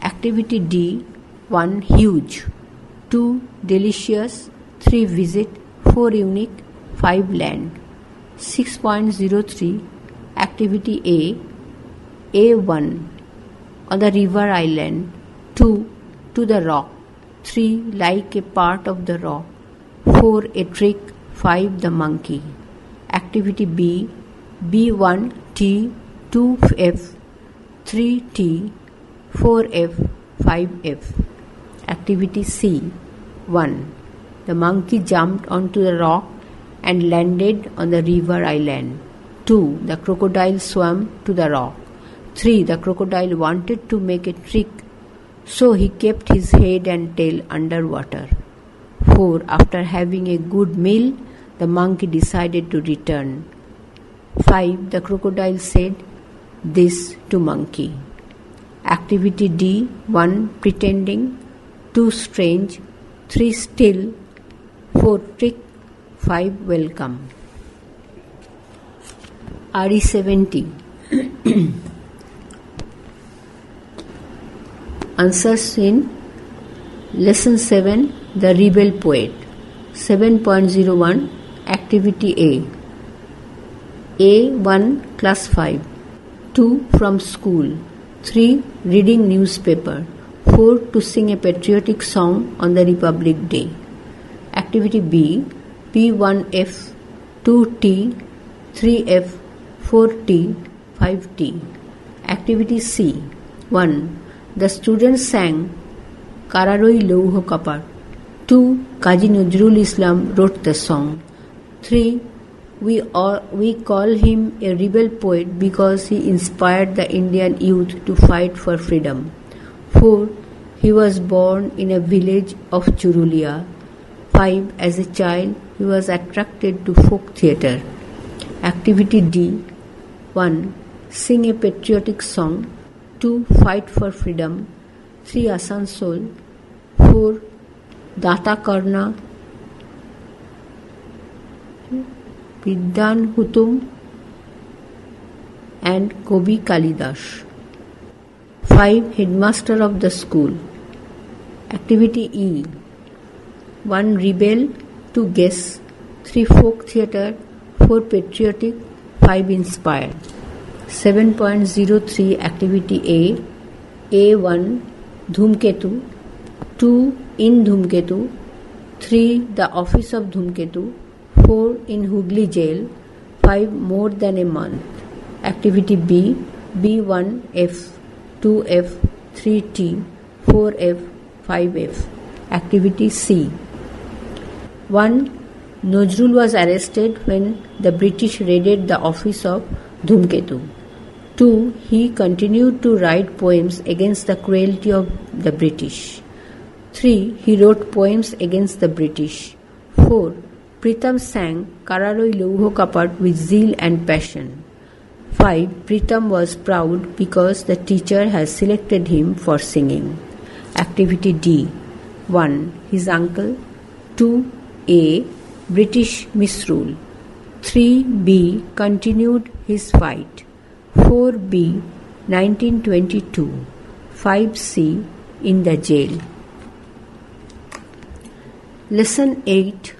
Activity D. 1. Huge. 2. Delicious. 3. Visit. 4. Unique. 5. Land. 6.03. Activity A. A1. On the river island. 2. To the rock. 3. Like a part of the rock. 4. A trick. 5. The monkey. Activity B. B1 T 2F 3T 4F 5F. Activity C. 1. The monkey jumped onto the rock and landed on the river island. 2. The crocodile swam to the rock. 3. The crocodile wanted to make a trick, so he kept his head and tail underwater. 4. After having a good meal, the monkey decided to return. 5. The crocodile said this to monkey. Activity D. 1. Pretending. 2. Strange. 3. Still. 4. Trick. 5. Welcome. RE 70. Answers in Lesson 7. The Rebel Poet. 7.01. Activity A. A1. Class 5. 2. From school. 3. Reading newspaper. 4. To sing a patriotic song on the Republic Day. Activity B. P1F 2T 3F 4T 5T. Activity C. 1. The students sang Kararoi Lauho Kapat. 2. Kazi Nazrul Islam wrote the song. 3. We call him a rebel poet because he inspired the Indian youth to fight for freedom. 4. He was born in a village of Churulia. 5. As a child, he was attracted to folk theatre. Activity D. 1. Sing a patriotic song. 2. Fight for freedom. 3. Asansol. 4. Data Karna. Vidyan Hutum and Kobi Kalidas. 5. Headmaster of the school. Activity E. 1. Rebel. 2. Guess. 3. Folk theatre. 4. Patriotic. 5. Inspired. 7.03 Activity A. A1. Dhumketu. 2. In Dhumketu. 3. The office of Dhumketu. 4. In Hooghly jail. 5. More than a month. Activity B. B1F. 2F. 3T. 4F. 5F. Activity C. 1. Nazrul was arrested when the British raided the office of Dhumketu. 2. He continued to write poems against the cruelty of the British. 3. He wrote poems against the British. 4. Pritam sang Kararoi Louho Kapat with zeal and passion. 5. Pritam was proud because the teacher has selected him for singing. Activity D. 1. His uncle. 2. A. British misrule. 3. B. Continued his fight. 4. B. 1922. 5. C. In the jail. Lesson 8.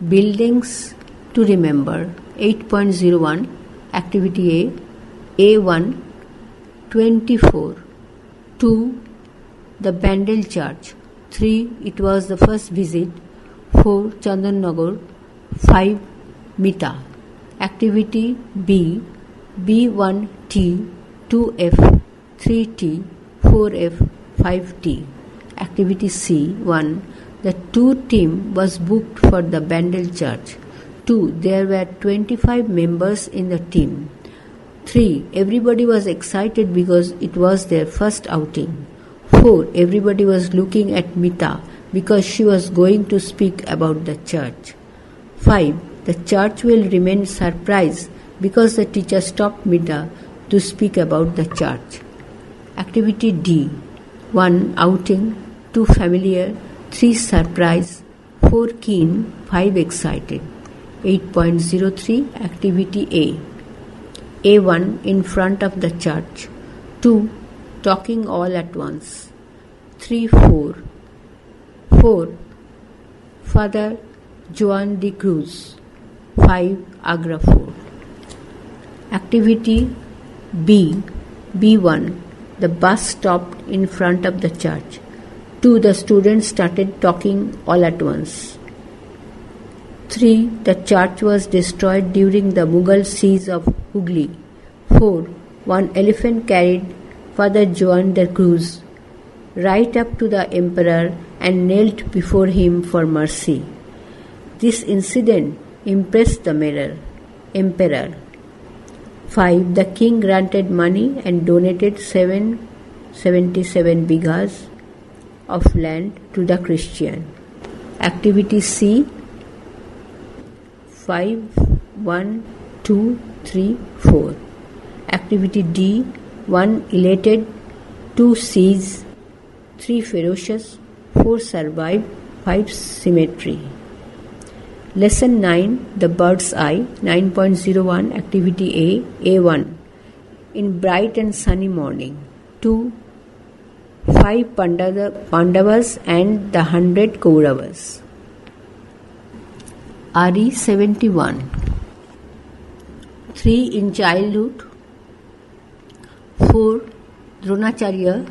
Buildings to remember. 8.01 Activity A. A1. 24. 2. The Bandel Church. 3. It was the first visit. 4. Chandannagar. 5. Mita. Activity B. B1T. 2F. 3T. 4F. 5T. Activity C. 1. The tour team was booked for the Bandel Church. 2. There were 25 members in the team. 3. Everybody was excited because it was their first outing. 4. Everybody was looking at Mita because she was going to speak about the church. 5. The church will remain surprised because the teacher stopped Mita to speak about the church. Activity D. 1. Outing. 2. Familiar. 3. Surprise. 4. Keen. 5. Excited. 8.03 Activity A. A1. In front of the church. 2. Talking all at once. 3. 4. 4. Father Juan de Cruz. 5. Agra Fort. Activity B. B1. The bus stopped in front of the church. 2. The students started talking all at once. 3. The church was destroyed during the Mughal siege of Hooghly. 4. One elephant carried Father Juan de Cruz right up to the emperor and knelt before him for mercy. This incident impressed the emperor. 5. The king granted money and donated 777 bighas of land to the Christian. Activity C. 5, 1, 2, 3, 4. Activity D. 1. Elated. 2. Siege. 3. Ferocious. 4. Survive. 5. Symmetry. Lesson 9. The Bird's Eye. 9.01 Activity A. A1. In bright and sunny morning. 2. 5 Pandavas and the 100 Kauravas. RE 71. 3. In childhood. 4. Dronacharya.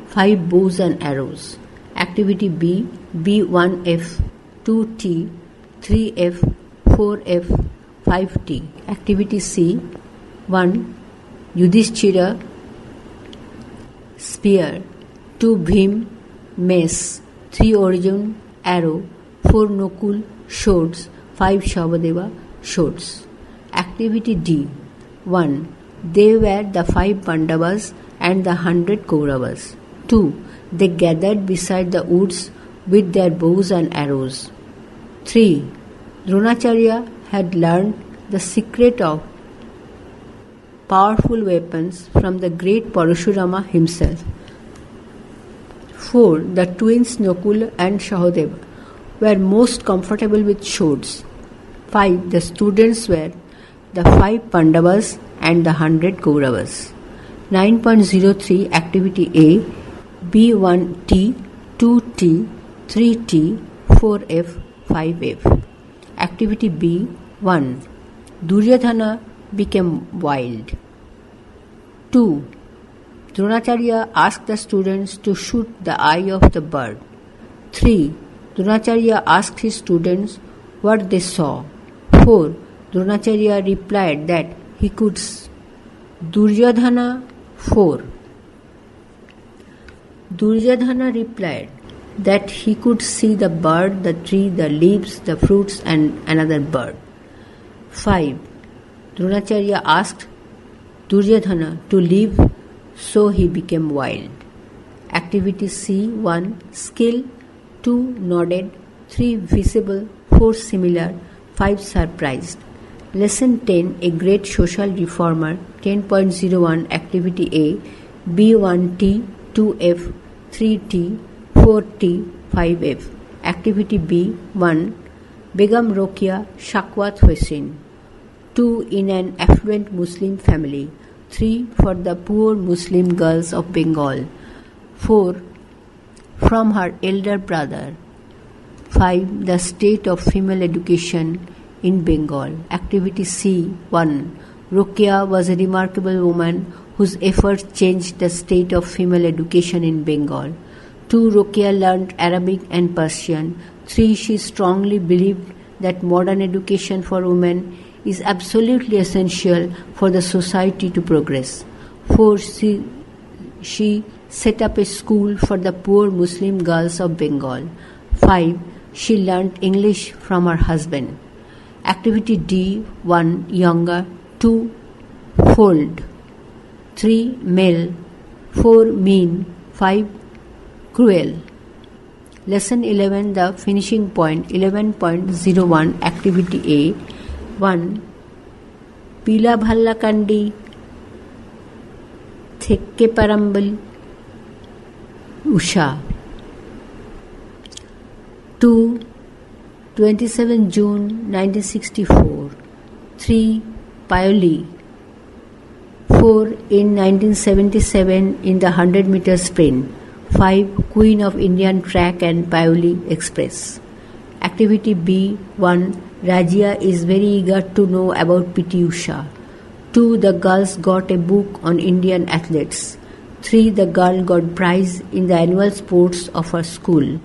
5 Bows and arrows. Activity B. B1F. 2T. 3F. 4F. 5T. Activity C. 1. Yudhishthira. Spear. 2. Bhim. Mace. 3. Arjun. Arrow. 4. Nakul. Swords. 5. Shabadeva. Swords. Activity D. 1. They were the 5 Pandavas and the 100 Kauravas. 2. They gathered beside the woods with their bows and arrows. 3. Dronacharya had learned the secret of powerful weapons from the great Parashurama himself. 4. The twins Nakula and Sahadeva were most comfortable with swords. 5. The students were the 5 Pandavas and the 100 Kauravas. 9.03 Activity A, B1T, 2T, 3T, 4F, 5F. Activity B, 1. Duryodhana became wild. 2. Dronacharya asked the students to shoot the eye of the bird. 3. Dronacharya asked his students what they saw. 4. Dronacharya replied that he could Duryodhana 4. Duryodhana replied that he could see the bird, the tree, the leaves, the fruits and another bird. 5. Dronacharya asked Duryodhana to leave, so he became wild. Activity C, 1. Skill, 2. Nodded, 3. Visible, 4. Similar, 5. Surprised. Lesson 10, A Great Social Reformer. 10.01 Activity A, B1T, 2F, 3T, 4T, 5F. Activity B, 1. Begum Rokia Shakwat Hossain. 2. In an affluent Muslim family. 3. For the poor Muslim girls of Bengal. 4. From her elder brother. 5. The state of female education in Bengal. Activity C, 1. Rokia was a remarkable woman whose efforts changed the state of female education in Bengal. 2. Rokia learned Arabic and Persian. 3. She strongly believed that modern education for women is absolutely essential for the society to progress. 4. She set up a school for the poor Muslim girls of Bengal. 5. She learnt English from her husband. Activity D, 1. Younger, 2. Fold, 3. Male, 4. Mean, 5. Cruel. Lesson 11, the finishing point. 11.01 Activity A, 1. Pila Bhalla Kandi Thekke Parambal Usha. 2. 27 June 1964. 3. Paoli. 4. In 1977 in the 100-meter sprint. 5. Queen of Indian Track and Paoli Express. Activity B, 1. Rajia is very eager to know about P.T. Usha. 2. The girls got a book on Indian athletes. 3. The girl got prize in the annual sports of her school.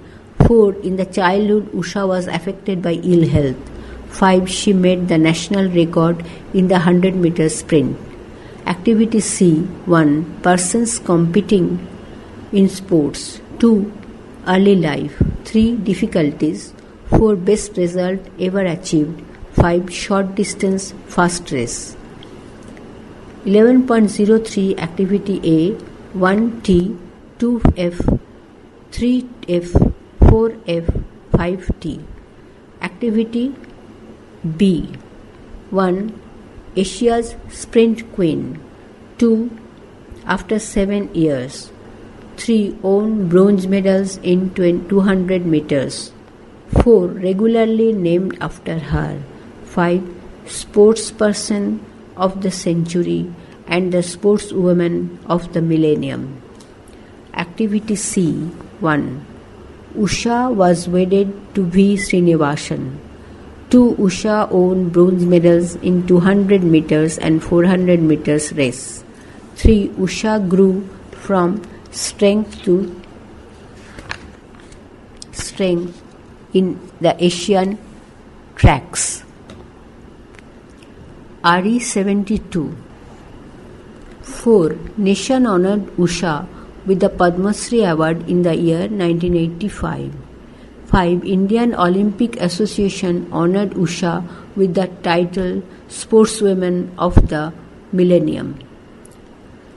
4. In the childhood, Usha was affected by ill health. 5. She made the national record in the 100-meter sprint. Activity C, 1. Persons competing in sports. 2. Early life. 3. Difficulties. 4. Best result ever achieved. 5. Short distance fast race. 11.03 Activity A, 1T, 2F, 3F, 4F, 5T. Activity B, 1. Asia's Sprint Queen. 2. After 7 years. 3. Won bronze medals in 200 meters. 4. Regularly named after her. 5. Sportsperson of the century and the sportswoman of the millennium. Activity C, 1. Usha was wedded to V. Srinivasan. 2. Usha won bronze medals in 200 meters and 400 meters race. 3. Usha grew from strength to strength in the Asian tracks. RE 72. 4. Nation honored Usha with the Padma Shri Award in the year 1985. 5. Indian Olympic Association honored Usha with the title Sportswoman of the Millennium.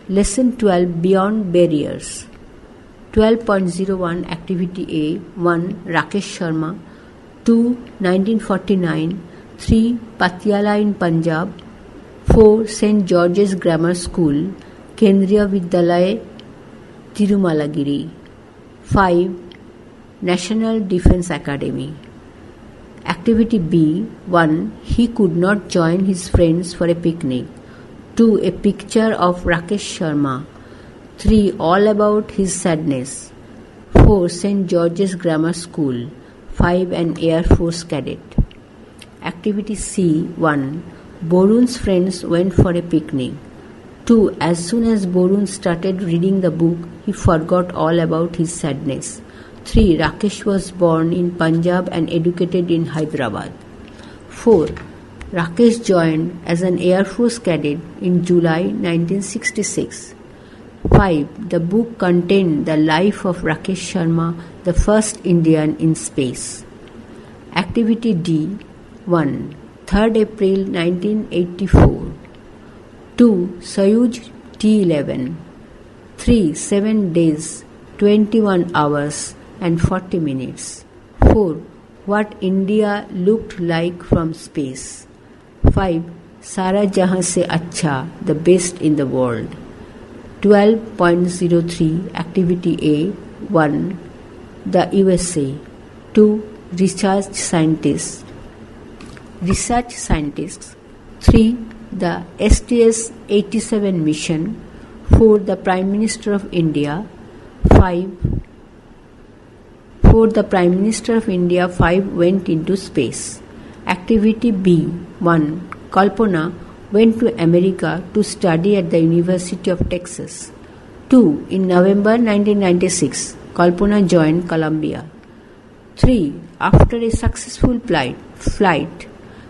Lesson 12, Beyond Barriers. 12.01 Activity A, 1. Rakesh Sharma. 2. 1949, 3. Patiala in Punjab, 4. St. George's Grammar School, Kendriya Vidyalaya, Tirumalagiri, 5. National Defence Academy. Activity B. 1. He could not join his friends for a picnic. 2. A picture of Rakesh Sharma. 3. All about his sadness. 4. St. George's Grammar School. 5. An Air Force cadet. Activity C. 1. Borun's friends went for a picnic. 2. As soon as Borun started reading the book, he forgot all about his sadness. 3. Rakesh was born in Punjab and educated in Hyderabad. 4. Rakesh joined as an Air Force cadet in July 1966. 5. The book contained the life of Rakesh Sharma, the first Indian in space. Activity D. 1. 3rd April 1984. 2. Soyuz T-11. 3. 7 days, 21 hours and 40 minutes. 4. What India looked like from space. 5. Sara Jahan Se Acha, the best in the world. 12.03 Activity A. 1. The USA. 2. Research scientists. 3. The STS-87 mission. 4. The Prime Minister of India. 5. The Prime Minister of India 5 went into space. Activity B. 1. Kalpana went to America to study at the University of Texas. 2. In November 1996, Kalpana joined Columbia. 3. After a successful flight,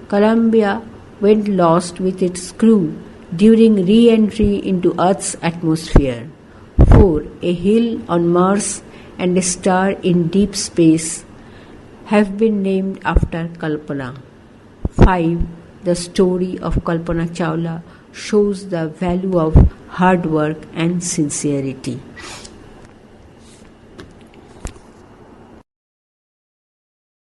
Columbia went lost with its crew during re-entry into Earth's atmosphere. 4. A hill on Mars and a star in deep space have been named after Kalpana. 5. The story of Kalpana Chawla shows the value of hard work and sincerity.